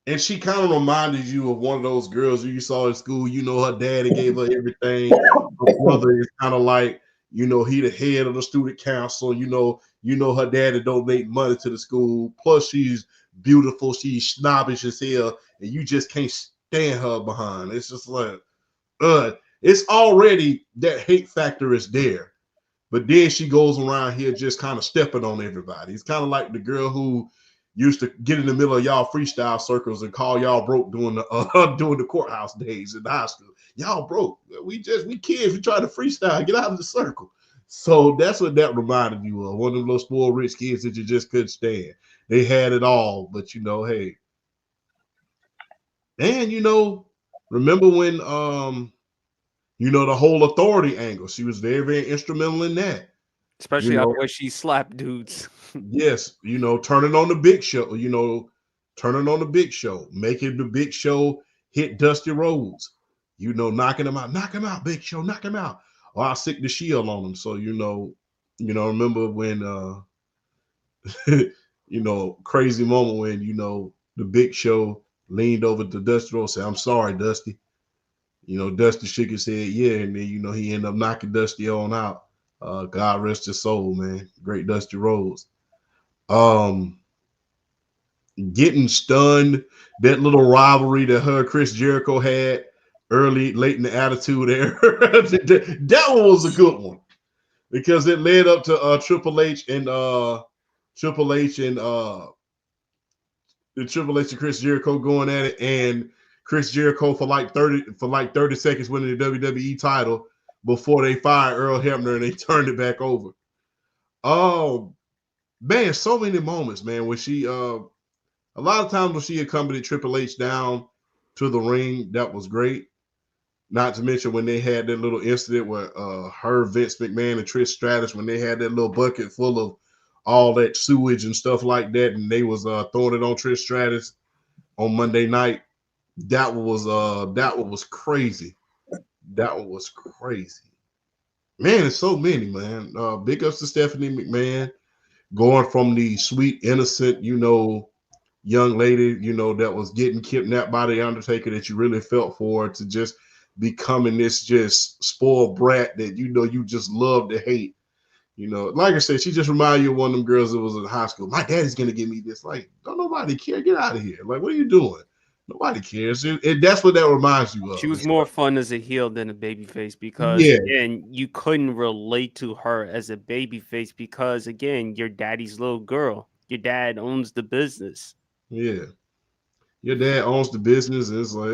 And she kind of reminded you of one of those girls who you saw in school. Her daddy gave her everything. Her brother is kind of like, he the head of the student council. Her daddy donate money to the school. Plus, she's beautiful. She's snobbish as hell. And you just can't stand her behind. It's just like, it's already that hate factor is there. But then she goes around here just kind of stepping on everybody. It's kind of like the girl who used to get in the middle of y'all freestyle circles and call y'all broke during the courthouse days in high school. Y'all broke. We kids. We try to freestyle. Get out of the circle. So that's what that reminded you of. One of them little spoiled rich kids that you just couldn't stand. They had it all, but hey. And remember when the whole authority angle. She was very, very instrumental in that. Especially out where she slapped dudes. Yes, turning on the Big Show, making the Big Show hit Dusty Rhodes, knocking him out, Big Show, knock him out. Or I'll stick the shield on him. So, remember when, crazy moment when, the Big Show leaned over to Dusty Rhodes and said, "I'm sorry, Dusty." Dusty shook his head, yeah, and then, he ended up knocking Dusty on out. God rest his soul, man. Great Dusty Rhodes. Getting stunned, that little rivalry that Chris Jericho had late in the Attitude Era. That one was a good one because it led up to Triple H and Chris Jericho going at it, and Chris Jericho for like 30 seconds winning the WWE title before they fired Earl Hebner and they turned it back over. Oh man, so many moments, man, when she a lot of times when she accompanied Triple H down to the ring, that was great. Not to mention when they had that little incident where her, Vince McMahon, and Trish Stratus, when they had that little bucket full of all that sewage and stuff like that, and they was throwing it on Trish Stratus on Monday night. That one was crazy. That one was crazy. Man, it's so many, man. Big ups to Stephanie McMahon, going from the sweet, innocent, young lady, that was getting kidnapped by the Undertaker that you really felt for, to just becoming this just spoiled brat that you just love to hate. Like I said, she just reminded you of one of them girls that was in high school. My daddy's gonna give me this. Like, don't nobody care. Get out of here. Like, what are you doing? Nobody cares. That's what that reminds you of. She was more fun as a heel than a babyface because, again, you couldn't relate to her as a babyface because, again, you're daddy's little girl. Your dad owns the business. Yeah. Your dad owns the business. It's like,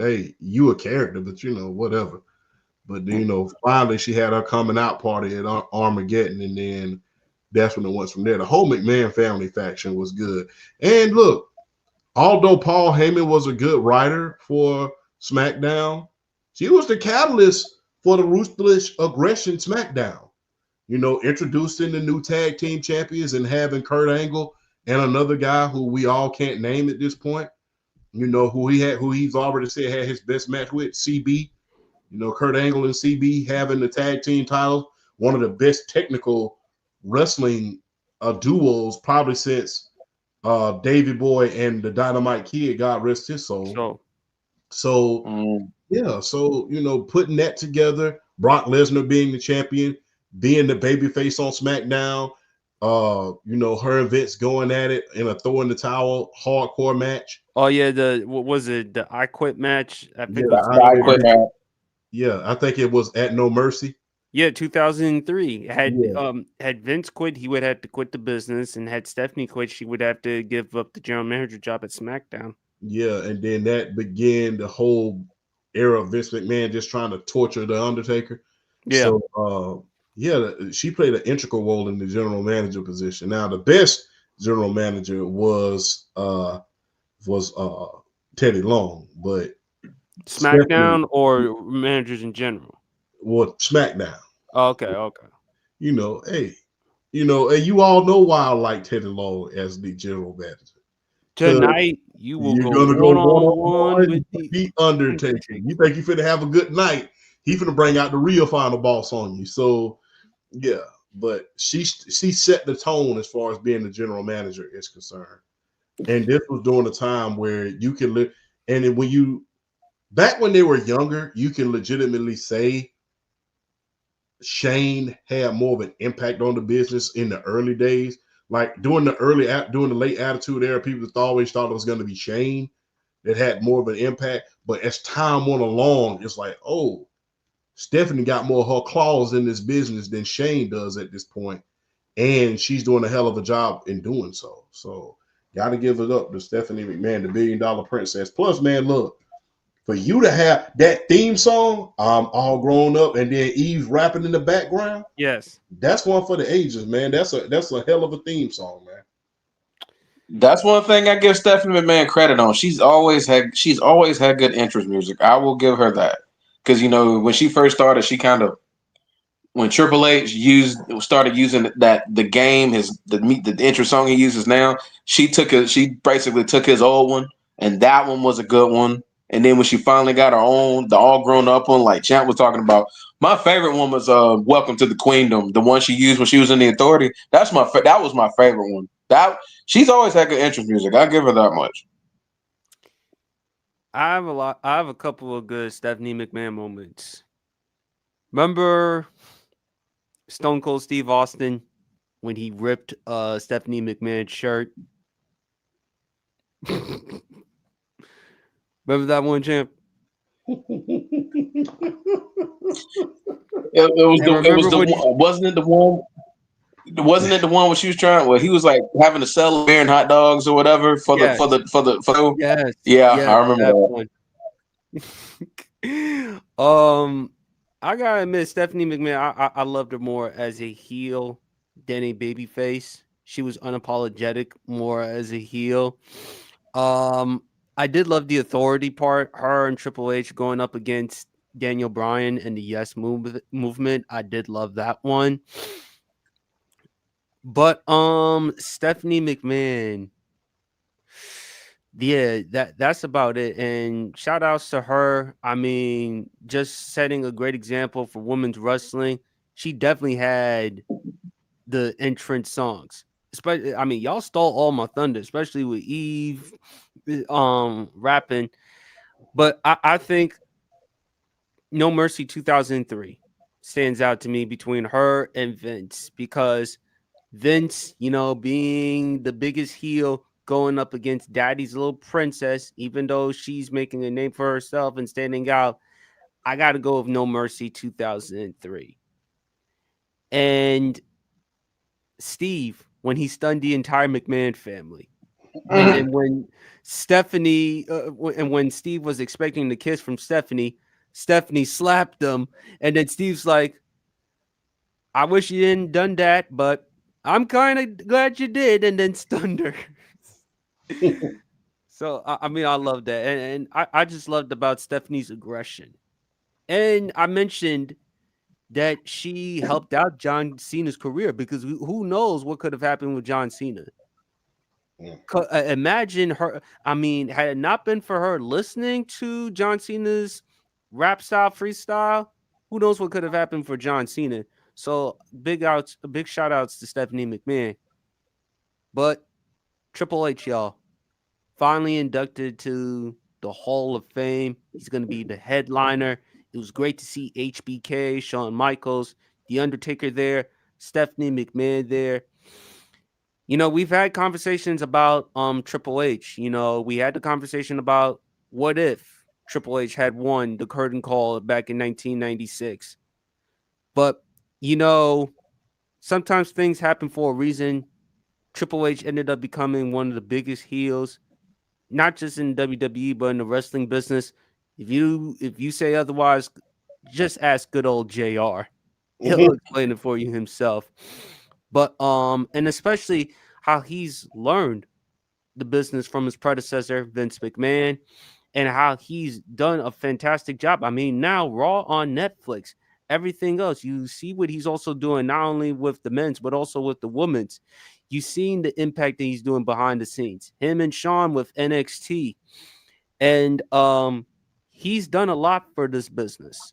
hey, you a character, but, whatever. But, finally she had her coming out party at Armageddon, and then that's when it went from there. The whole McMahon family faction was good. And look, although Paul Heyman was a good writer for SmackDown, she was the catalyst for the Ruthless Aggression SmackDown. Introducing the new tag team champions and having Kurt Angle and another guy who we all can't name at this point, who he's already said had his best match with, CB. Kurt Angle and CB having the tag team title, one of the best technical wrestling duos probably since Davey Boy and the Dynamite Kid, God rest his soul. So putting that together, Brock Lesnar being the champion, being the babyface on SmackDown, her and Vince going at it in a throw in the towel hardcore match. Oh yeah, what was it? The I Quit match. I think Yeah, it was I quit that. yeah, I think it was at No Mercy. yeah, 2003. Yeah. Had Vince quit, he would have to quit the business, and had Stephanie quit, she would have to give up the general manager job at SmackDown. Yeah, and then that began the whole era of Vince McMahon just trying to torture the Undertaker. Yeah. So yeah, she played an integral role in the general manager position. Now the best general manager was Teddy Long, but Stephanie SmackDown or managers in general. was SmackDown. Okay, okay. Hey, and you all know why I like Teddy Long as the general manager. Tonight you will You're go gonna go one on one-on-one one with the Undertaker. You think you finna have a good night? He finna bring out the real final boss on you. So yeah, but she set the tone as far as being the general manager is concerned. And this was during a time where you can live, and then back when they were younger, you can legitimately say Shane had more of an impact on the business in the early days. Like during the late Attitude Era, people always thought it was going to be Shane that had more of an impact. But as time went along, it's like, oh, Stephanie got more of her claws in this business than Shane does at this point, and she's doing a hell of a job in doing so. So, got to give it up to Stephanie McMahon, the $1 billion princess. Plus, man, look, for you to have that theme song, I'm all grown up, and then Eve rapping in the background, yes. that's one for the ages, man. That's a hell of a theme song, man. That's one thing I give Stephanie McMahon credit on. She's always had good interest music. I will give her that. Because when she first started, she kind of when Triple H started using the game, the intro song he uses now, she basically took his old one, and that one was a good one. And then when she finally got her own, the all grown up one, like Champ was talking about, my favorite one was "Welcome to the Queendom," the one she used when she was in the Authority. That was my favorite one. She's always had good interest music. I give her that much. I have a couple of good Stephanie McMahon moments. Remember Stone Cold Steve Austin when he ripped Stephanie McMahon's shirt? Remember that one, Champ? Wasn't it the one? Wasn't it the one where she was trying? Where he was like having to sell beer and hot dogs or whatever for Yes. the Yes. Yeah, yes, I remember that one. I gotta admit, Stephanie McMahon, I loved her more as a heel than a babyface. She was unapologetic more as a heel. I did love the Authority part. Her and Triple H going up against Daniel Bryan and the Yes movement. I did love that one. But Stephanie McMahon, yeah, that's about it. And shout outs to her. I mean, just setting a great example for women's wrestling. She definitely had the entrance songs. Especially, I mean, y'all stole all my thunder, especially with Eve rapping. But I think No Mercy 2003 stands out to me between her and Vince, because Vince, being the biggest heel going up against Daddy's little princess, even though she's making a name for herself and standing out, I got to go with No Mercy 2003. And Steve, when he stunned the entire McMahon family. And then when Stephanie, and when Steve was expecting the kiss from Stephanie slapped him. And then Steve's like, I wish you didn't done that, but I'm kind of glad you did. And then stunned her. So, I mean, I love that. And I just loved about Stephanie's aggression. And I mentioned that she helped out John Cena's career, because who knows what could have happened with John Cena. Imagine her. I mean, had it not been for her listening to John Cena's rap style freestyle, who knows what could have happened for John Cena. So big shout outs to Stephanie McMahon. But Triple H, y'all, finally inducted to the Hall of Fame. He's going to be the headliner. It was great to see HBK, Shawn Michaels, The Undertaker there, Stephanie McMahon there. We've had conversations about Triple H. We had the conversation about what if Triple H had won the curtain call back in 1996. But sometimes things happen for a reason. Triple H ended up becoming one of the biggest heels, not just in WWE but in the wrestling business. If you say otherwise, just ask good old JR. He'll explain it for you himself. But and especially how he's learned the business from his predecessor Vince McMahon, and how he's done a fantastic job. I mean, now Raw on Netflix, everything else, you see what he's also doing, not only with the men's, but also with the women's. You've seen the impact that he's doing behind the scenes. Him and Sean with NXT. And he's done a lot for this business.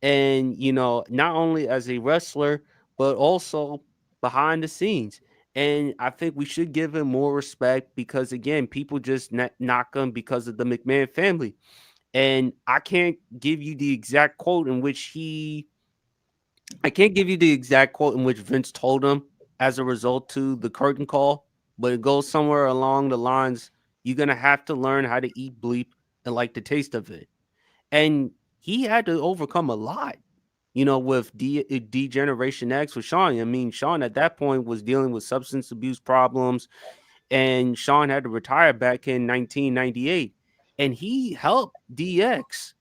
And, not only as a wrestler, but also behind the scenes. And I think we should give him more respect because, again, people just knock him because of the McMahon family. And I can't give you the exact quote in which Vince told him as a result to the curtain call, but it goes somewhere along the lines, you're going to have to learn how to eat bleep and like the taste of it. And he had to overcome a lot, with D-Generation X with Sean. I mean, Sean at that point was dealing with substance abuse problems, and Sean had to retire back in 1998. And he helped DX,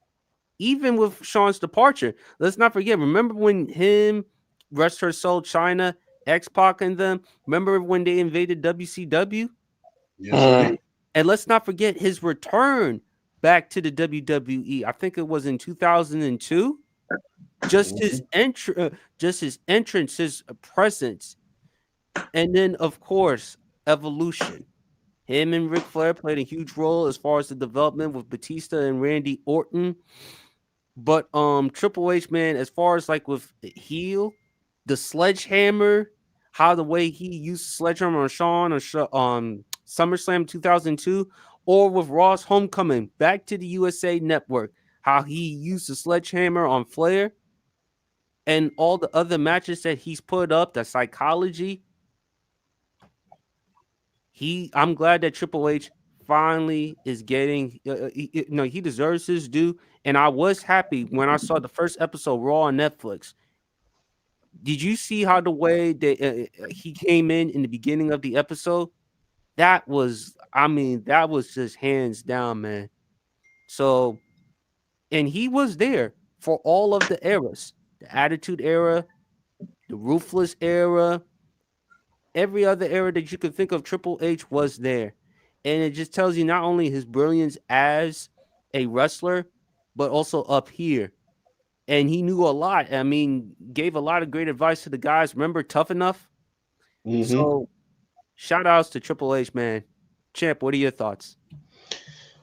even with Sean's departure. Let's not forget, remember when him, rest her soul, China, X-Pac and them, remember when they invaded WCW? Yes, And let's not forget his return back to the WWE. I think it was in 2002. Just his entrance, his presence, and then of course Evolution. Him and Ric Flair played a huge role as far as the development with Batista and Randy Orton. But Triple H, man, as far as like with heel, the sledgehammer, how the way he used sledgehammer on Sean on SummerSlam 2002, or with Raw's Homecoming back to the USA Network, how he used the sledgehammer on Flair, and all the other matches that he's put up, the psychology. I'm glad that Triple H finally is getting, he deserves his due. And I was happy when I saw the first episode Raw on Netflix. Did you see how the way that he came in the beginning of the episode? That was just hands down, man. So, and he was there for all of the eras, the Attitude Era, the Ruthless Era, every other era that you could think of. Triple H was there. And it just tells you not only his brilliance as a wrestler, but also up here. And he knew a lot. I mean, gave a lot of great advice to the guys. Remember Tough Enough? So shout outs to Triple H, man. Champ, what are your thoughts?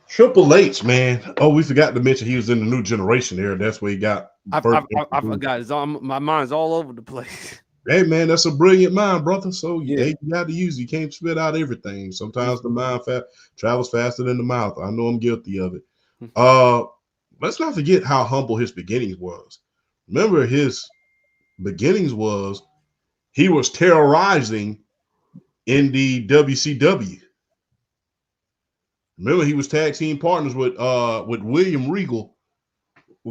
Triple H, man. Oh, we forgot to mention he was in the New Generation era. That's where he got. I forgot. My mind's all over the place. Hey, man, that's a brilliant mind, brother. So yeah, you got to use it. You can't spit out everything. Sometimes the mind travels faster than the mouth. I know I'm guilty of it. Let's not forget how humble his beginnings was. Remember, his beginnings was he was terrorizing in the WCW. Remember, he was tag team partners with William Regal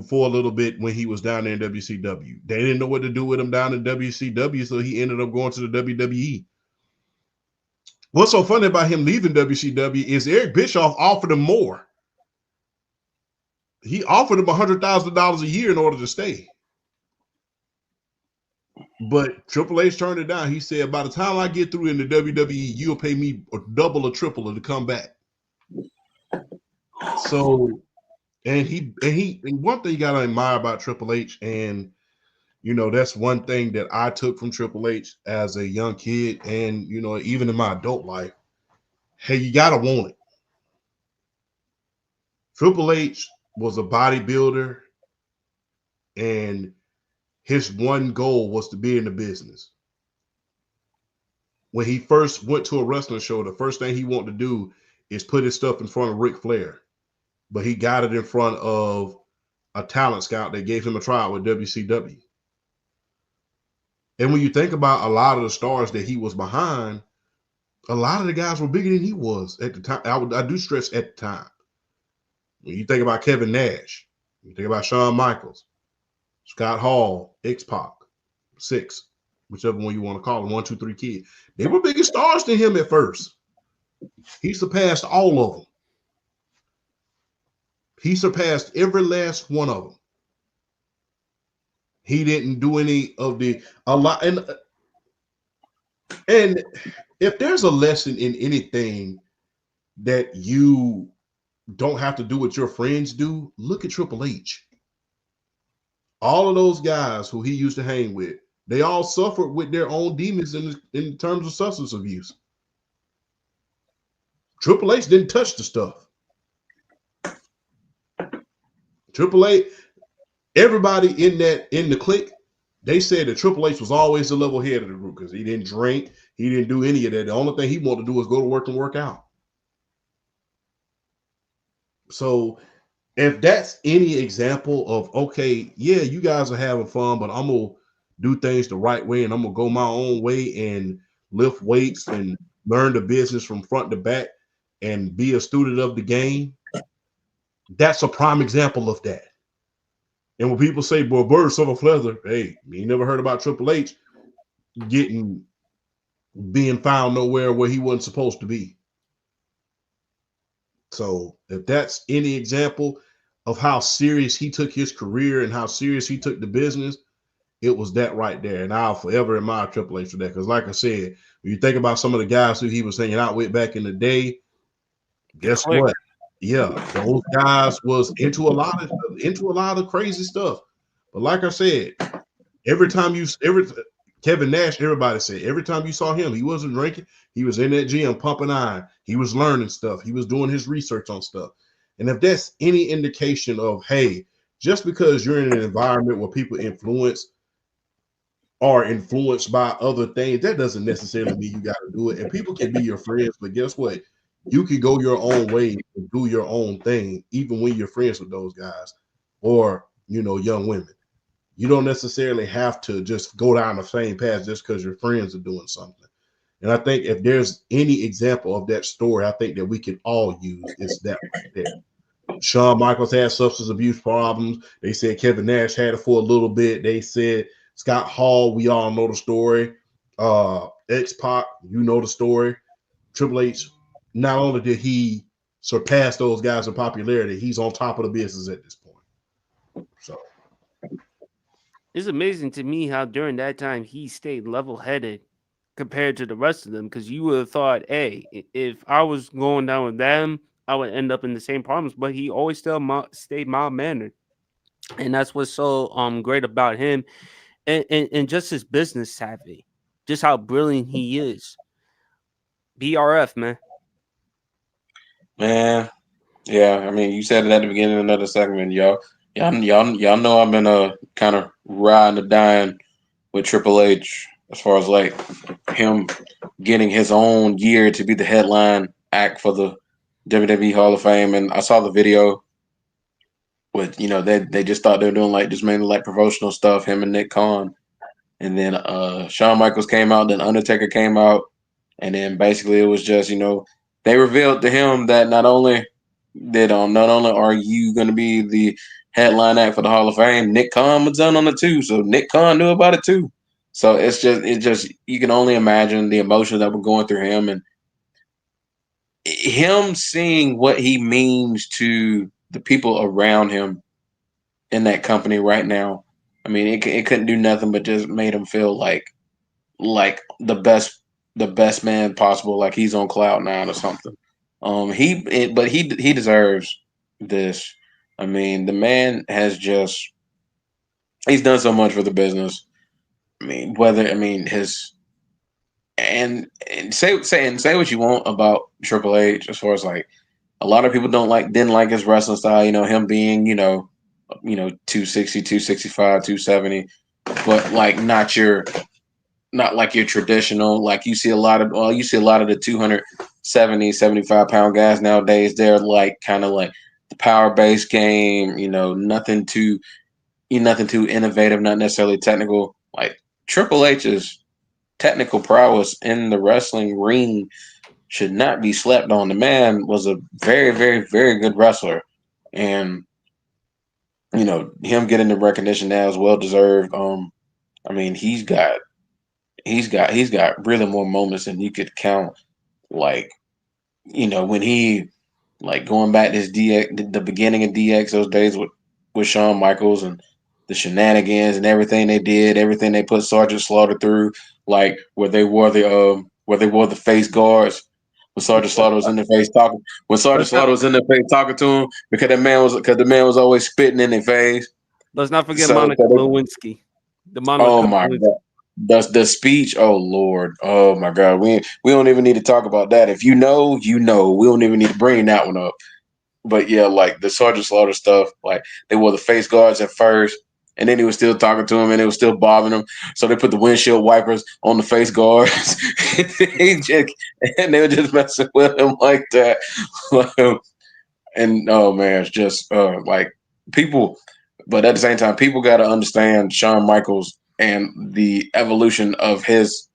for a little bit when he was down there in WCW. They didn't know what to do with him down in WCW, so he ended up going to the WWE. What's so funny about him leaving WCW is Eric Bischoff offered him more. He offered him $100,000 a year in order to stay. But Triple H turned it down. He said, by the time I get through in the WWE, you'll pay me a double or triple to come back. So, and one thing you gotta admire about Triple H, and that's one thing that I took from Triple H as a young kid, and even in my adult life. Hey, you gotta want it. Triple H was a bodybuilder, and his one goal was to be in the business. When he first went to a wrestling show, the first thing he wanted to do is put his stuff in front of Ric Flair. But he got it in front of a talent scout that gave him a tryout with WCW. And when you think about a lot of the stars that he was behind, a lot of the guys were bigger than he was at the time. I do stress at the time. When you think about Kevin Nash, you think about Shawn Michaels, Scott Hall, X-Pac, 6, whichever one you want to call them, 1, 2, 3 Kid. They were bigger stars than him at first. He surpassed all of them. He surpassed every last one of them. He didn't do any of a lot. And if there's a lesson in anything that you don't have to do what your friends do, look at Triple H. All of those guys who he used to hang with, they all suffered with their own demons in terms of substance abuse. Triple H didn't touch the stuff. Triple H, everybody in the clique, they said that Triple H was always the level head of the group because he didn't drink, he didn't do any of that. The only thing he wanted to do was go to work and work out. So if that's any example of, okay, yeah, you guys are having fun, but I'm going to do things the right way and I'm going to go my own way and lift weights and learn the business from front to back and be a student of the game, that's a prime example of that. And when people say, "Boy, birds of a feather," hey, you never heard about Triple H being found nowhere where he wasn't supposed to be. So if that's any example of how serious he took his career and how serious he took the business, it was that right there. And I'll forever admire Triple H for that. Because like I said, when you think about some of the guys who he was hanging out with back in the day, guess what? Yeah, those guys was into a lot of crazy stuff. But like I said, Kevin Nash, everybody said every time you saw him, he wasn't drinking. He was in that gym pumping iron. He was learning stuff. He was doing his research on stuff. And if that's any indication of, hey, just because you're in an environment where people are influenced by other things, that doesn't necessarily mean you got to do it. And people can be your friends, but guess what? You can go your own way and do your own thing, even when you're friends with those guys or, young women. You don't necessarily have to just go down the same path just because your friends are doing something. And I think if there's any example of that story, I think that we can all use is that right there. Shawn Michaels had substance abuse problems. They said Kevin Nash had it for a little bit. They said Scott Hall, we all know the story. X-Pac, you know the story. Triple H, not only did he surpass those guys in popularity, he's on top of the business at this point. So it's amazing to me how during that time he stayed level-headed compared to the rest of them, because you would have thought, hey, if I was going down with them, I would end up in the same problems. But he always still stayed mild-mannered, and that's what's so great about him, and just his business savvy, just how brilliant he is. BRF, man. Man, yeah. I mean, you said it at the beginning of another segment, y'all know I've been kind of riding or dying with Triple H as far as like him getting his own year to be the headline act for the WWE Hall of Fame. And I saw the video with, they just thought they were doing like just mainly like promotional stuff, him and Nick Khan. And then Shawn Michaels came out, then Undertaker came out, and then basically it was just, they revealed to him that not only are you going to be the headline act for the Hall of Fame, Nick Khan was in on it too. So Nick Khan knew about it too. So it's just you can only imagine the emotions that were going through him and him seeing what he means to the people around him in that company right now. I mean, it couldn't do nothing but just made him feel like the best man possible, like he's on cloud nine or something. But he deserves this. I mean, the man he's done so much for the business. I mean, say what you want about Triple H as far as like a lot of people didn't like his wrestling style, him being, 260, 265, 270, but like not like your traditional, like you see a lot of the 270, 75 pound guys nowadays. They're like kind of like the power based game, nothing too innovative, not necessarily technical. Like Triple H's technical prowess in the wrestling ring should not be slept on. The man was a very, very, very good wrestler, and him getting the recognition now is well deserved. I mean, he's got really more moments than you could count. Like, when he going back to his DX, the beginning of DX, those days with Shawn Michaels and the shenanigans and everything they did, everything they put Sergeant Slaughter through, like where they wore the face guards. When Sergeant Slaughter was in the face talking, to him because the man was always spitting in their face. Let's not forget So, Monica Lewinsky. oh my God. The speech, oh Lord, oh my God, we don't even need to talk about that. If you know, we don't even need to bring that one up. But yeah, like the Sergeant Slaughter stuff, like they wore the face guards at first, and then he was still talking to him, and it was still bothering him. So they put the windshield wipers on the face guards, and they were just messing with him like that. And oh man, it's just like people. But at the same time, people got to understand Shawn Michaels and the evolution of his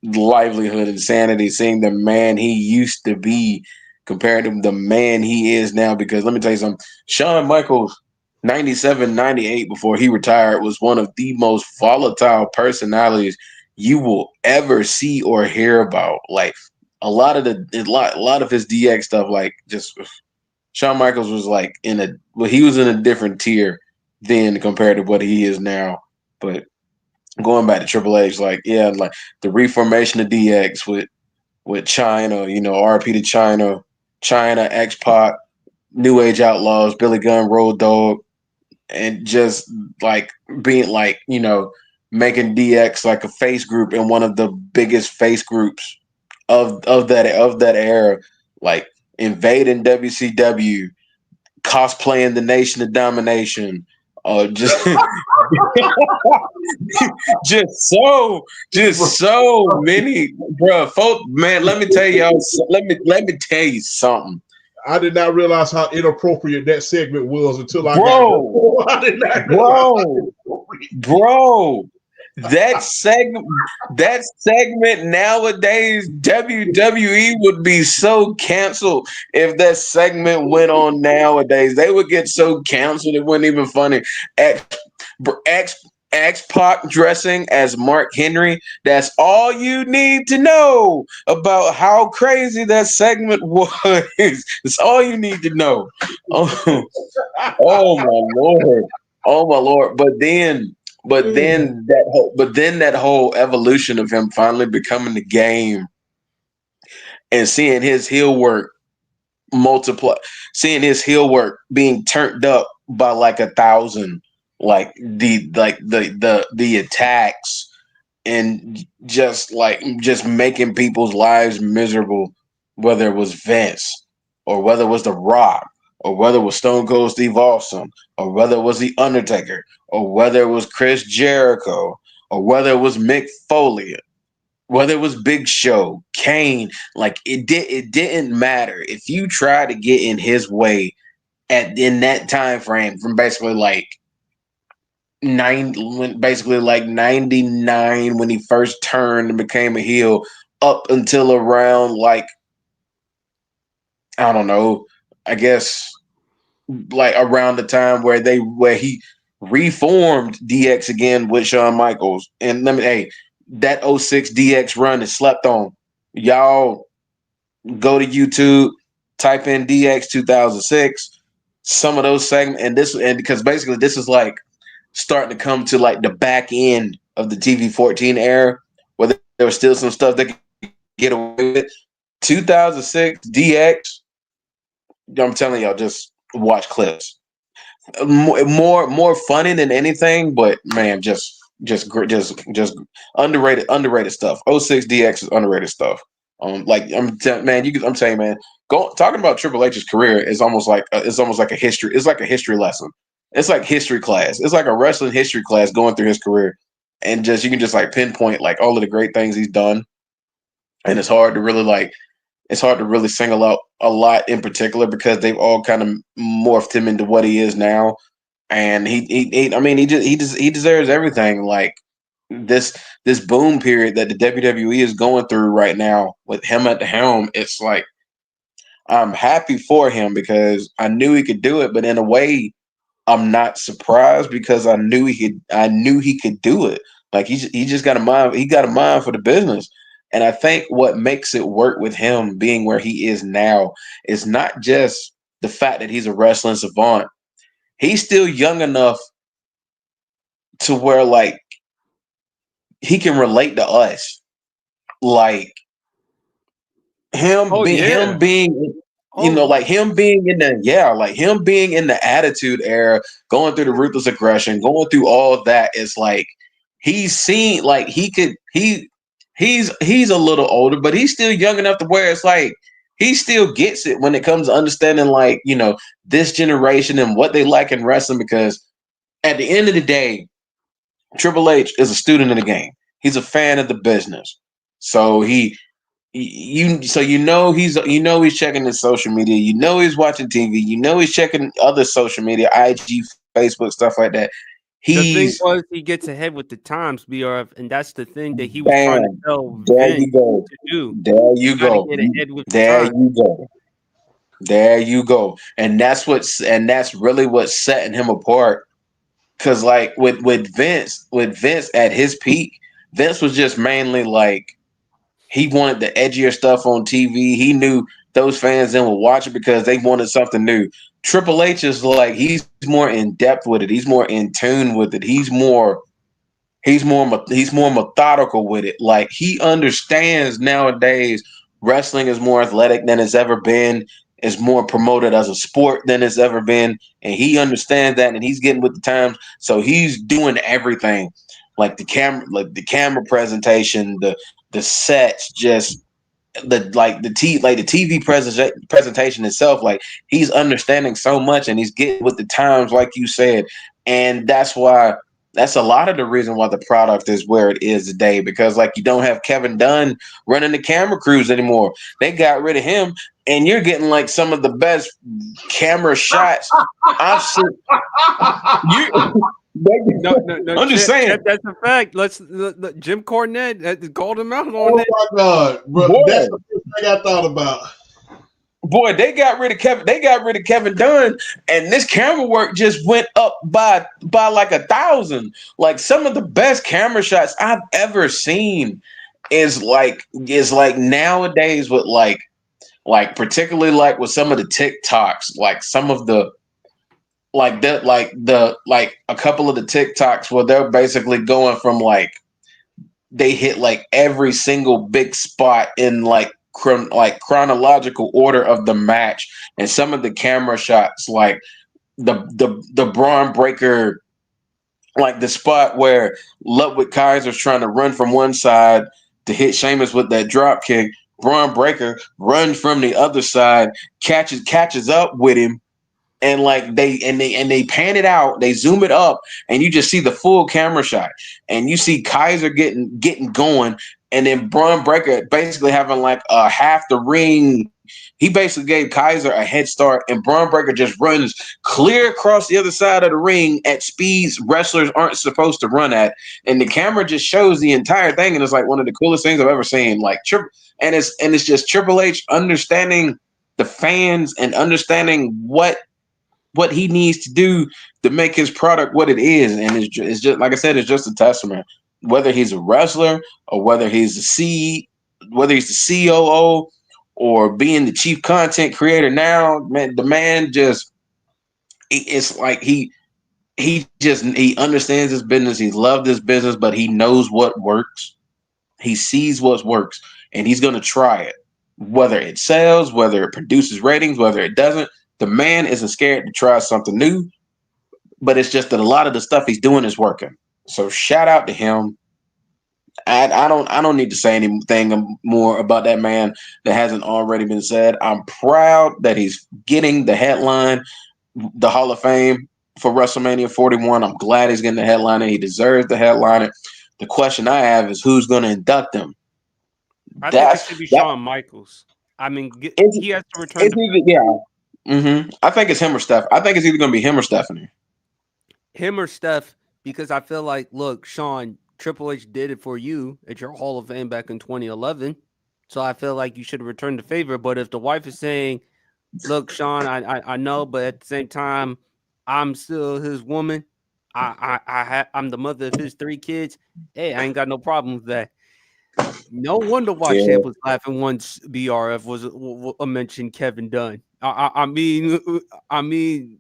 livelihood and sanity, seeing the man he used to be compared to the man he is now. Because let me tell you something, Shawn Michaels, 97, 98, before he retired, was one of the most volatile personalities you will ever see or hear about. Like a lot of his DX stuff, like just Shawn Michaels was like he was in a different tier then compared to what he is now. But going back to Triple H, like the reformation of DX with China, RP to China, X-Pac, New Age Outlaws, Billy Gunn, Road Dogg, and just like being like, making DX like a face group and one of the biggest face groups of that era, like invading WCW, cosplaying the Nation of Domination, just just so many, bro. Folks, man, let me tell you something. I did not realize how inappropriate that segment was until I got there. I did not bro. That segment nowadays, WWE would be so canceled if that segment went on nowadays. They would get so canceled it wasn't even funny. X-Pac dressing as Mark Henry. That's all you need to know about how crazy that segment was. That's all you need to know. Oh my Lord. Oh my Lord. But then that whole evolution of him finally becoming the game and seeing his heel work multiply, seeing his heel work being turned up by like 1,000, like the attacks and just making people's lives miserable, whether it was Vince or whether it was The Rock or whether it was Stone Cold Steve Austin or whether it was The Undertaker or whether it was Chris Jericho or whether it was Mick Foley, whether it was Big Show, Kane, like it didn't matter. If you try to get in his way in that time frame from basically like 99 when he first turned and became a heel up until around like, I don't know, I guess like around the time where he reformed DX again with Shawn Michaels. And that 06 DX run is slept on. Y'all go to YouTube, type in DX 2006, some of those segments, and because basically this is like starting to come to like the back end of the TV14 era, where there was still some stuff that could get away with. 2006 DX, I'm telling y'all, just watch clips. More funny than anything, but man, just underrated stuff. 06 DX is underrated stuff. I'm telling you, man, talking about Triple H's career is almost like a history. It's like a history lesson. It's like history class. It's like a wrestling history class going through his career, and you can just like pinpoint like all of the great things he's done. And it's hard to really single out a lot in particular because they've all kind of morphed him into what he is now. And he deserves everything. Like this boom period that the WWE is going through right now with him at the helm. It's like I'm happy for him because I knew he could do it, but in a way, I'm not surprised because I knew he could do it. Like he just got a mind. He got a mind for the business. And I think what makes it work with him being where he is now is not just the fact that he's a wrestling savant. He's still young enough to where like he can relate to us. Like Oh yeah. him being Oh, like him being in the attitude era, going through the ruthless aggression, going through all that is like he's seen like he's a little older, but he's still young enough to where it's like he still gets it when it comes to understanding like, this generation and what they like in wrestling because at the end of the day, Triple H is a student of the game. He's a fan of the business. So he's checking his social media, he's watching TV, he's checking other social media, IG, Facebook, stuff like that. the thing He's was he gets ahead with the times, BRF, and that's the thing that he was trying to bam. tell There Vince you go. to do. There You you got to go. get ahead with the There times. you go. There you go. And that's really what's setting him apart. Cause like with Vince at his peak, Vince was just mainly like he wanted the edgier stuff on TV. He knew those fans then would watch it because they wanted something new. Triple H is like he's more in depth with it. He's more in tune with it. He's more methodical with it. Like he understands nowadays wrestling is more athletic than it's ever been. It's more promoted as a sport than it's ever been, and he understands that, and he's getting with the times. So he's doing everything, like the camera presentation, the sets, just the TV presentation itself. Like he's understanding so much, and he's getting with the times, like you said, and that's a lot of the reason why the product is where it is today. Because like you don't have Kevin Dunn running the camera crews anymore. They got rid of him, and you're getting like some of the best camera shots I've seen. No, I'm just saying. Chip, that's a fact. Jim Cornette called him out on Oh it. my God, bro! Boy. That's the first thing I thought about. Boy, they got rid of Kevin Dunn, and this camera work just went up by like 1,000. Like some of the best camera shots I've ever seen is like nowadays with like particularly like with some of the TikToks, like some of the like a couple of the TikToks where they're basically going from like they hit like every single big spot in like chronological order of the match, and some of the camera shots like the Braun Breaker, like the spot where Ludwig Kaiser's trying to run from one side to hit Sheamus with that drop kick. Braun Breaker runs from the other side, catches up with him, and like they pan it out, they zoom it up, and you just see the full camera shot, and you see Kaiser getting going, and then Braun Breaker basically having like a half the ring. He basically gave Kaiser a head start, and Braun Breaker just runs clear across the other side of the ring at speeds wrestlers aren't supposed to run at, and the camera just shows the entire thing, and it's like one of the coolest things I've ever seen. Like and it's just Triple H understanding the fans and understanding what he needs to do to make his product what it is. And it's just like I said, it's just a testament. Whether he's a wrestler or whether he's the COO or being the chief content creator now, man, the man just it's like he understands his business. He's loved this business, but he knows what works. He sees what works, and he's going to try it. Whether it sells, whether it produces ratings, whether it doesn't, the man isn't scared to try something new. But it's just that a lot of the stuff he's doing is working. So shout out to him. I don't need to say anything more about that man that hasn't already been said. I'm proud that he's getting the headline, the Hall of Fame for WrestleMania 41. I'm glad he's getting the headline, and he deserves the headline. The question I have is who's going to induct him? I think it should be Shawn Michaels. I mean, he has to return. I think it's him or Steph. I think it's either going to be him or Stephanie. Him or Steph, because I feel like, look, Shawn, Triple H did it for you at your Hall of Fame back in 2011. So I feel like you should return the favor. But if the wife is saying, look, Sean, I know, but at the same time, I'm still his woman. I'm the mother of his 3 kids. Hey, I ain't got no problem with that. No wonder why Yeah. Champ was laughing once BRF was mentioned Kevin Dunn. I mean,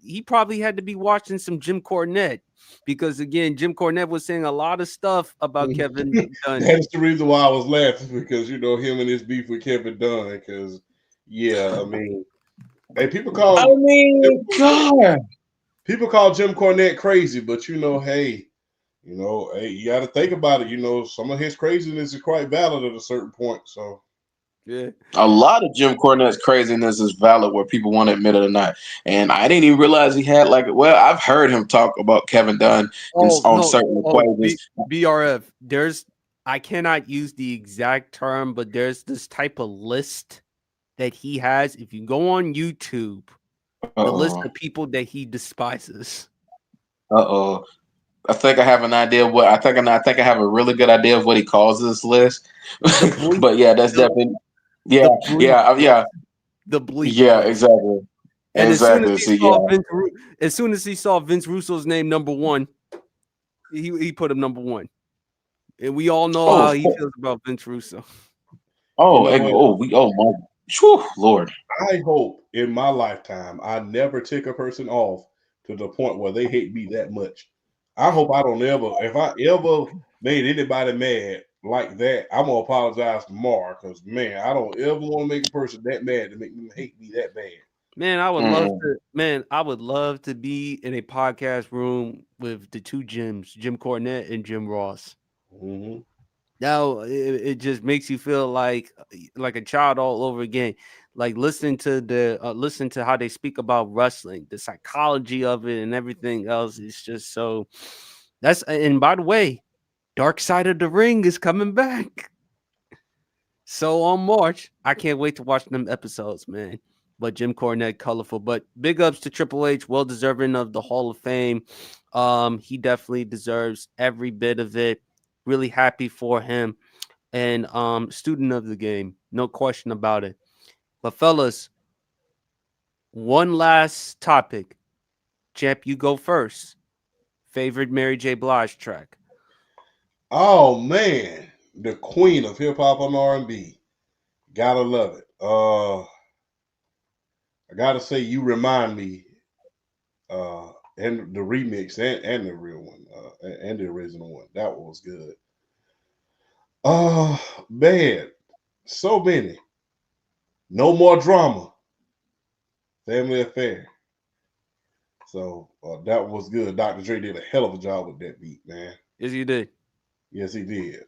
he probably had to be watching some Jim Cornette because again, Jim Cornette was saying a lot of stuff about Kevin Dunn. That's the reason why I was laughing, because him and his beef with Kevin Dunn. Because I mean, hey, people call God. people call Jim Cornette crazy, but hey, you got to think about it. Some of his craziness is quite valid at a certain point. So Yeah, A lot of Jim Cornette's craziness is valid, where people want to admit it or not. And I didn't even realize he had I've heard him talk about Kevin Dunn on certain equations. BRF. I cannot use the exact term, but there's this type of list that he has. If you go on YouTube, the list of people that he despises. I think I have an idea of what I think I have a really good idea of what he calls this list. But yeah, that's definitely yeah. The bleep. Yeah, exactly. And Exactly. as soon as he saw Vince Russo's name number 1, he put him number 1. And we all know how he feels about Vince Russo. My Lord. I hope in my lifetime I never tick a person off to the point where they hate me that much. I hope I don't ever, if I ever made anybody mad like that, I'm gonna apologize tomorrow, because man, I don't ever want to make a person that mad to make them hate me that bad. Man, I would love to be in a podcast room with the 2 Jims, Jim Cornette and Jim Ross. Mm-hmm. Now it just makes you feel like a child all over again. Like listen to how they speak about wrestling, the psychology of it, and everything else. It's just so. And by the way, Dark Side of the Ring is coming back. So on March, I can't wait to watch them episodes, man. But Jim Cornette, colorful. But big ups to Triple H, well deserving of the Hall of Fame. He definitely deserves every bit of it. Really happy for him. And student of the game, no question about it. But fellas, one last topic. Champ, you go first. Favorite Mary J Blige track? Oh man, the queen of hip hop and R&B. Gotta love it. I gotta say, You Remind Me, and the remix and the real one, and the original one. That one was good. Man, so many. No More Drama, Family Affair. So that was good. Dr. Dre did a hell of a job with that beat, man. Yes, you did. Yes, he did.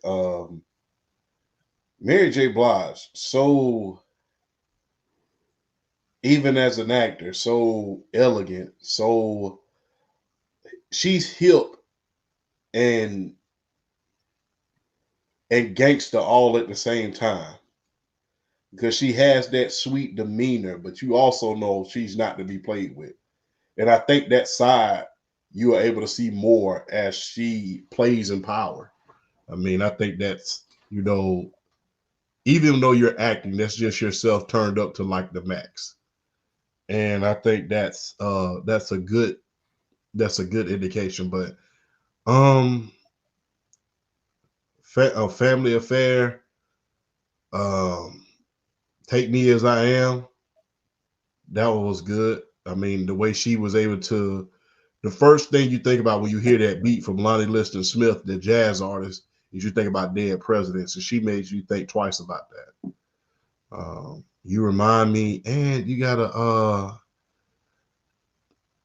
Mary J. Blige, so even as an actor, so elegant, so she's hip and gangster all at the same time, because she has that sweet demeanor, but you also know she's not to be played with. And I think that side you are able to see more as she plays in Power. I mean, I think that's, even though you're acting, that's just yourself turned up to like the max. And I think that's a good indication. But a Family Affair, Take Me As I Am, that one was good. I mean, the way she was able to, the first thing you think about when you hear that beat from Lonnie Liston Smith, the jazz artist, is you think about Dead Presidents, and she made you think twice about that. You Remind Me, and you gotta,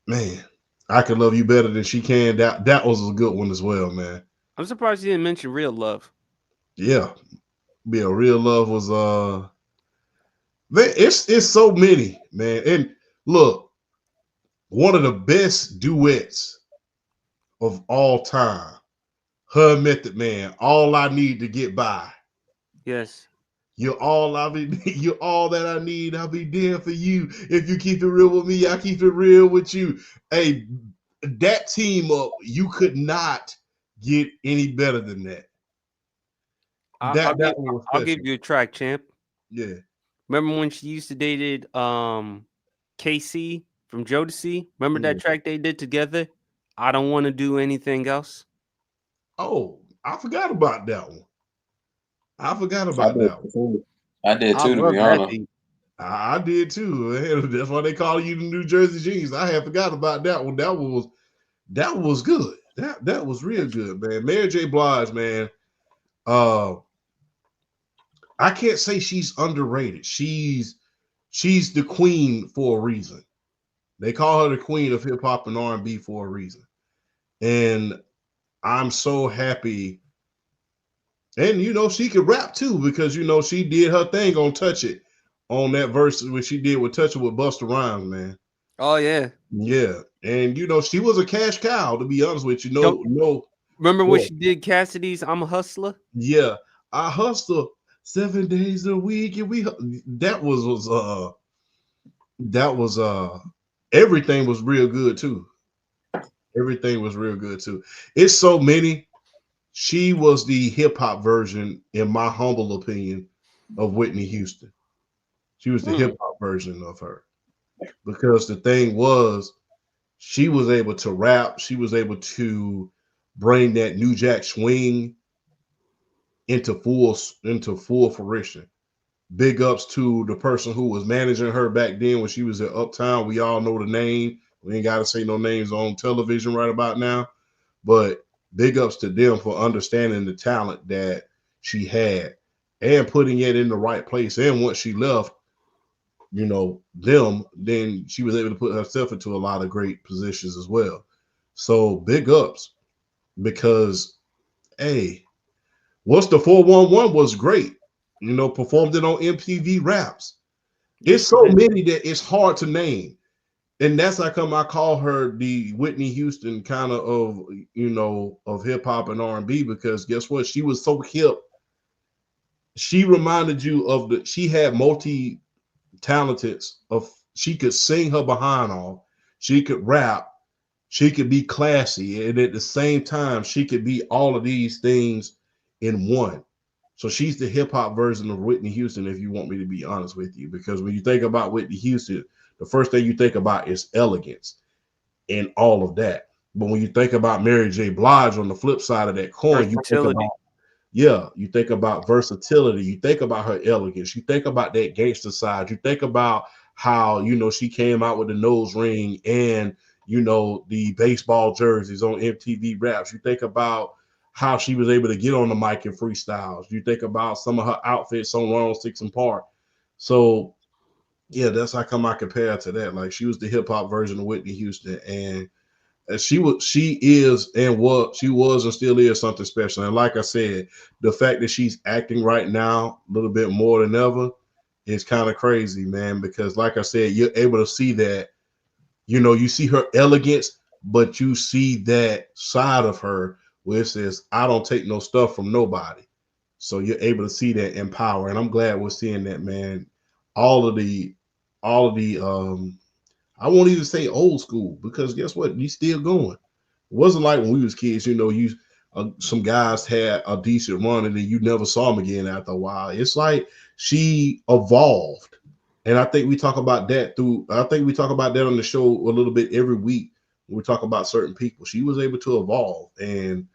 man, I Can Love You Better Than She Can. That was a good one as well, man. I'm surprised you didn't mention Real Love. Yeah, Real Love was man, it's so many, man. And look, one of the best duets of all time, her and Method Man, All I Need to Get By. Yes. You're all you're all that I need. I'll be there for you. If you keep it real with me, I keep it real with you. Hey, that team up, you could not get any better than that. That one was I'll give special. you a track, champ. Yeah. Remember when she used to dated KC from Jodeci? Remember that track they did together? I don't want to do anything else. Oh, I forgot about that one. I forgot I about did that one. too. I did I too, to be love that honest. beat. I did too. That's why they call you the New Jersey Genius. I had forgot about that one. That was good. That was real good, man. Mary J. Blige, man. I can't say she's underrated. She's the queen for a reason. They call her the queen of hip hop and R&B for a reason. And I'm so happy. And she could rap too, because she did her thing on Touch It, on that verse when she did with Touch It with Busta Rhymes, man. Oh yeah. Yeah. And she was a cash cow, to be honest with you. Remember when she did Cassidy's I'm a Hustler? Yeah. I hustle 7 days a week, and that was everything was real good too. Everything was real good too. It's so many. She was the hip hop version, in my humble opinion, of Whitney Houston. She was the hip hop version of her, because the thing was, she was able to rap. She was able to bring that New Jack swing into full fruition. Big ups to the person who was managing her back then when she was at Uptown. We all know the name. We ain't got to say no names on television right about now, but big ups to them for understanding the talent that she had and putting it in the right place. And once she left, them, then she was able to put herself into a lot of great positions as well. So big ups, because, hey, what's the 411 was great. Performed it on MTV Raps. It's so many that it's hard to name. And that's how come I call her the Whitney Houston kind of hip hop and R&B, because guess what? She was so hip. She reminded you of she had multi-talented she could sing her behind off. She could rap. She could be classy. And at the same time, she could be all of these things in one. So she's the hip hop version of Whitney Houston, if you want me to be honest with you, because when you think about Whitney Houston, the first thing you think about is elegance and all of that. But when you think about Mary J. Blige, on the flip side of that coin, you think about, you think about versatility. You think about her elegance. You think about that gangster side. You think about how, she came out with the nose ring and, the baseball jerseys on MTV Raps. You think about how she was able to get on the mic and freestyles. You think about some of her outfits on 106 and Park. So, yeah, that's how come I compare to that. Like, she was the hip hop version of Whitney Houston, and she is and still is something special. And like I said, the fact that she's acting right now a little bit more than ever is kind of crazy, man, because like I said, you're able to see that, you see her elegance, but you see that side of her where it says, I don't take no stuff from nobody. So you're able to see that in power. And I'm glad we're seeing that, man. All of the I won't even say old school, because guess what? You still going. It wasn't like when we was kids, some guys had a decent run and then you never saw them again after a while. It's like she evolved. And I think we talk about that on the show a little bit every week when we talk about certain people. She was able to evolve, and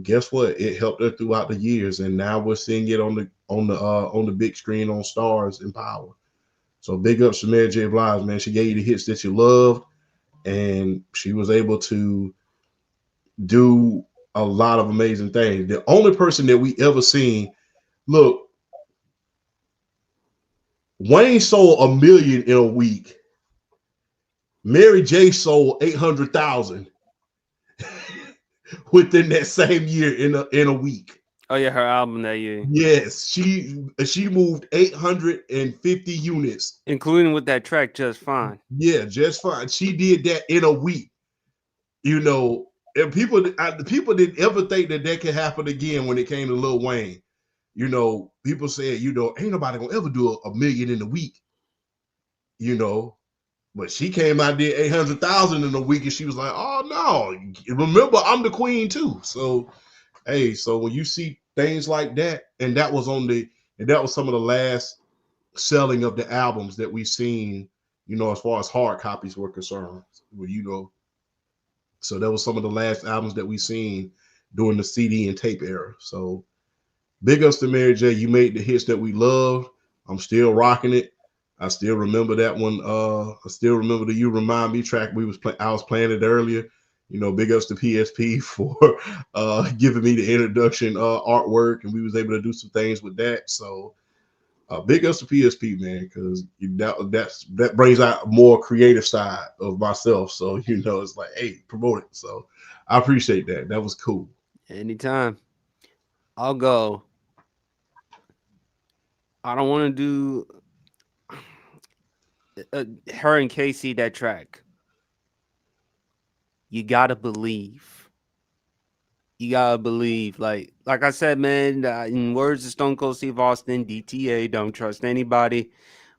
guess what? It helped her throughout the years, and now we're seeing it on the big screen on Stars and Power. So big ups to Mary J. Blige, man. She gave you the hits that you loved, and she was able to do a lot of amazing things. The only person that we ever seen, look, Wayne sold 1 million in a week. Mary J sold 800,000 within that same year in a week. Oh yeah, her album that year. Yes, she moved 850 units, including with that track Just Fine. Yeah, Just Fine. She did that in a week. And people didn't ever think that could happen again when it came to Lil Wayne. People said, ain't nobody gonna ever do 1 million in a week. But she came out, did 800,000 in a week, and she was like, "Oh no! Remember, I'm the queen too." So, hey, so when you see things like that, and that was some of the last selling of the albums that we've seen, as far as hard copies were concerned. So that was some of the last albums that we seen during the CD and tape era. So big ups to Mary J. You made the hits that we loved. I'm still rocking it. I still remember that one. I still remember the "You Remind Me" track. I was playing it earlier. Big ups to PSP for giving me the introduction artwork, and we was able to do some things with that. So big ups to PSP, man, because that brings out a more creative side of myself. So it's like, hey, promote it. So I appreciate that. That was cool. Anytime. I'll go. I don't want to do her and Casey that track. You gotta believe. You gotta believe. Like I said, man. In words of Stone Cold Steve Austin, DTA, don't trust anybody.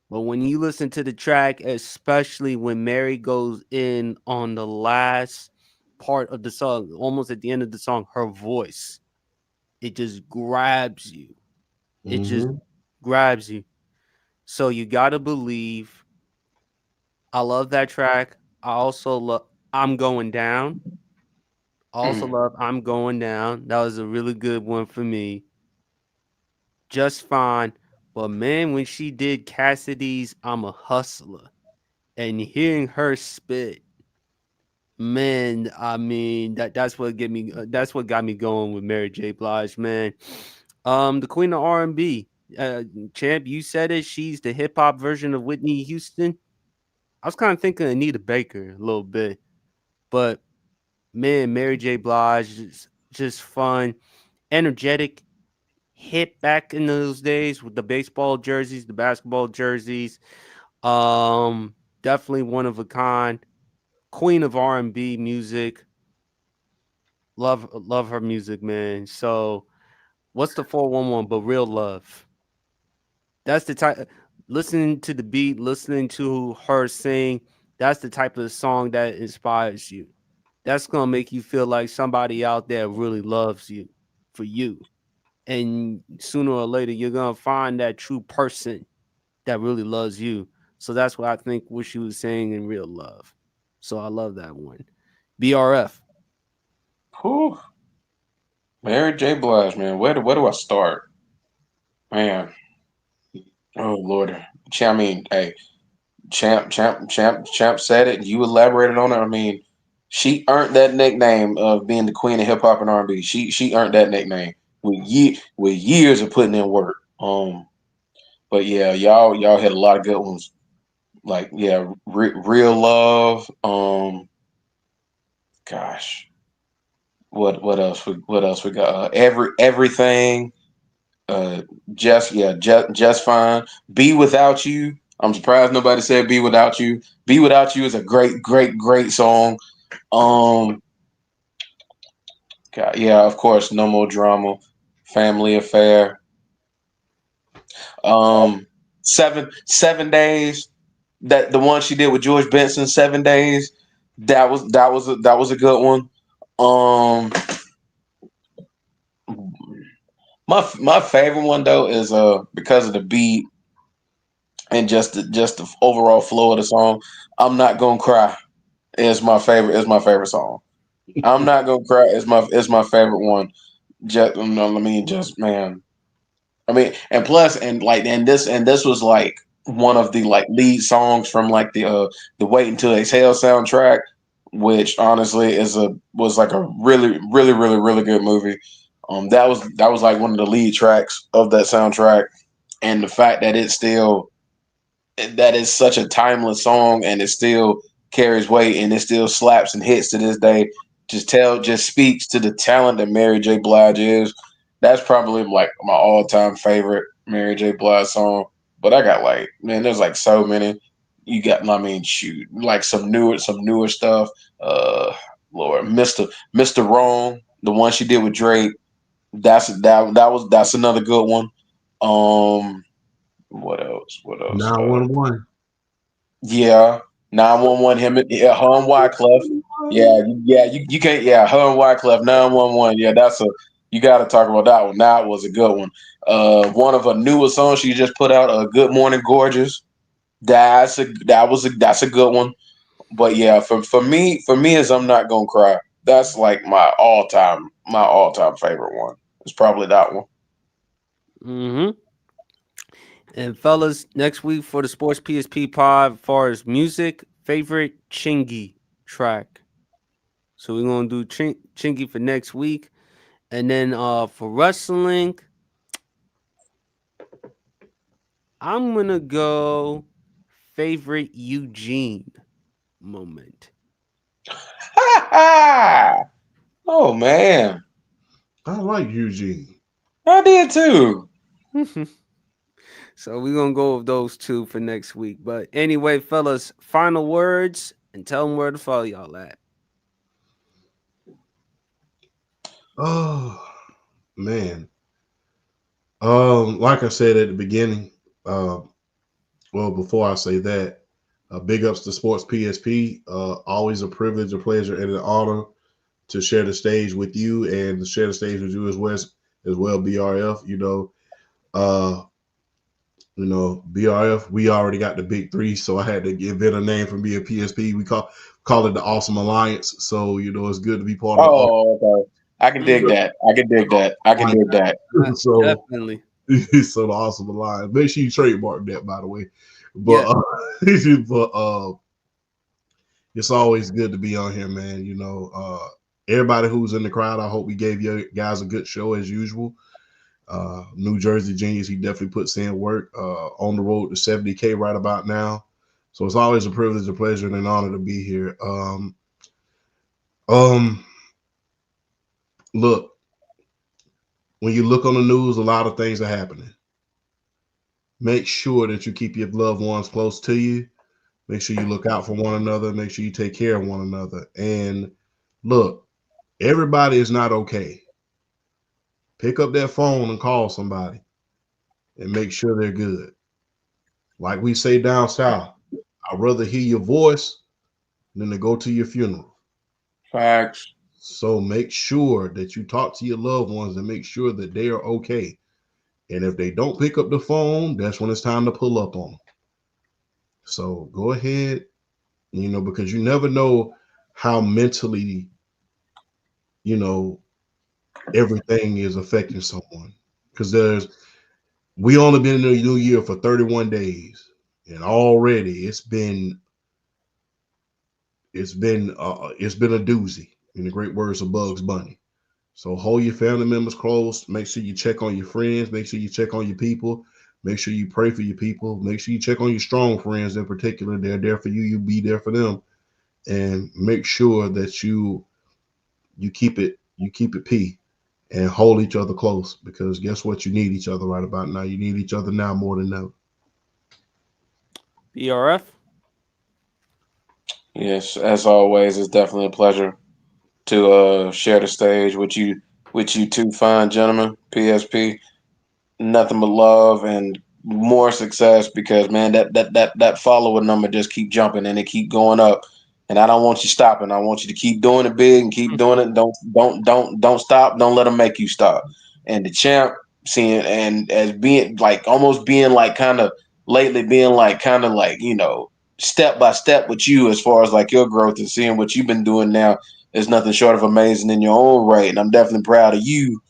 But when you listen to the track, especially when Mary goes in on the last part of the song, almost at the end of the song, her voice, it just grabs you. It just grabs you. So you gotta believe. I love that track. I also love I'm Going Down. I also love I'm Going Down. That was a really good one for me. Just Fine. But man, when she did Cassidy's I'm a Hustler and hearing her spit, man, I mean that's what that's what got me going with Mary J. Blige, man. The Queen of R&B. Champ, you said it. She's the hip hop version of Whitney Houston. I was kind of thinking Anita Baker a little bit, but man, Mary J. Blige just fun, energetic, hit back in those days with the baseball jerseys, the basketball jerseys. Definitely one of a kind. Queen of R&B music. Love her music, man. So, what's the 411 but Real Love? That's the type listening to the beat, listening to her sing, that's the type of song that inspires you. That's going to make you feel like somebody out there really loves you for you. And sooner or later you're going to find that true person that really loves you. So that's what I think what she was saying in Real Love. So I love that one. BRF. Whew. Mary J. Blige, man. Where do I start? Man. Oh Lord. I mean, hey, champ said it. You elaborated on it. I mean, she earned that nickname of being the queen of hip hop and R&B. She earned that nickname with years of putting in work. But yeah, y'all had a lot of good ones. Like yeah, Real Love. Gosh, what else? What else we got? Everything. Just Fine. Be Without You. I'm surprised nobody said Be Without You. Be Without You is a great song. Um, God, yeah, of course, No More Drama, Family Affair. Um, 7 days. That the one she did with George Benson, 7 days. That was a good one. Um, my favorite one though is because of the beat and just the overall flow of the song. I'm Not Gonna Cry is my favorite. Is my favorite song. I'm Not Gonna Cry is my favorite one. Just no, I mean, just man. I mean, and plus, and this was like one of the like lead songs from like the Wait Until Exhale soundtrack, which honestly was like a really good movie. That was like one of the lead tracks of that soundtrack, and the fact that that is such a timeless song and it still carries weight and it still slaps and hits to this day. Just speaks to the talent that Mary J. Blige is. That's probably like my all-time favorite Mary J. Blige song. But I got like, man, there's like so many. You got, I mean, shoot, like some newer stuff. Lord, Mr. Wrong, the one she did with Drake. That's another good one. What else? What else? 911. Yeah, 911. Him, her and Wyclef. Yeah, you can't. Yeah, her and Wyclef. 911. Yeah, you got to talk about that one. That was a good one. One of her newest songs she just put out. Good Morning Gorgeous. That's a good one. But yeah, for me is I'm Not Gonna Cry. That's like my all time favorite one. It's probably that one. Mm-hmm. And fellas, next week for the Sports PSP pod, as far as music, favorite Chingy track. So we're gonna do Chingy for next week. And then for wrestling, I'm gonna go favorite Eugene moment. Oh man, I like Eugene. I did too. So we're gonna go with those two for next week. But anyway, fellas, final words and tell them where to follow y'all at. Oh man. Like I said at the beginning, well, before I say that, big ups to Sports PSP. Always a privilege, a pleasure, and an honor to share the stage with you and to share the stage with you as well, BRF. BRF. We already got the big three, so I had to give it a name from being PSP. We call it the Awesome Alliance. So it's good to be part of Oh, okay. I can dig that. I can dig that. I can dig that. so Definitely. so the Awesome Alliance. Make sure you trademark that, by the way. But Yeah. but it's always good to be on here, man. Everybody who's in the crowd, I hope we gave you guys a good show as usual. New Jersey Genius, he definitely puts in work. On the road to 70K right about now. So it's always a privilege, a pleasure, and an honor to be here. Look, when you look on the news, a lot of things are happening. Make sure that you keep your loved ones close to you. Make sure you look out for one another. Make sure you take care of one another. And look, everybody is not okay. Pick up that phone and call somebody and make sure they're good. Like we say down south, I'd rather hear your voice than to go to your funeral. Facts. So make sure that you talk to your loved ones and make sure that they are okay. And if they don't pick up the phone, that's when it's time to pull up on them. So go ahead, because you never know how mentally, everything is affecting someone. Because we only been in the new year for 31 days, and already it's been a doozy, in the great words of Bugs Bunny. So hold your family members close. Make sure you check on your friends. Make sure you check on your people. Make sure you pray for your people. Make sure you check on your strong friends in particular. They're there for you. You be there for them. And make sure that you keep it P and hold each other close, because guess what? You need each other right about now. You need each other now more than ever. BRF. Yes, as always, it's definitely a pleasure to share the stage with you two fine gentlemen. PSP, nothing but love and more success, because man, that follower number just keep jumping and it keep going up. And I don't want you stopping. I want you to keep doing it big and keep doing it. Don't stop. Don't let them make you stop. And the champ seeing and as being like almost being like kind of lately being like kind of like step by step with you as far as like your growth and seeing what you've been doing now is nothing short of amazing in your own right. And I'm definitely proud of you.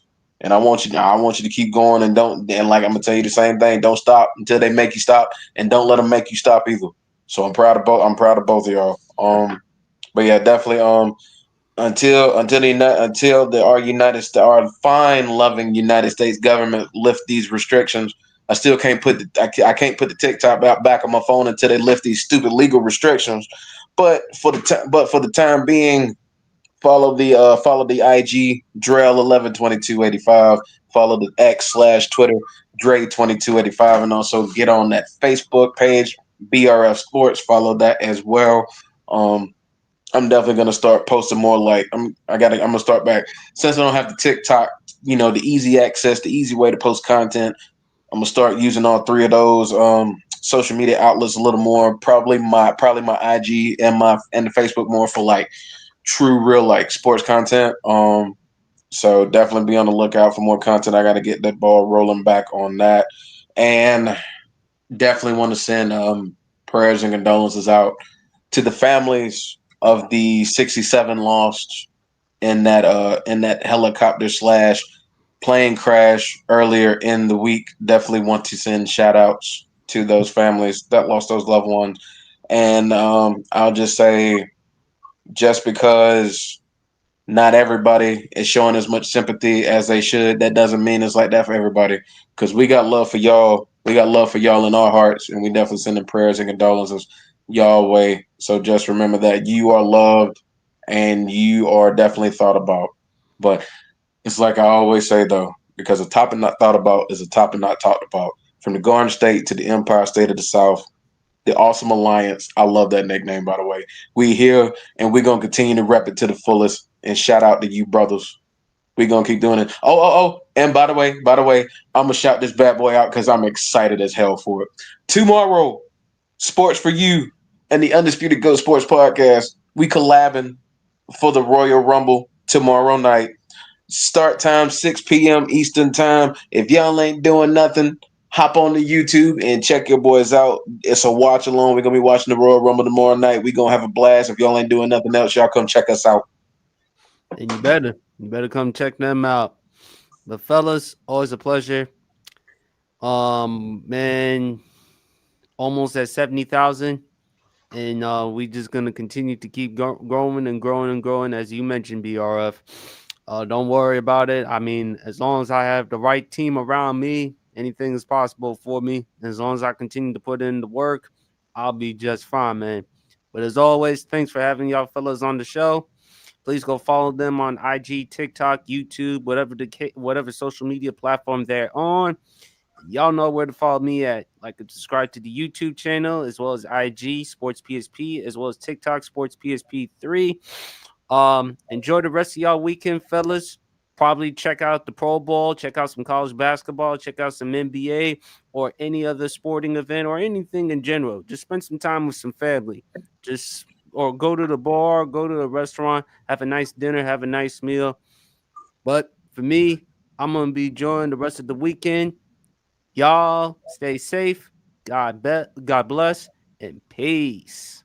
And I want you to keep going and like I'm gonna tell you the same thing. Don't stop until they make you stop, and don't let them make you stop either. So I'm proud of both. I'm proud of both of y'all. But yeah, definitely. Our fine, loving United States government lift these restrictions. I still can't I can't put the TikTok back on my phone until they lift these stupid legal restrictions. But for the time being, follow the IG Drell 112285. Follow the X/Twitter Dre 2285, and also get on that Facebook page BRF Sports. Follow that as well. I'm definitely gonna start posting more. Like I'm gonna start back since I don't have the TikTok. The easy access, the easy way to post content. I'm gonna start using all three of those. social media outlets a little more. Probably my IG and the Facebook more for like true real like sports content. So definitely be on the lookout for more content. I got to get that ball rolling back on that, and definitely want to send prayers and condolences out to the families of the 67 lost in that helicopter slash plane crash earlier in the week. Definitely want to send shout outs to those families that lost those loved ones. And I'll just say, just because not everybody is showing as much sympathy as they should, that doesn't mean it's like that for everybody. Because we got love for y'all. We got love for y'all in our hearts, and we definitely sending prayers and condolences y'all way. So just remember that you are loved and you are definitely thought about. But it's like I always say though, because a topic not thought about is a topic not talked about. From the Garden State to the Empire State of the South, the Awesome Alliance. I love that nickname, by the way. We here and we're gonna continue to rep it to the fullest. And shout out to you, brothers. We're gonna keep doing it. Oh. And by the way, I'm gonna shout this bad boy out because I'm excited as hell for it. Tomorrow, Sports for You and the Undisputed Go Sports Podcast. We collabing for the Royal Rumble tomorrow night. Start time 6 p.m. Eastern time. If y'all ain't doing nothing, hop on the YouTube and check your boys out. It's a watch along. We're gonna be watching the Royal Rumble tomorrow night. We're gonna have a blast. If y'all ain't doing nothing else, y'all come check us out. And you better come check them out. But fellas, always a pleasure. Man, almost at 70,000. And we just gonna continue to keep growing and growing and growing, as you mentioned, BRF. Don't worry about it. I mean, as long as I have the right team around me, anything is possible for me. As long as I continue to put in the work, I'll be just fine, man. But as always, thanks for having y'all fellas on the show. Please go follow them on IG, TikTok, YouTube, whatever social media platform they're on. Y'all know where to follow me at. Like and subscribe to the YouTube channel as well as IG Sports PSP as well as TikTok Sports PSP3. Enjoy the rest of y'all weekend, fellas. Probably check out the Pro Bowl, check out some college basketball, check out some NBA or any other sporting event or anything in general. Just spend some time with some family. Or go to the bar, go to a restaurant, have a nice dinner, have a nice meal. But for me, I'm gonna be enjoying the rest of the weekend. Y'all stay safe. God bless and peace.